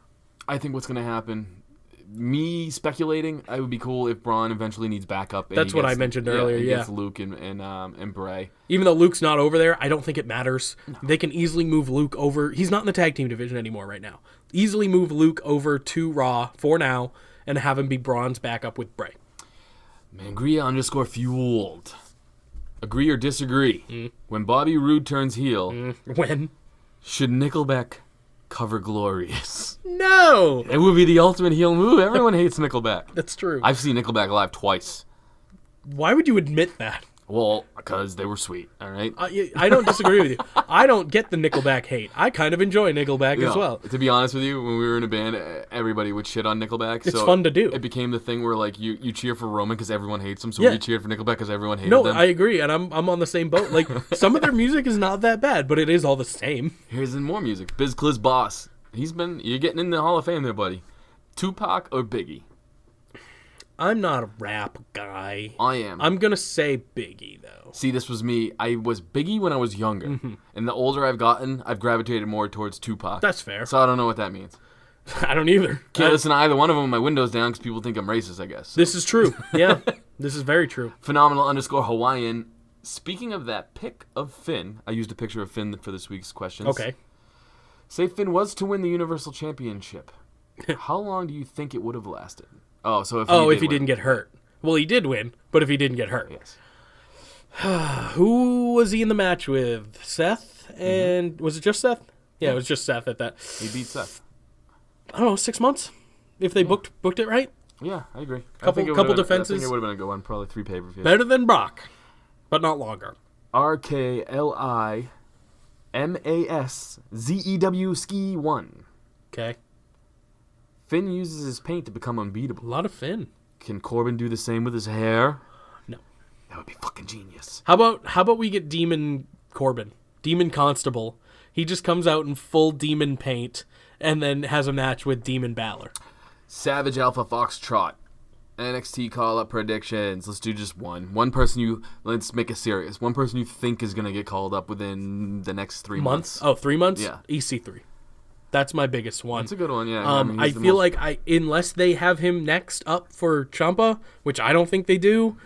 I think what's going to happen, me speculating, it would be cool if Braun eventually needs backup. And That's he what gets- I mentioned earlier, he yeah. gets Luke and Bray. Even though Luke's not over there, I don't think it matters. No. They can easily move Luke over. He's not in the tag team division anymore right now. Easily move Luke over to Raw for now and have him be Braun's backup with Bray. Mangria_fueled. Agree or disagree? When Bobby Roode turns heel, When? should Nickelback cover Glorious? No! It would be the ultimate heel move. Everyone hates Nickelback. That's true. I've seen Nickelback live twice. Why would you admit that? Well, because they were sweet, all right? I don't disagree with you. I don't get the Nickelback hate. I kind of enjoy Nickelback as well. To be honest with you, when we were in a band, everybody would shit on Nickelback. It's fun to do. It became the thing where like you cheer for Roman because everyone hates him, so Yeah. we cheered for Nickelback because everyone hated No, them. I agree, and I'm on the same boat. Like, some of their music is not that bad, but it is all the same. Here's more music. Biz Cliz Boss. You're getting in the Hall of Fame there, buddy. Tupac or Biggie? I'm not a rap guy. I am. I'm gonna say Biggie, though. See, this was me. I was Biggie when I was younger. And the older I've gotten, I've gravitated more towards Tupac. That's fair. So I don't know what that means. I don't either. Can't listen to either one of them with my windows down because people think I'm racist, I guess. So. This is true. Yeah, this is very true. Phenomenal_Hawaiian. Speaking of that pick of Finn, I used a picture of Finn for this week's questions. Okay. Say Finn was to win the Universal Championship. How long do you think it would have lasted? Oh, so if he didn't get hurt. Well, he did win, but if he didn't get hurt. Yes. Who was he in the match with? Seth? And was it just Seth? Yeah, it was just Seth at that. He beat Seth. I don't know, 6 months? If they booked it right? Yeah, I agree. Couple I defenses. think it would have been a good one. Probably 3 pay-per-views. Better than Brock, but not longer. RKLIMASZEW Ski 1. Okay. Finn uses his paint to become unbeatable. A lot of Finn. Can Corbin do the same with his hair? No. That would be fucking genius. How about we get Demon Corbin? Demon Constable. He just comes out in full demon paint and then has a match with Demon Balor. Savage Alpha Foxtrot. NXT call-up predictions. Let's do just one. Let's make it serious. One person you think is going to get called up within the next 3 months. Oh, 3 months? Yeah. EC3. That's my biggest one. That's a good one, yeah. I feel like unless they have him next up for Ciampa, which I don't think they do,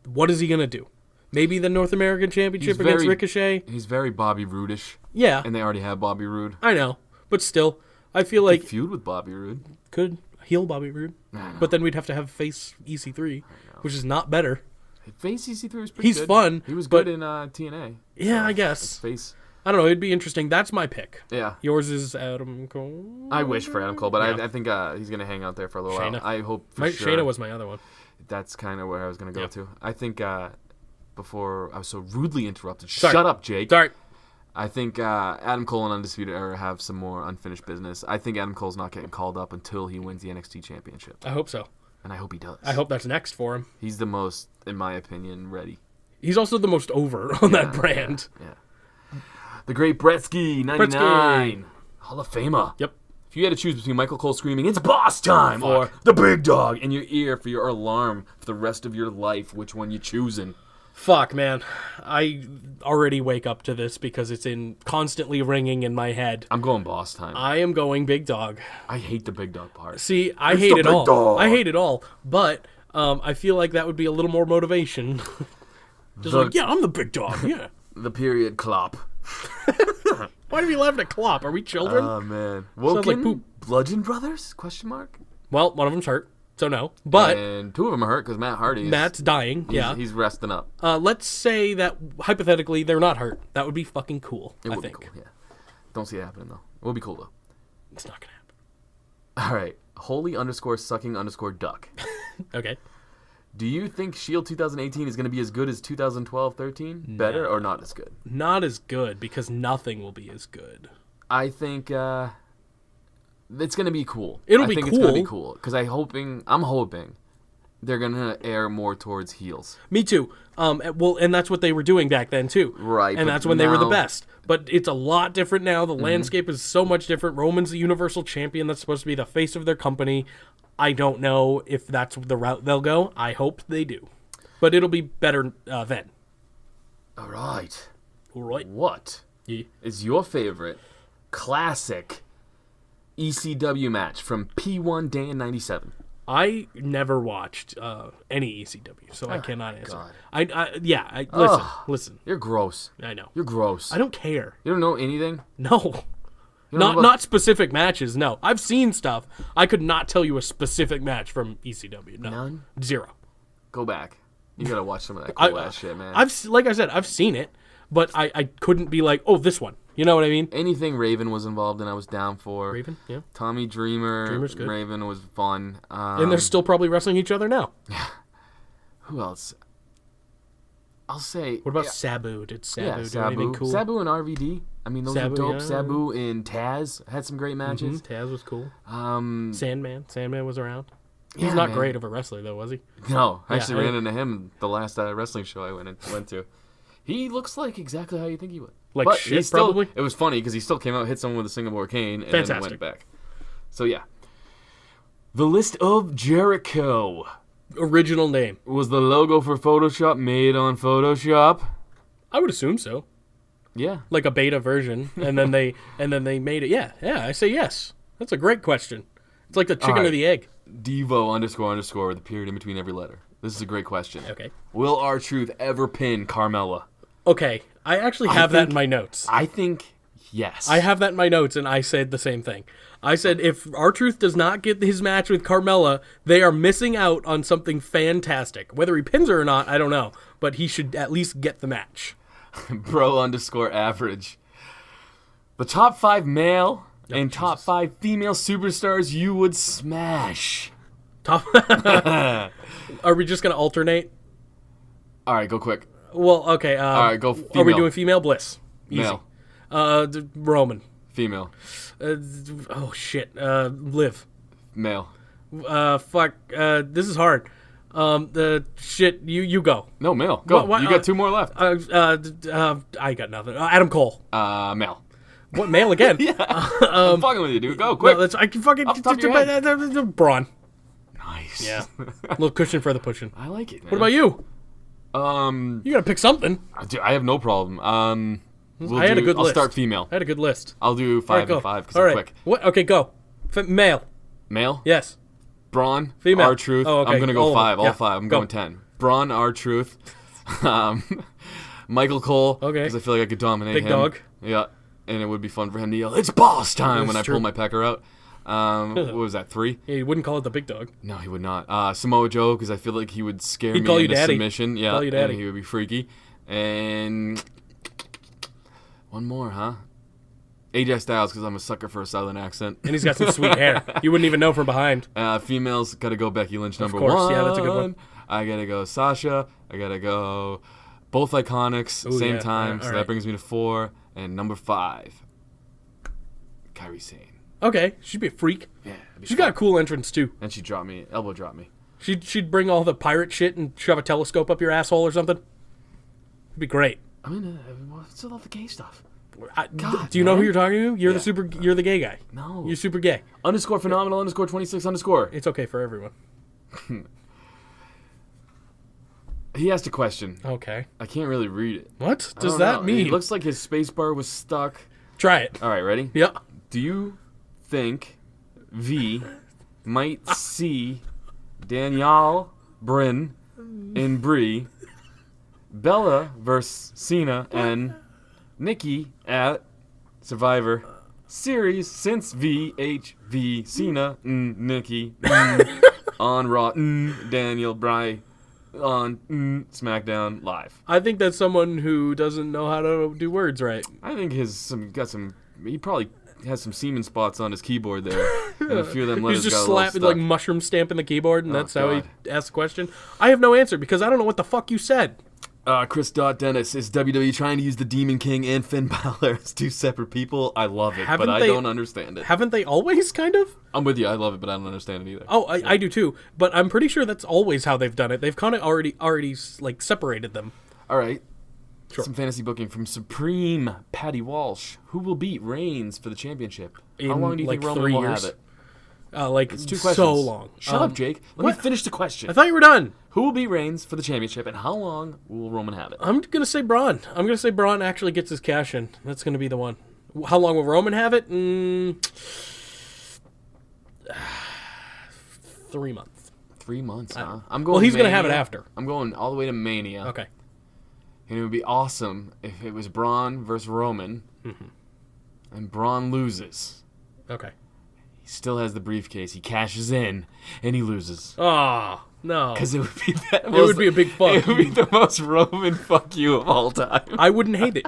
what is he going to do? Maybe the North American Championship against Ricochet? He's very Bobby Roode-ish. Yeah. And they already have Bobby Roode. I know. But still, I feel like... Feud with Bobby Roode. Could heel Bobby Roode. But then we'd have to have face EC3, which is not better. Face EC3 was pretty good. He's fun. He was good in TNA. Yeah, I guess. Face. I don't know. It'd be interesting. That's my pick. Yeah. Yours is Adam Cole. I wish for Adam Cole, but I think he's going to hang out there for a little while. I hope for sure. Shayna was my other one. That's kind of where I was going to go to. I think before I was so rudely interrupted. Sorry. Shut up, Jake. Sorry. I think Adam Cole and Undisputed Era have some more unfinished business. I think Adam Cole's not getting called up until he wins the NXT Championship. I hope so. And I hope he does. I hope that's next for him. He's the most, in my opinion, ready. He's also the most over on that brand. Yeah. The Great Bretsky, 99. Hall of Famer. Yep. If you had to choose between Michael Cole screaming, "It's boss time," or the big dog in your ear for your alarm for the rest of your life, which one you choosing? Fuck, man. I already wake up to this because it's constantly ringing in my head. I'm going boss time. I am going big dog. I hate the big dog part. See, I hate it all. Dog. I hate it all. But I feel like that would be a little more motivation. Just like, yeah, I'm the big dog. Yeah. The period clop. Why are we laughing at Klopp? Are we children? Oh, man. Sounds like Woken poop. Bludgeon Brothers? Question mark. Well, one of them's hurt, so no. But And 2 of them are hurt because Matt Hardy is... Matt's dying. Yeah. He's resting up. Let's say that, hypothetically, they're not hurt. That would be fucking cool, It I would think. be cool, yeah. Don't see it happening, though. It would be cool, though. It's not going to happen. All right. Holy_sucking_duck. Okay. Do you think Shield 2018 is going to be as good as 2012-13? Better or not as good? Not as good, because nothing will be as good. I think it's going to be cool. It'll I be think cool. It's going to be cool because I'm hoping they're going to err more towards heels. Me too. Well, and that's what they were doing back then too. Right. And that's when they were the best. But it's a lot different now. The landscape is so much different. Roman's the Universal Champion. That's supposed to be the face of their company. I don't know if that's the route they'll go. I hope they do. But it'll be better then. All right. All right. What is your favorite classic ECW match from P1 Day in 97? I never watched any ECW, so I cannot answer. God. Listen. You're gross. I know. You're gross. I don't care. You don't know anything? No. You don't know Not specific matches, no. I've seen stuff. I could not tell you a specific match from ECW. No. None? Zero. Go back. You gotta watch some of that cool ass shit, man. Like I said, I've seen it, but I couldn't be like, oh, this one. You know what I mean? Anything Raven was involved in, I was down for. Raven, yeah. Tommy Dreamer. Dreamer's good. Raven was fun. And they're still probably wrestling each other now. Who else? I'll say. What about Sabu? Did Sabu do Sabu. anything cool? Sabu and RVD. I mean, those Sabu, are dope. yeah. Sabu and Taz had some great matches. Taz was cool. Um, Sandman was around. He's Yeah, not man. great of a wrestler, though, was he? No, I actually Yeah, ran into him the last wrestling show I went to. He looks like exactly how you think he would. Like but shit, he still, probably? It was funny because he still came out, hit someone with a Singapore cane, and then Fantastic. went back. So, yeah. The List of Jericho Original name. was the logo for Photoshop made on Photoshop. I would assume so. Yeah. Like a beta version, and then they made it. Yeah, I say yes. That's a great question. It's like the chicken All or right. the egg. Devo__ with a period in between every letter. This is a great question. Okay. Will R-Truth ever pin Carmella? Okay, I actually have that in my notes. I think yes. I have that in my notes, and I said the same thing. I said if R-Truth does not get his match with Carmella, they are missing out on something fantastic. Whether he pins her or not, I don't know. But he should at least get the match. Bro_average. The top 5 male and top 5 female superstars you would smash. Top. Are we just going to alternate? All right, go quick. Well, okay. All right, go female. Are we doing female? Bliss. Easy. Male. Roman. Female. Liv. Male. Fuck. This is hard. The shit. You go. No, male. Go. What, you got 2 more left. I got nothing. Adam Cole. Male. What, male again? I'm fucking with you, dude. Go, quick. No, I can fucking Off the top of your head. Braun. Nice. Yeah. A little cushion for the pushing. I like it, man. What about you? You You gotta pick something. I have no problem. I had a good I'll list. start female. I had a good list. I'll do All 5 right, go. and 5 because All I'm right. quick. What? Okay, go. Male. Male. Yes. Braun. Female. R-Truth. Oh, okay. I'm gonna go All of them. 5. All Yeah. 5. I'm Go. going 10. Braun. R-Truth. Michael Cole. Okay. Because I feel like I could dominate Big him. dog. Yeah. And it would be fun for him to yell, "It's boss time!" when I true. pull my pecker out. What was that? 3? Yeah, you wouldn't call it the big dog. No, he would not. Samoa Joe, because I feel like he would scare He'd me call you into daddy. submission. Yeah, Call you daddy. and he would be freaky. And one more, huh? AJ Styles, because I'm a sucker for a southern accent. And he's got some sweet hair. You wouldn't even know from behind. Females, gotta go Becky Lynch number course, 1. yeah, that's a good one. I gotta go Sasha. I gotta go both Iconics, Ooh, same yeah. time. All So right. that brings me to 4. And number 5, Kairi Sane. Okay, she'd be a freak. Yeah, that'd be She's fun. got a cool entrance too. And she'd drop me, elbow drop me. She'd bring all the pirate shit and shove a telescope up your asshole or something. It'd be great. I mean, what's all the gay stuff? Do you know who man. you're talking to? You're you're the gay guy. No. You're super gay. _phenomenal _26 It's okay for everyone. He asked a question. Okay. I can't really read it. What I does don't that know. mean? It looks like his space bar was stuck. Try it. All right, ready? Yeah. Do you think V might see Danielle, Bryn, and Brie, Bella versus Cena, and Nikki at Survivor Series since VHV Cena, Nikki, on Raw, Daniel, Bry, on SmackDown Live? I think that's someone who doesn't know how to do words right. I think he probably has some semen spots on his keyboard there, and a few of them letters He's just got a little slapping stuck. like mushroom stamping the keyboard, and that's how God. he asks the question. I have no answer because I don't know what the fuck you said. Chris Dennis, is WWE trying to use the Demon King and Finn Balor as two separate people? I love it, but I don't understand it. Haven't they always kind of? I'm with you. I love it, but I don't understand it either. Oh, I do too. But I'm pretty sure that's always how they've done it. They've kind of already like separated them. All right. Sure. Some fantasy booking from Supreme Patty Walsh. Who will beat Reigns for the championship? How long do you think Roman 3 will years? have it? It's 2 questions. so long. Shut up, Jake. Let what? me finish the question. I thought you were done. Who will beat Reigns for the championship, and how long will Roman have it? I'm gonna say Braun. I'm gonna say Braun actually gets his cash in. That's gonna be the one. How long will Roman have it? 3 months. 3 months, huh? I'm going. Well, he's gonna Mania. have it after. I'm going all the way to Mania. Okay. And it would be awesome if it was Braun versus Roman, and Braun loses. Okay. He still has the briefcase. He cashes in, and he loses. Oh no. Because it would be that. It would be a big fuck. It would be the most Roman fuck you of all time. I wouldn't hate it.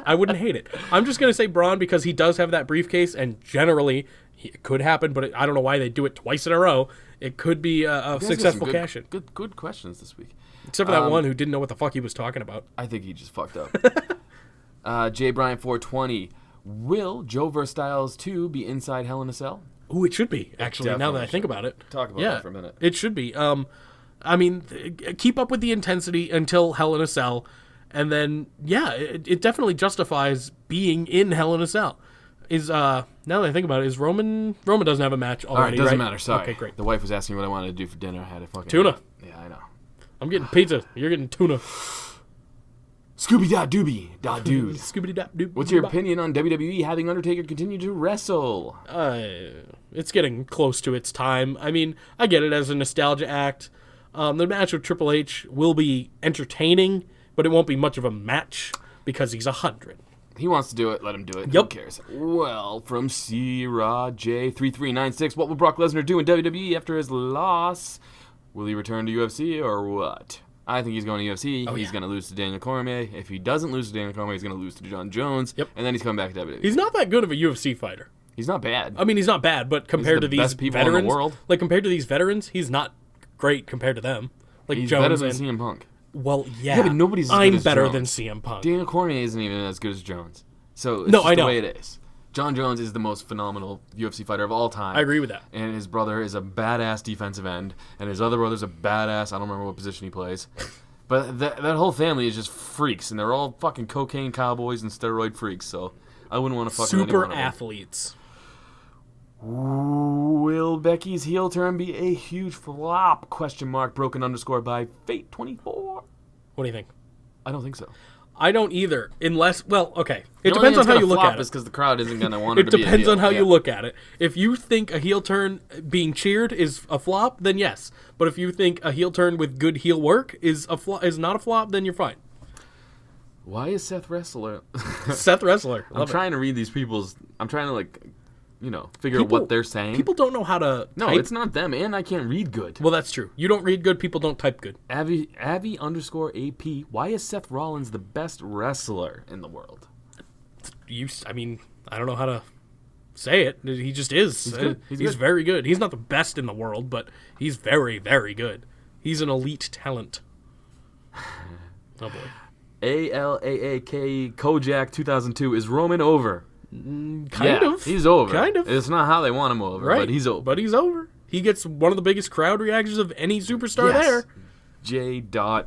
I'm just gonna say Braun because he does have that briefcase, and generally it could happen, but I don't know why they do it twice in a row. It could be a successful cash in. Good questions this week. Except for that one who didn't know what the fuck he was talking about. I think he just fucked up. J. Bryant 420. Will Joe vs. Styles 2 be inside Hell in a Cell? Ooh, it should be, actually, now that I think about it. Talk about that for a minute. It should be. I mean, keep up with the intensity until Hell in a Cell, and then, yeah, it definitely justifies being in Hell in a Cell. Now that I think about it, is Roman doesn't have a match already, All right, doesn't right? matter, sorry. Okay, great. The wife was asking what I wanted to do for dinner. I had a fucking... Tuna. Yeah, I know. I'm getting pizza. You're getting tuna. Scooby-Doo-Doo. Scooby-Doo. What's your opinion on WWE having Undertaker continue to wrestle? It's getting close to its time. I mean, I get it as a nostalgia act. The match with Triple H will be entertaining, but it won't be much of a match because he's 100. He wants to do it, let him do it. Yep. Who cares? Well, from C-Rod-J3396, what will Brock Lesnar do in WWE after his loss? Will he return to UFC or what? I think he's going to UFC. He's going to lose to Daniel Cormier. If he doesn't lose to Daniel Cormier, he's going to lose to John Jones. Yep. And then he's coming back to WWE. He's not that good of a UFC fighter. He's not bad. I mean, he's not bad, but compared the to these best people in the veterans, world. like compared to these veterans, he's not great compared to them. Like He's Jones better than and CM Punk. well, yeah. Yeah, but nobody's as good I'm as better Jones. than CM Punk. Daniel Cormier isn't even as good as Jones. So it's No, just I the know. way it is. John Jones is the most phenomenal UFC fighter of all time. I agree with that. And his brother is a badass defensive end, and his other brother's a badass. I don't remember what position he plays. But that whole family is just freaks, and they're all fucking cocaine cowboys and steroid freaks, so I wouldn't want to fuck with any Super one of them. athletes. Will Becky's heel turn be a huge flop? Question mark, broken underscore by Fate24. What do you think? I don't think so. I don't either, unless, well, okay. It The only depends thing on how it's you gonna look flop at is it. because the crowd isn't going to want her It to be a depends heel. on how Yeah. you look at it. If you think a heel turn being cheered is a flop, then yes. But if you think a heel turn with good heel work is not a flop, then you're fine. Why is Seth Wrestler? Seth Wrestler. I'm Love it. trying to read these people's. I'm trying to figure out what they're saying. People don't know how to No, type. it's not them, and I can't read good. Well, that's true. You don't read good, people don't type good. Avi underscore AP. Why is Seth Rollins the best wrestler in the world? I mean, I don't know how to say it. He just is. He's good. He's good. very good. He's not the best in the world, but he's very, very good. He's an elite talent. Oh, boy. ALAAK Kojak 2002. Is Roman over? Kind of. He's over. Kind of. It's not how they want him over, Right. but he's over. But he's over. He gets one of the biggest crowd reactions of any superstar Yes. there.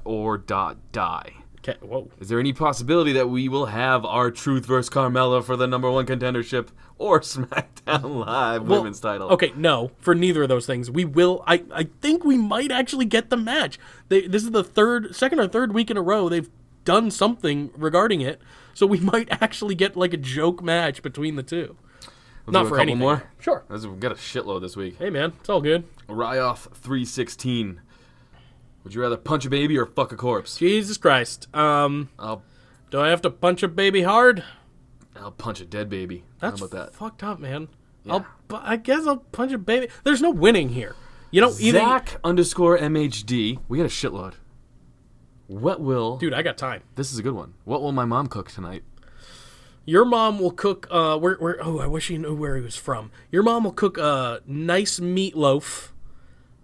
J.or.die. Okay, whoa. Is there any possibility that we will have our Truth vs. Carmella for the #1 contendership or SmackDown Live women's title? Okay, no, for neither of those things. We will. I think we might actually get the match. This is the second or third week in a row they've done something regarding it, so we might actually get like a joke match between the two. We'll Not do a for couple anything. more. Sure. We've got a shitload this week. Hey man, it's all good. Ryoth 316. Would you rather punch a baby or fuck a corpse? Jesus Christ. I'll Do I have to punch a baby hard? punch a dead baby. That's How about that? fucked up, man. Yeah. I guess I'll punch a baby. There's no winning here. You know, either Zach underscore MHD. We got a shitload. What will... dude, I got time. This is a good one. What will my mom cook tonight? Your mom will cook. Where? Oh, I wish you knew where he was from. Your mom will cook a nice meatloaf,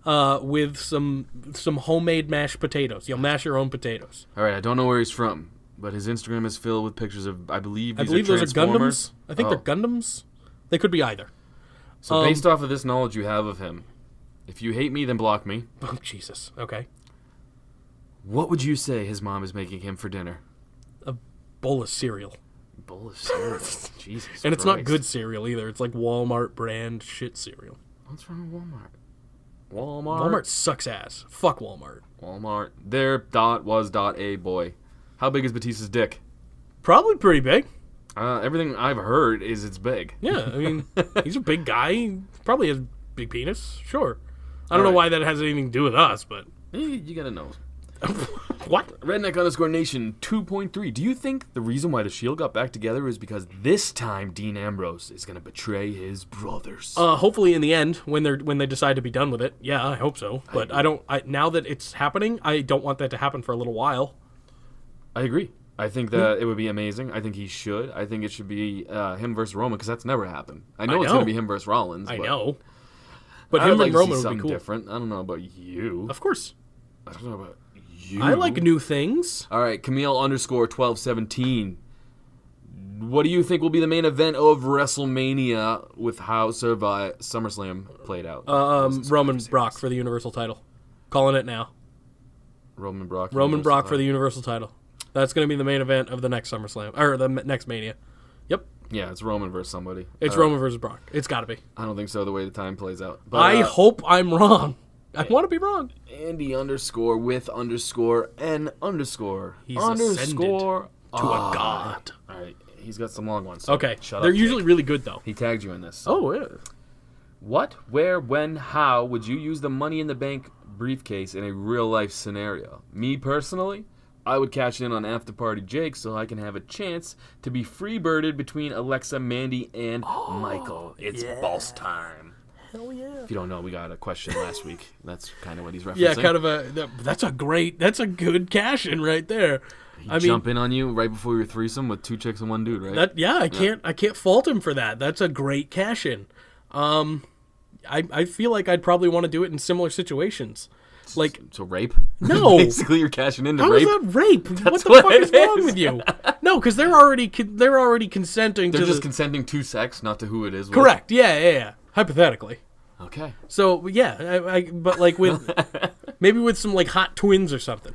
with some homemade mashed potatoes. You'll mash your own potatoes. All right, I don't know where he's from, but his Instagram is filled with pictures of, I believe those are Gundams. I think Oh. they're Gundams. They could be either. So based off of this knowledge you have of him, if you hate me, then block me. Oh, Jesus. Okay. What would you say his mom is making him for dinner? A bowl of cereal. Bowl of cereal. Jesus. And it's not Christ. good cereal either. It's like Walmart brand shit cereal. What's wrong with Walmart? Walmart sucks ass. Fuck Walmart. Walmart. Their dot was dot a boy. How big is Batista's dick? Probably pretty big. Everything I've heard is it's big. Yeah, I mean, he's a big guy. He probably has big penis. Sure. I don't know why that has anything to do with us, but... You gotta know. What? Redneck_Nation 2.3. Do you think the reason why the Shield got back together is because this time Dean Ambrose is gonna betray his brothers? Hopefully in the end, when they decide to be done with it. Yeah, I hope so. But now that it's happening, I don't want that to happen for a little while. I agree. I think that it would be amazing. I think he should. I think it should be him ver's Roman because that's never happened. I know it's gonna be him ver's Rollins. I but know. But I him would and like to see Roman would something be cool. different. I don't know about you. Of course. I don't know about you. I like new things. All right, Camille_1217. What do you think will be the main event of WrestleMania with how SummerSlam played out? Roman Brock for the Universal title. Calling it now. Roman Brock. Roman Brock for the Universal title. That's going to be the main event of the next SummerSlam. Or the next Mania. Yep. Yeah, it's Roman versus somebody. It's Roman versus Brock. It's got to be. I don't think so, the way the time plays out. But, I hope I'm wrong. I want to be wrong. Andy_with_N_. He's underscore To a god. All right, he's got some long ones. So Okay. shut They're up, usually Jake. really good, though. He tagged you in this. Oh, yeah. What, where, when, how would you use the Money in the Bank briefcase in a real-life scenario? Me, personally, I would cash in on After Party Jake so I can have a chance to be free-birded between Alexa, Mandy, and Michael. It's boss time. Hell yeah. If you don't know, we got a question last week. That's kind of what he's referencing. Yeah, kind of that's a good cash-in right there. Jump in on you right before your threesome with 2 chicks and 1 dude, right? I can't fault him for that. That's a great cash-in. I feel like I'd probably want to do it in similar situations. Like, so rape? No. Basically, you're cashing into how rape. is that rape? What the what fuck it is wrong is. with you? No, because they're already consenting They're to just consenting to sex, not to who it is. with. correct. Yeah. Hypothetically. Okay. So yeah, but like with maybe with some like hot twins or something.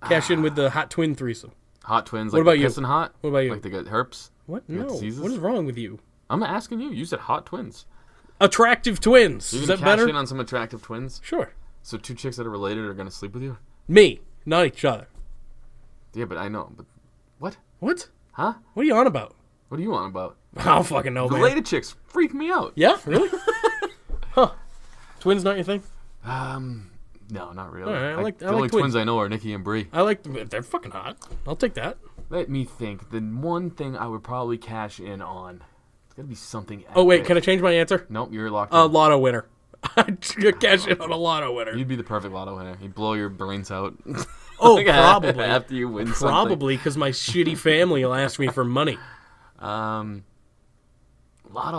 Cash in with the hot twin threesome. Hot twins. What Like about they're you? pissing hot. What about you? Like they got herpes. What? You got No. diseases? What is wrong with you? I'm asking you. You said hot twins. Attractive twins. You're Is gonna that cash better? in on some attractive twins. Sure. So 2 chicks that are related are gonna sleep with you. Me, not each other. Yeah, but I know. But what? What? Huh? What are you on about? What are you on about? I don't fucking know, man. Related chicks freak me out. Yeah, really? Huh? Twins not your thing? No, not really. All right, I like the only twins. twins I know are Nikki and Brie. I like they're fucking hot. I'll take that. Let me think. The one thing I would probably cash in on. It's gotta be something. Oh wait, epic. can I change my answer? Nope, you're locked in. Lotto winner. I'd cash in on a lotto winner. You'd be the perfect lotto winner. You'd blow your brains out. Oh, probably. After you win something. Probably because my shitty family will ask me for money. Lotto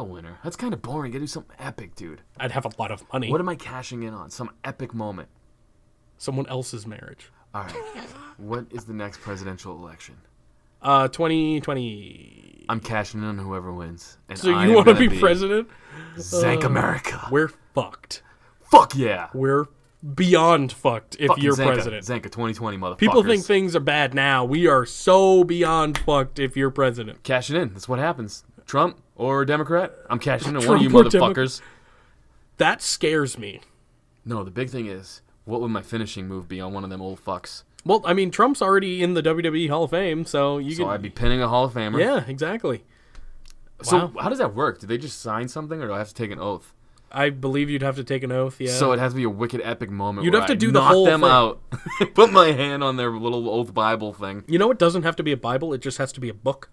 winner. That's kind of boring. You gotta do something epic, dude. I'd have a lot of money. What am I cashing in on? Some epic moment. Someone else's marriage. All right. What is the next presidential election? 2020. I'm cashing in on whoever wins. And So I you am want to gonna be president? Zank America. We're fucked. Fuck yeah. We're beyond fucked if Fucking you're Zanka. president. Zanka 2020, motherfuckers. People think things are bad now. We are so beyond fucked if you're president. Cash it in. That's what happens. Trump or Democrat? I'm cashing in on one Trump of you or motherfuckers. That scares me. No, the big thing is, what would my finishing move be on one of them old fucks? Well, I mean, Trump's already in the WWE Hall of Fame, so you So can. I'd be pinning a Hall of Famer. Yeah, exactly. So Wow. how does that work? Do they just sign something, or do I have to take an oath? I believe you'd have to take an oath. Yeah. So it has to be a wicked epic moment. You'd where have to I do the knock whole them thing. out, put my hand on their little oath Bible thing. You know, it doesn't have to be a Bible. It just has to be a book.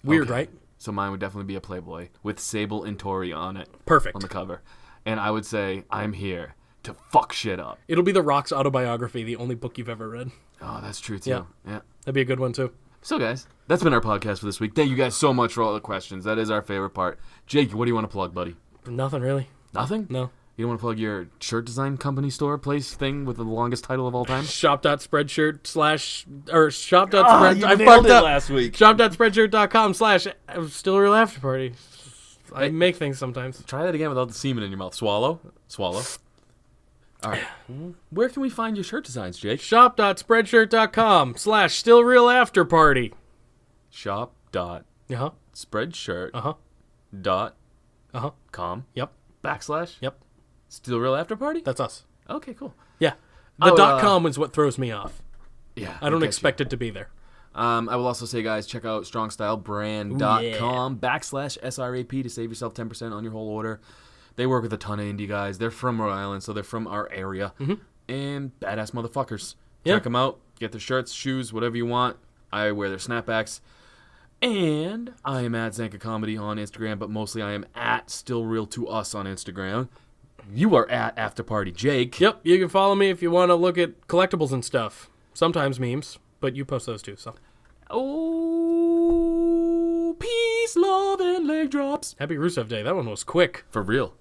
Weird, Okay. right? So mine would definitely be a Playboy with Sable and Tori on it. Perfect. On the cover. And I would say, I'm here to fuck shit up. It'll be The Rock's autobiography, the only book you've ever read. Oh, that's true, too. Yeah. Yeah. That'd be a good one, too. So, guys, that's been our podcast for this week. Thank you guys so much for all the questions. That is our favorite part. Jake, what do you want to plug, buddy? Nothing really. Nothing? No. You don't want to plug your shirt design company store place thing with the longest title of all time? Shop.spreadshirt I fucked up last week. Shop.spreadshirt.com/ Still Real After Party. I make things sometimes. Try that again without the semen in your mouth. Swallow. All right. Where can we find your shirt designs, Jake? Shop.spreadshirt.com / Still Real After Party. Shop.spreadshirt. Uh-huh. Dot. Uh-huh. Com. Yep. / Yep. Still Real After Party? That's us. Okay, cool. Yeah. The .com is what throws me off. Yeah. I don't expect it to be there. I will also say, guys, check out strongstylebrand.com / SRAP to save yourself 10% on your whole order. They work with a ton of indie guys. They're from Rhode Island, so they're from our area. And badass motherfuckers. Yeah. Check them out. Get their shirts, shoes, whatever you want. I wear their snapbacks. And I am at Zanca Comedy on Instagram, but mostly I am at Still Real to Us on Instagram. You are at After Party Jake. Yep. You can follow me if you want to look at collectibles and stuff. Sometimes memes, but you post those too, so. Oh, peace, love, and leg drops. Happy Rusev Day. That one was quick. For real.